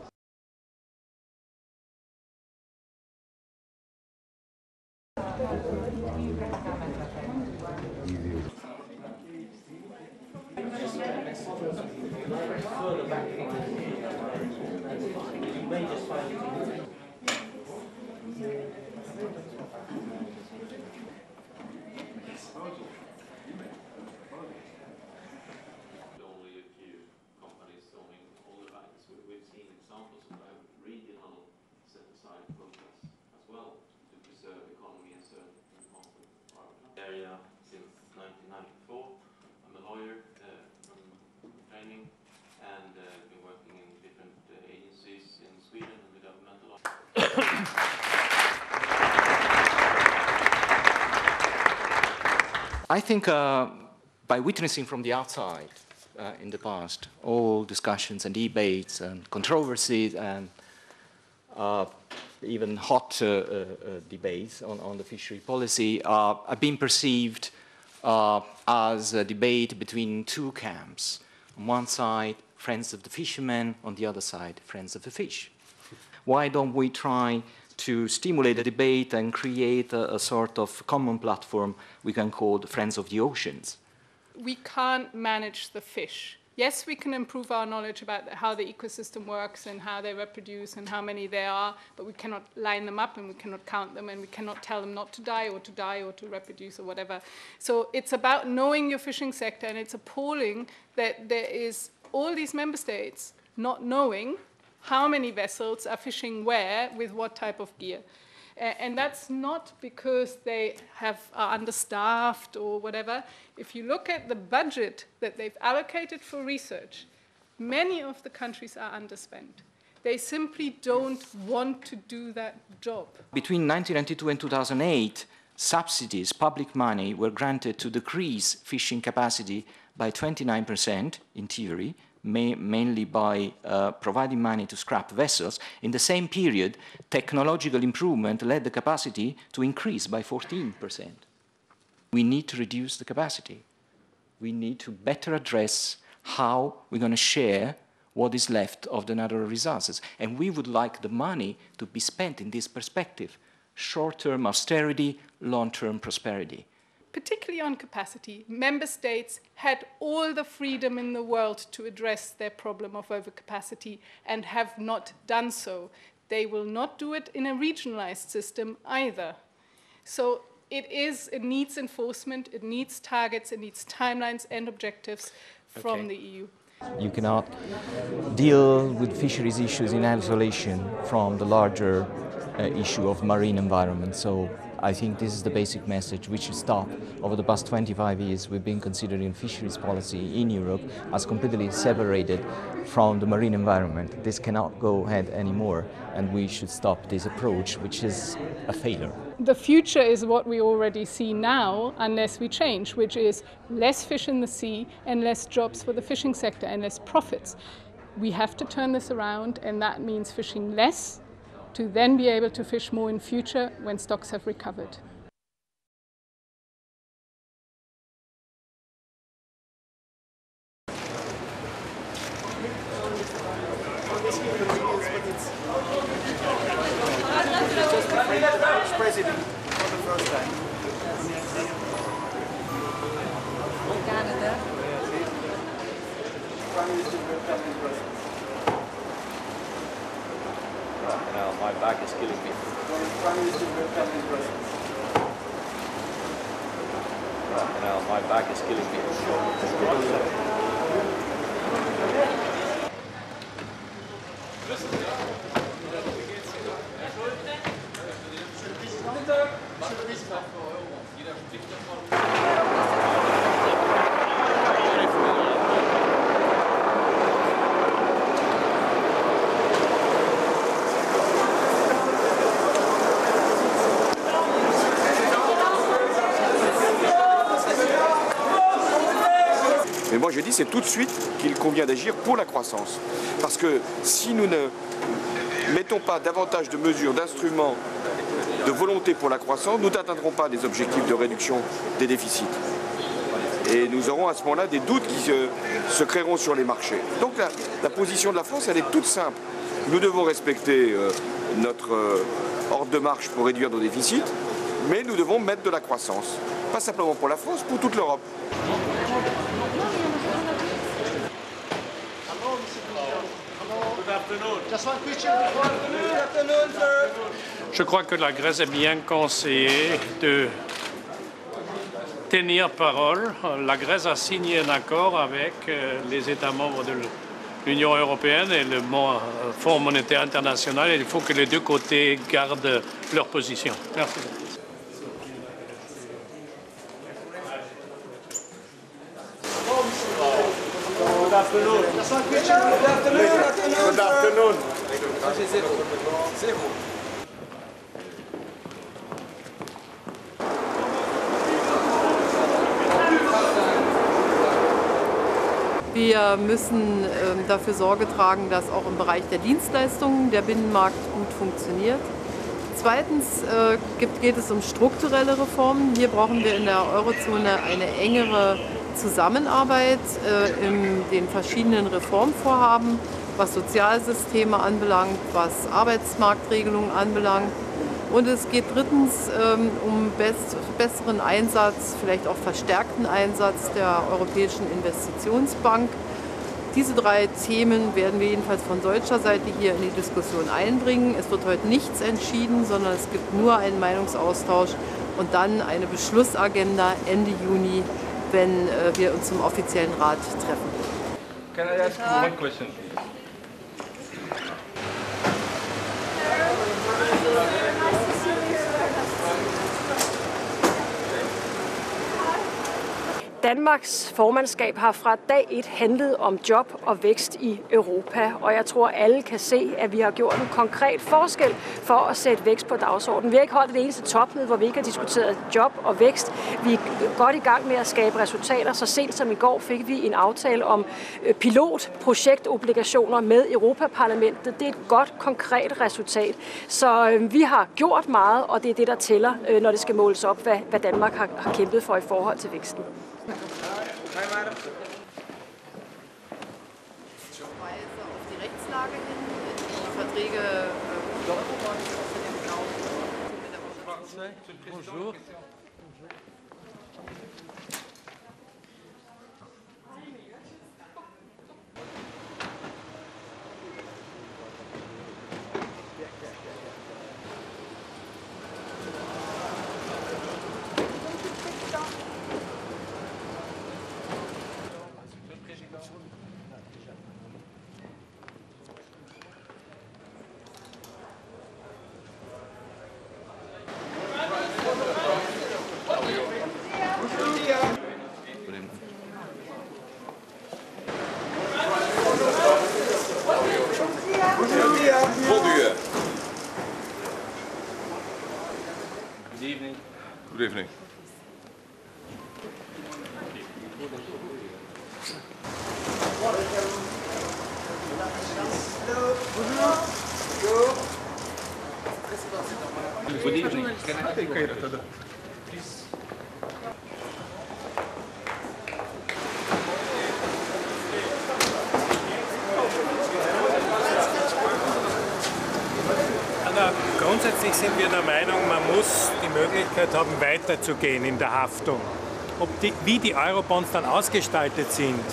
Since 1994. I'm a lawyer from training, and been working in different agencies in Sweden and the governmental office. I think by witnessing from the outside in the past all discussions and debates and controversies and even hot debates on the fishery policy have been perceived as a debate between two camps. On one side, friends of the fishermen, on the other side, friends of the fish. Why don't we try to stimulate the debate and create a sort of common platform we can call the Friends of the Oceans? We can't manage the fish. Yes, we can improve our knowledge about how the ecosystem works and how they reproduce and how many there are, but we cannot line them up and we cannot count them and we cannot tell them not to die or to reproduce or whatever. So it's about knowing your fishing sector, and it's appalling that there is all these member states not knowing how many vessels are fishing where with what type of gear. And that's not because they are understaffed or whatever. If you look at the budget that they've allocated for research, many of the countries are underspent. They simply don't want to do that job. Between 1992 and 2008, subsidies, public money, were granted to decrease fishing capacity by 29% in theory, mainly by providing money to scrap vessels. In the same period, technological improvement led the capacity to increase by 14%. We need to reduce the capacity. we need to better address how we're going to share what is left of the natural resources. And we would like the money to be spent in this perspective: short-term austerity, long-term prosperity. Particularly on capacity, member states had all the freedom in the world to address their problem of overcapacity and have not done so. They will not do it in a regionalized system either. So it needs enforcement, it needs targets, it needs timelines and objectives from the EU. You cannot deal with fisheries issues in isolation from the larger issue of marine environment. So I think this is the basic message. We should stop. Over the past 25 years, we've been considering fisheries policy in Europe as completely separated from the marine environment. This cannot go ahead anymore, and we should stop this approach, which is a failure. The future is what we already see now, unless we change, which is less fish in the sea and less jobs for the fishing sector and less profits. We have to turn this around, and that means fishing less, to then be able to fish more in future when stocks have recovered. President for the first time. Canada. Prime Minister welcoming President. Now my back is killing me. Prime Minister welcoming President. Now my back is killing me. Mais moi je dis c'est tout de suite qu'il convient d'agir pour la croissance. Parce que si nous ne mettons pas davantage de mesures, d'instruments, de volonté pour la croissance, nous n'atteindrons pas des objectifs de réduction des déficits. Et nous aurons à ce moment-là des doutes qui se créeront sur les marchés. Donc la position de la France, elle est toute simple. Nous devons respecter notre ordre de marche pour réduire nos déficits, mais nous devons mettre de la croissance. Pas simplement pour la France, pour toute l'Europe. Je crois que la Grèce est bien conseillée de tenir parole. La Grèce a signé un accord avec les États membres de l'Union européenne et le Fonds monétaire international. Et il faut que les deux côtés gardent leur position. Merci. Good afternoon. Good afternoon. Wir müssen dafür Sorge tragen, dass auch im Bereich der Dienstleistungen der Binnenmarkt gut funktioniert. Zweitens geht es um strukturelle Reformen. Hier brauchen wir in der Eurozone eine engere Zusammenarbeit in den verschiedenen Reformvorhaben, was Sozialsysteme anbelangt, was Arbeitsmarktregelungen anbelangt. Und es geht drittens um besseren Einsatz, vielleicht auch verstärkten Einsatz der Europäischen Investitionsbank. Diese drei Themen werden wir jedenfalls von deutscher Seite hier in die Diskussion einbringen. Es wird heute nichts entschieden, sondern es gibt nur einen Meinungsaustausch und dann eine Beschlussagenda Ende Juni, wenn wir uns zum offiziellen Rat treffen. Can I ask you one question? Danmarks formandskab har fra dag 1 handlet om job og vækst i Europa, og jeg tror alle kan se, at vi har gjort en konkret forskel for at sætte vækst på dagsordenen. Vi har ikke holdt det eneste topmøde, hvor vi ikke har diskuteret job og vækst. Vi er godt i gang med at skabe resultater. Så sent som i går fik vi en aftale om pilotprojektobligationer med Europaparlamentet. Det er et godt, konkret resultat. Så vi har gjort meget, og det er det, der tæller, når det skal måles op, hvad Danmark har kæmpet for i forhold til væksten. Auf die Rechtslage hin, die Verträge Bonjour. Good evening. Good evening. Good evening. Can I take care of that? Please. Grundsätzlich sind wir der Meinung, man muss die Möglichkeit haben, weiterzugehen in der Haftung. Wie die Eurobonds dann ausgestaltet sind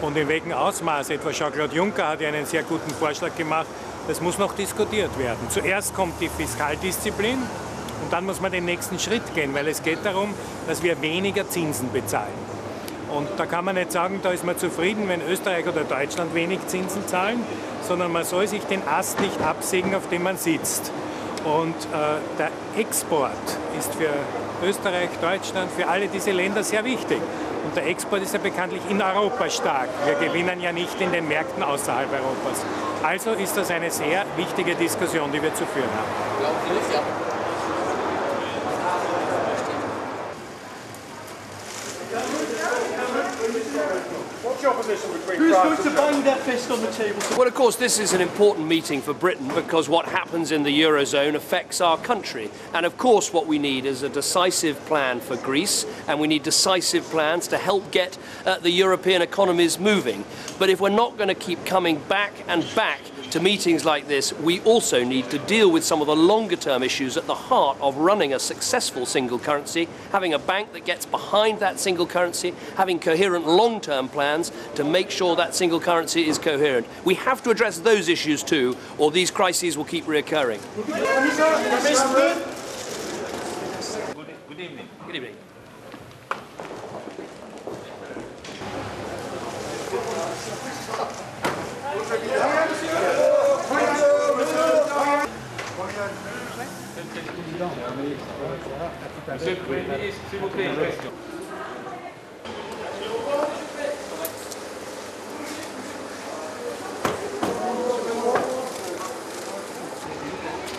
und in welchem Ausmaß, etwa Jean-Claude Juncker hat ja einen sehr guten Vorschlag gemacht, das muss noch diskutiert werden. Zuerst kommt die Fiskaldisziplin und dann muss man den nächsten Schritt gehen, weil es geht darum, dass wir weniger Zinsen bezahlen. Und da kann man nicht sagen, da ist man zufrieden, wenn Österreich oder Deutschland wenig Zinsen zahlen, sondern man soll sich den Ast nicht absägen, auf dem man sitzt. Und der Export ist für Österreich, Deutschland, für alle diese Länder sehr wichtig. Und der Export ist ja bekanntlich in Europa stark. Wir gewinnen ja nicht in den Märkten außerhalb Europas. Also ist das eine sehr wichtige Diskussion, die wir zu führen haben. Who's going to bang their fist on the table? Well, of course, this is an important meeting for Britain because what happens in the Eurozone affects our country. And of course, what we need is a decisive plan for Greece, and we need decisive plans to help get the European economies moving. But if we're not going to keep coming back and back to meetings like this, we also need to deal with some of the longer-term issues at the heart of running a successful single currency, having a bank that gets behind that single currency, having coherent long-term plans to make sure that single currency is coherent. We have to address those issues too, or these crises will keep reoccurring. Good evening. Good evening. Monsieur le Premier ministre, s'il vous plaît, une question.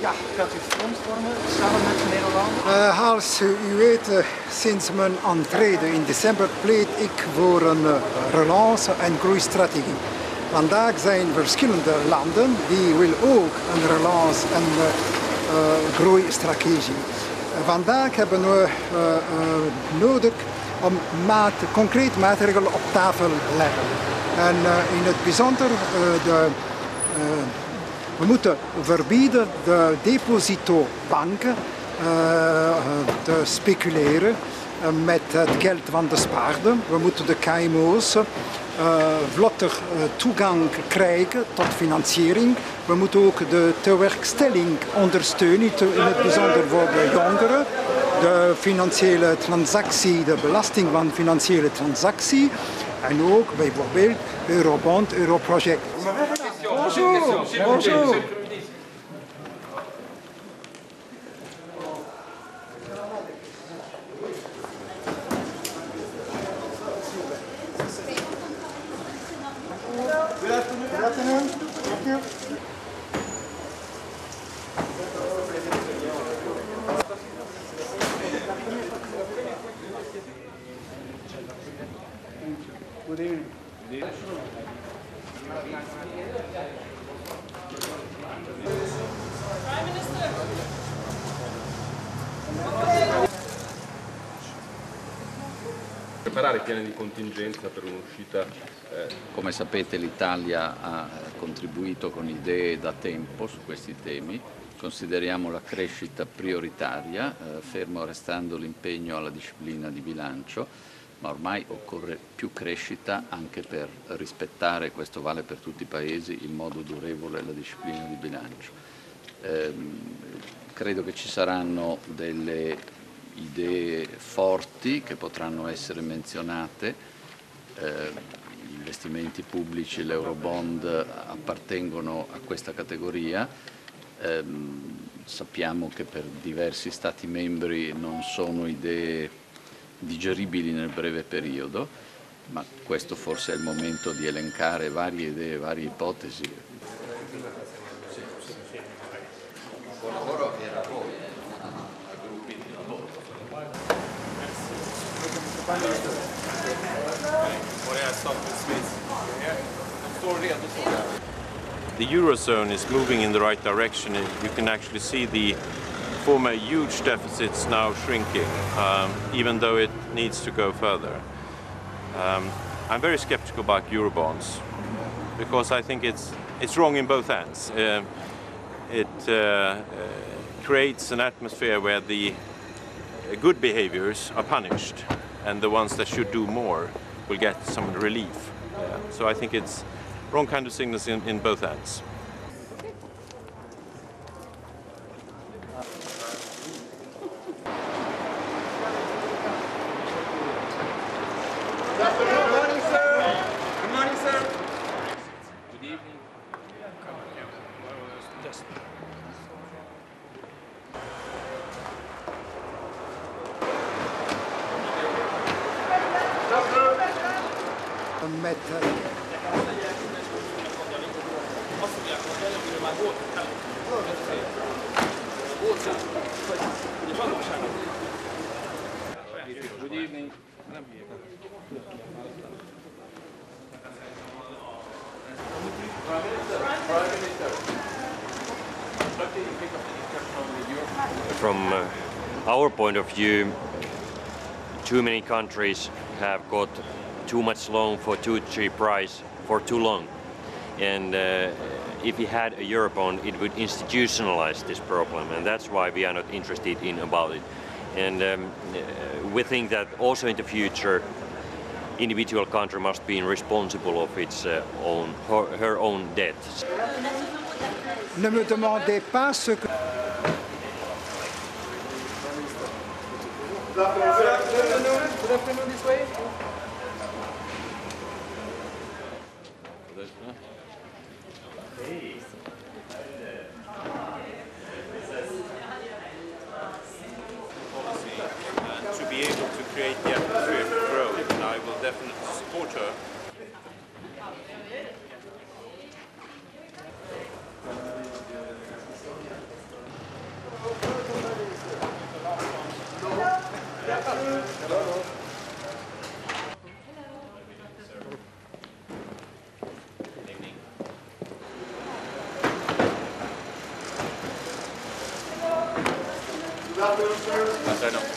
Ja, gaat u frontvormen samen met de Nederlanden? Als u weet, sinds mijn aantreden in december pleit ik voor een relance en groeistrategie. Vandaag zijn verschillende landen die willen ook een relance en groeistrategie. Vandaag hebben we nodig om concreet maatregelen op tafel te leggen. En in het bijzonder we moeten verbieden de depositobanken te speculeren met het geld van de spaarden. We moeten de KMO's vlotter toegang krijgen tot financiering. We moeten ook de tewerkstelling ondersteunen, in het bijzonder voor de jongeren. De financiële transactie, de belasting van financiële transactie. En ook bijvoorbeeld Eurobond, Europroject. Bonjour, bonjour. Good afternoon. Thank you. Good evening. preparare piani di contingenza per un'uscita. Come sapete l'Italia ha contribuito con idee da tempo su questi temi. Consideriamo la crescita prioritaria, fermo restando l'impegno alla disciplina di bilancio, ma ormai occorre più crescita anche per rispettare, questo vale per tutti i paesi, in modo durevole la disciplina di bilancio. Credo che ci saranno delle idee forti che potranno essere menzionate. Gli investimenti pubblici, l'Eurobond appartengono a questa categoria. Sappiamo che per diversi Stati membri non sono idee digeribili nel breve periodo, ma questo forse è il momento di elencare varie idee, varie ipotesi. Buon lavoro e a voi, a gruppi di lavoro. The Eurozone is moving in the right direction. You can actually see the former huge deficits now shrinking, even though it needs to go further. I'm very skeptical about Eurobonds because I think it's wrong in both ends. It creates an atmosphere where the good behaviors are punished and the ones that should do more will get some relief. So I think it's wrong kind of signals in both ends. Good morning, sir. Good morning, sir. Good evening. Good evening. From our point of view, too many countries have got too much loan for too cheap price for too long. And if we had a Eurobond, it would institutionalize this problem, and that's why we are not interested in about it. And we think that also in the future, individual country must be responsible of its her own debt. Ne me demandez pas ce que... Good afternoon this way. To be able to create the atmosphere for growth, and I will definitely support her.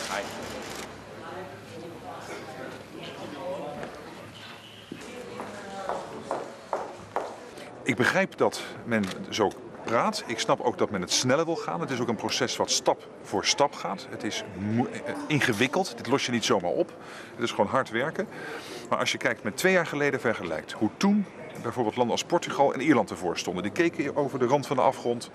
Hi. Ik begrijp dat men zo praat. Ik snap ook dat men het sneller wil gaan. Het is ook een proces wat stap voor stap gaat. Het is ingewikkeld. Dit los je niet zomaar op. Het is gewoon hard werken. Maar als je kijkt met 2 jaar geleden vergelijkt, hoe toen bijvoorbeeld landen als Portugal en Ierland ervoor stonden. Die keken over de rand van de afgrond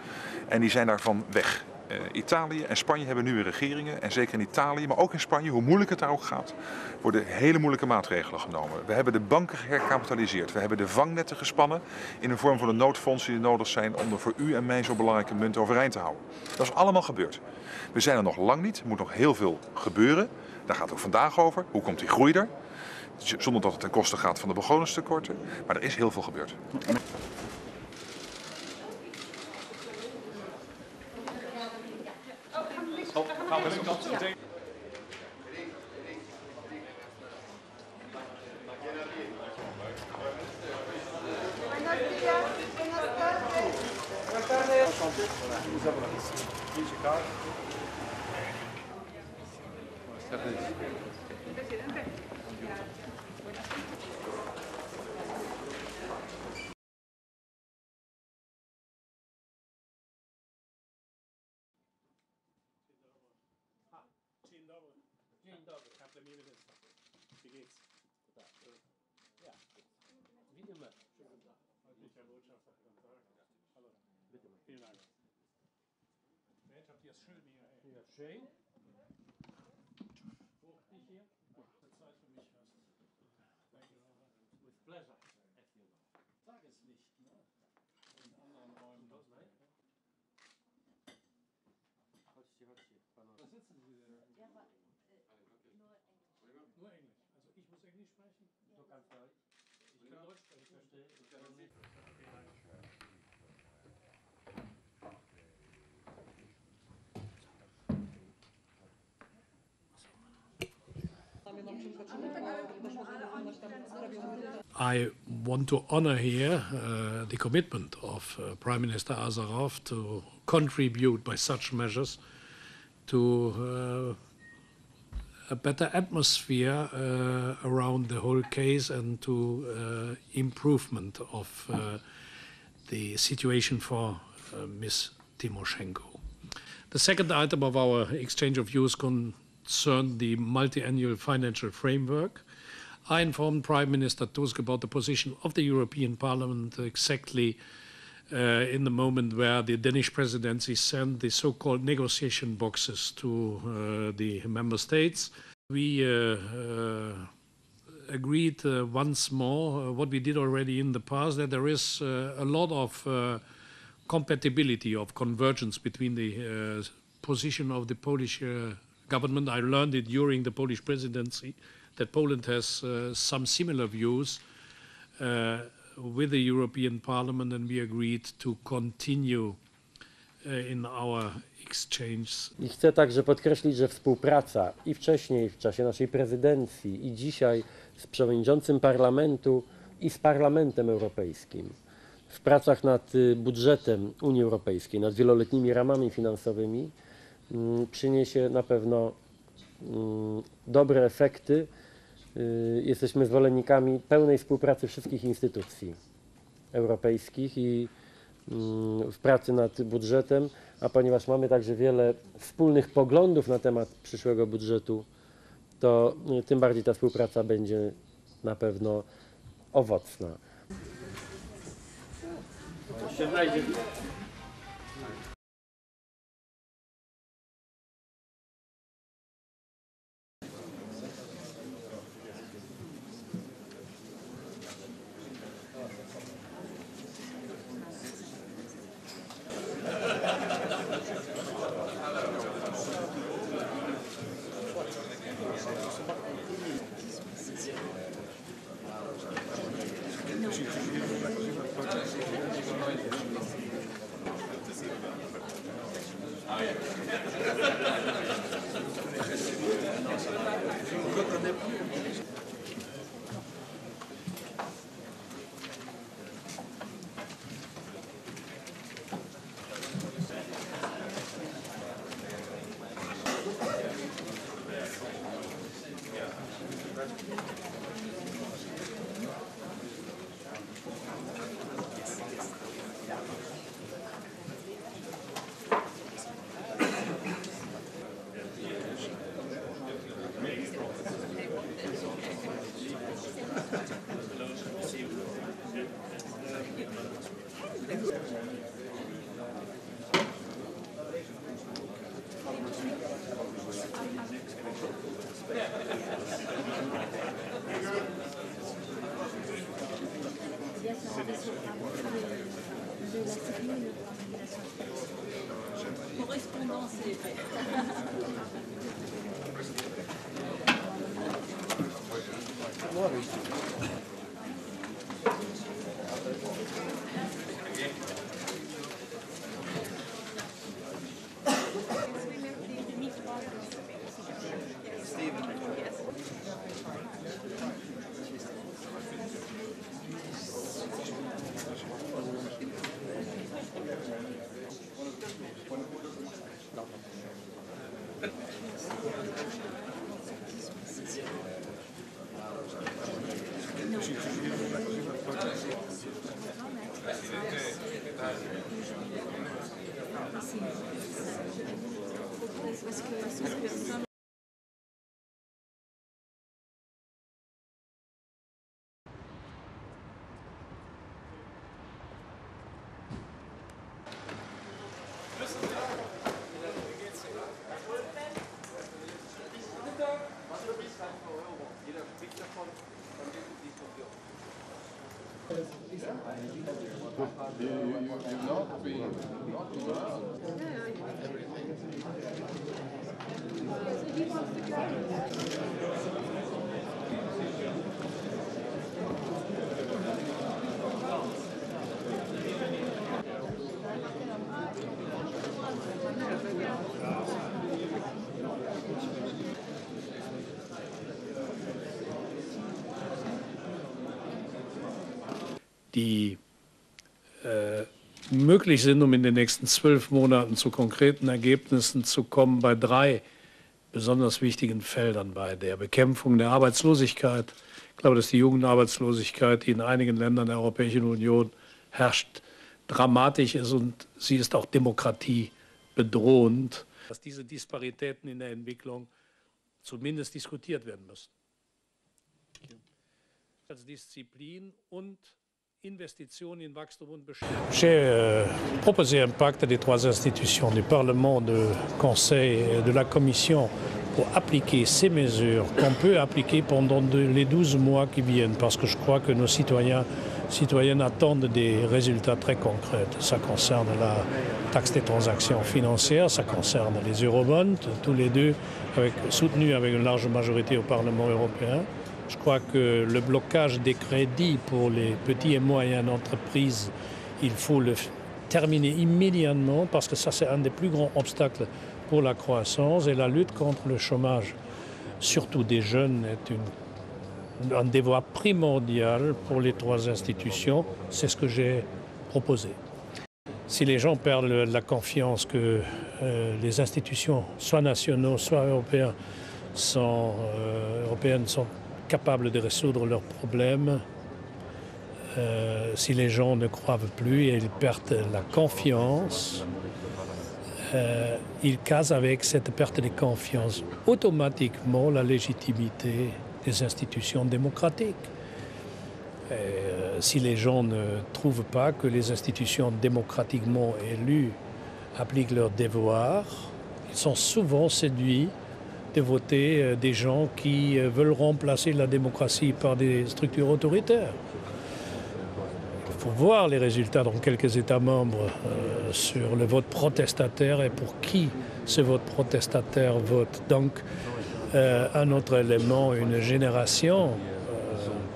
en die zijn daarvan weg. Italië en Spanje hebben nu weer regeringen. En zeker in Italië, maar ook in Spanje, hoe moeilijk het daar ook gaat, worden hele moeilijke maatregelen genomen. We hebben de banken herkapitaliseerd. We hebben de vangnetten gespannen in de vorm van de noodfondsen die nodig zijn om de voor u en mij zo belangrijke munt overeind te houden. Dat is allemaal gebeurd. We zijn er nog lang niet. Er moet nog heel veel gebeuren. Daar gaat het ook vandaag over. Hoe komt die groei er? Zonder dat het ten koste gaat van de begrotingstekorten. Maar er is heel veel gebeurd. Dzień dobry, Herr Premierminister. Wie geht's? Ja, widzimy. Freundlicher Botschafter, guten Tag. Hallo. Bitte. Vielen Dank. Mensch, habt ihr es schön hier? Ja, schön. Fruchtig hier. Zeit für mich hast. Danke. With pleasure. Tageslicht, ne? In anderen Räumen. Chodźcie, panowie. Was sitzen Sie denn? Ja, aber nur Englisch. Also ich muss Englisch sprechen? Du kannst Deutsch. Ich kann Deutsch sprechen. Verstehe. Ich kann das nicht. I want to honor here the commitment of Prime Minister Azarov to contribute by such measures to a better atmosphere around the whole case and to improvement of the situation for Ms. Tymoshenko. The second item of our exchange of views concerned the multi-annual financial framework. I informed Prime Minister Tusk about the position of the European Parliament exactly in the moment where the Danish presidency sent the so-called negotiation boxes to the member states. We agreed once more what we did already in the past, that there is a lot of compatibility, of convergence between the position of the Polish government. I learned it during the Polish presidency that Poland has some similar views with the European Parliament, and we agreed to continue in our exchange. I chcę także podkreślić, że współpraca i wcześniej, w czasie naszej prezydencji, i dzisiaj z przewodniczącym Parlamentu i z Parlamentem Europejskim w pracach nad budżetem Unii Europejskiej, nad wieloletnimi ramami finansowymi przyniesie na pewno dobre efekty. Jesteśmy zwolennikami pełnej współpracy wszystkich instytucji europejskich i w pracy nad budżetem, a ponieważ mamy także wiele wspólnych poglądów na temat przyszłego budżetu, to tym bardziej ta współpraca będzie na pewno owocna. Die möglich sind, um in den nächsten 12 Monaten zu konkreten Ergebnissen zu kommen, bei 3 besonders wichtigen Feldern: bei der Bekämpfung der Arbeitslosigkeit. Ich glaube, dass die Jugendarbeitslosigkeit, die in einigen Ländern der Europäischen Union herrscht, dramatisch ist, und sie ist auch demokratiebedrohend. Dass diese Disparitäten in der Entwicklung zumindest diskutiert werden müssen. Als Disziplin und J'ai proposé un pacte des 3 institutions, du Parlement, du Conseil et de la Commission, pour appliquer ces mesures qu'on peut appliquer pendant les 12 mois qui viennent, parce que je crois que nos citoyennes attendent des résultats très concrets. Ça concerne la taxe des transactions financières, ça concerne les eurobonds, tous les deux soutenus avec une large majorité au Parlement européen. Je crois que le blocage des crédits pour les petites et moyennes entreprises, il faut le terminer immédiatement, parce que ça, c'est un des plus grands obstacles pour la croissance. Et la lutte contre le chômage, surtout des jeunes, est un devoir primordial pour les 3 institutions. C'est ce que j'ai proposé. Si les gens perdent la confiance que les institutions, soit nationaux, soit européennes, sont capables de résoudre leurs problèmes, si les gens ne croient plus et ils perdent la confiance, ils cassent avec cette perte de confiance automatiquement la légitimité des institutions démocratiques. Si les gens ne trouvent pas que les institutions démocratiquement élues appliquent leurs devoirs, ils sont souvent séduits de voter des gens qui veulent remplacer la démocratie par des structures autoritaires. Il faut voir les résultats dans quelques États membres sur le vote protestataire et pour qui ce vote protestataire vote. Donc, un autre élément, une génération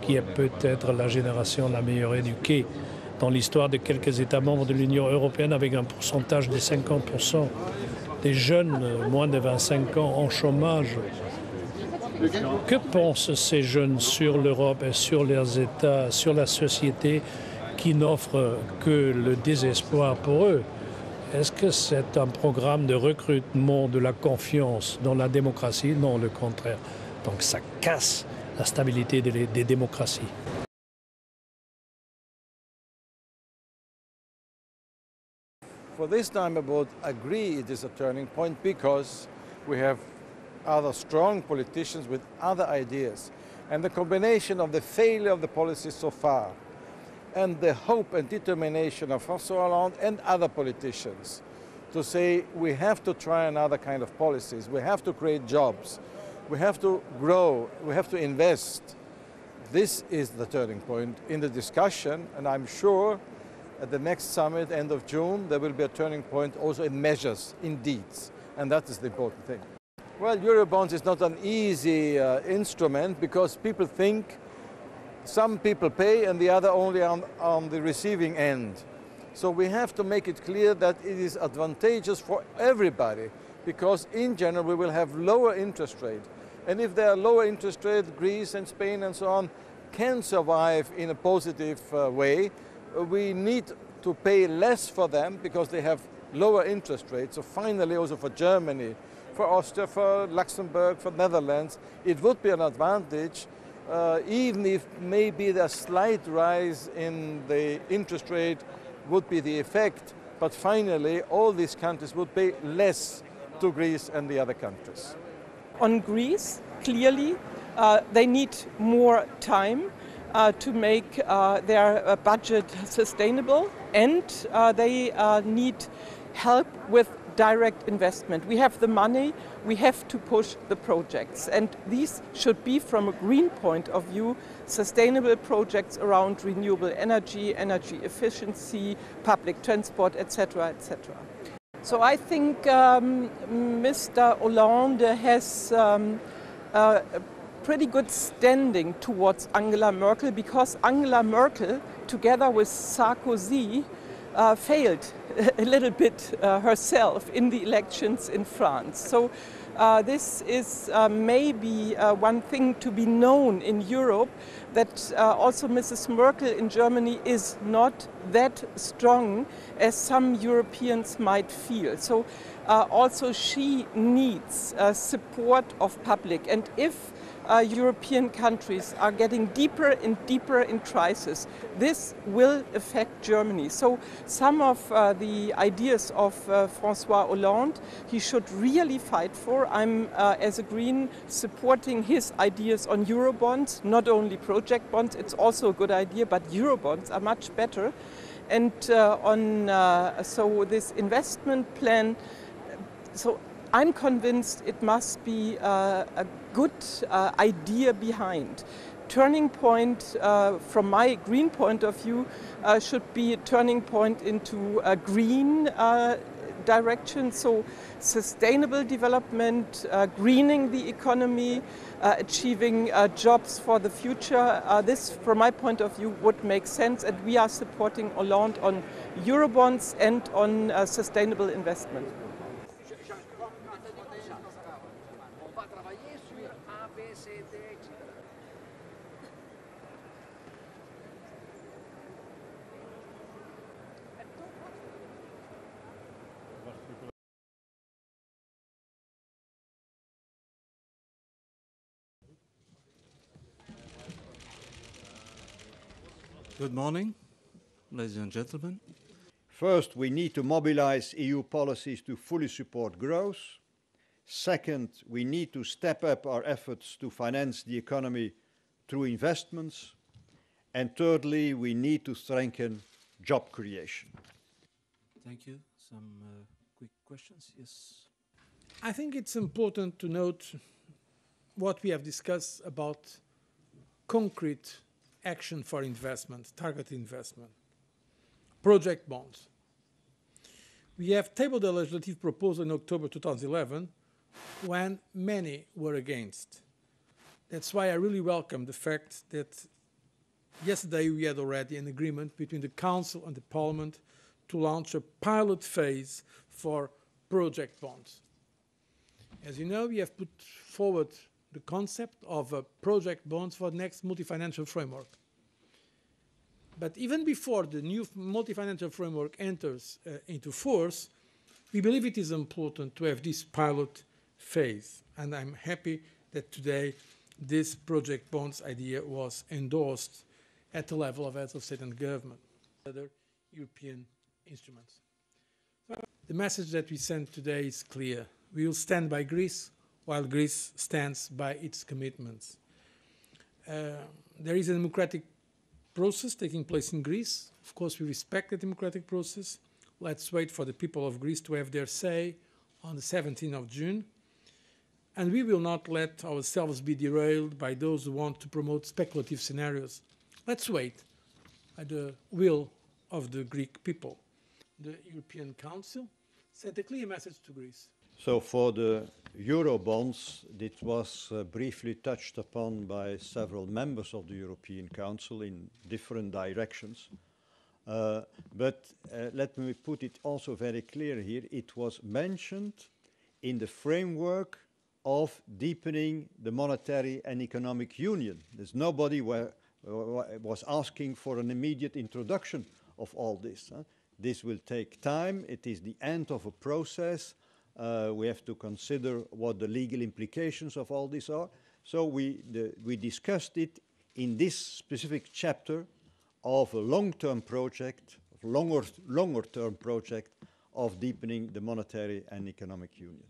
qui est peut-être la génération la meilleure éduquée dans l'histoire de quelques États membres de l'Union européenne, avec un pourcentage de 50% des jeunes moins de 25 ans en chômage. Que pensent ces jeunes sur l'Europe et sur leurs États, sur la société qui n'offre que le désespoir pour eux? Est-ce que c'est un programme de recrutement de la confiance dans la démocratie? Non, le contraire. Donc ça casse la stabilité des démocraties. For this time about agree it is a turning point, because we have other strong politicians with other ideas. And the combination of the failure of the policies so far and the hope and determination of François Hollande and other politicians to say we have to try another kind of policies, we have to create jobs, we have to grow, we have to invest. This is the turning point in the discussion, and I'm sure at the next summit, end of June, there will be a turning point also in measures, in deeds, and that is the important thing. Well, Eurobonds is not an easy instrument, because people think some people pay and the other only on the receiving end. So we have to make it clear that it is advantageous for everybody, because in general we will have lower interest rate. And if there are lower interest rates, Greece and Spain and so on can survive in a positive way. We need to pay less for them because they have lower interest rates. So finally, also for Germany, for Austria, for Luxembourg, for Netherlands, it would be an advantage, even if maybe a slight rise in the interest rate would be the effect. but finally all these countries would pay less to Greece and the other countries. On Greece, clearly, they need more time to make their budget sustainable, and they need help with direct investment. We have the money, we have to push the projects, and these should be, from a green point of view, sustainable projects around renewable energy, energy efficiency, public transport, etc., etc. So I think Mr. Hollande has a pretty good standing towards Angela Merkel, because Angela Merkel, together with Sarkozy, failed a little bit herself in the elections in France. So this is maybe one thing to be known in Europe, that also Mrs. Merkel in Germany is not that strong as some Europeans might feel. So also she needs support of public, and if European countries are getting deeper and deeper in crisis, this will affect Germany. So some of the ideas of François Hollande, he should really fight for. I'm, as a Green, supporting his ideas on Eurobonds, not only project bonds. It's also a good idea, but Eurobonds are much better. And so this investment plan, so I'm convinced it must be a good idea behind. Turning point, from my green point of view, should be a turning point into a green direction, so sustainable development, greening the economy, achieving jobs for the future. This, from my point of view, would make sense, and we are supporting Hollande on Eurobonds and on sustainable investment. Good morning, ladies and gentlemen. First, we need to mobilize EU policies to fully support growth. Second, we need to step up our efforts to finance the economy through investments. And thirdly, we need to strengthen job creation. Thank you. Some quick questions? Yes. I think it's important to note what we have discussed about concrete action for investment, targeted investment, project bonds. We have tabled a legislative proposal in October 2011 when many were against. That's why I really welcome the fact that yesterday we had already an agreement between the Council and the Parliament to launch a pilot phase for project bonds. As you know, we have put forward the concept of project bonds for the next multi-financial framework. But even before the new multi-financial framework enters into force, we believe it is important to have this pilot phase. And I'm happy that today this project bonds idea was endorsed at the level of heads of state and government, other European instruments. The message that we send today is clear. We will stand by Greece while Greece stands by its commitments. There is a democratic process taking place in Greece. Of course, we respect the democratic process. Let's wait for the people of Greece to have their say on the 17th of June. And we will not let ourselves be derailed by those who want to promote speculative scenarios. Let's wait by the will of the Greek people. The European Council sent a clear message to Greece. So for the Eurobonds, it was briefly touched upon by several members of the European Council in different directions. But let me put it also very clear here. It was mentioned in the framework of deepening the monetary and economic union. There's nobody was asking for an immediate introduction of all this. This will take time. It is the end of a process. We have to consider what the legal implications of all this are. So we discussed it in this specific chapter of a long-term project longer term project of deepening the monetary and economic union.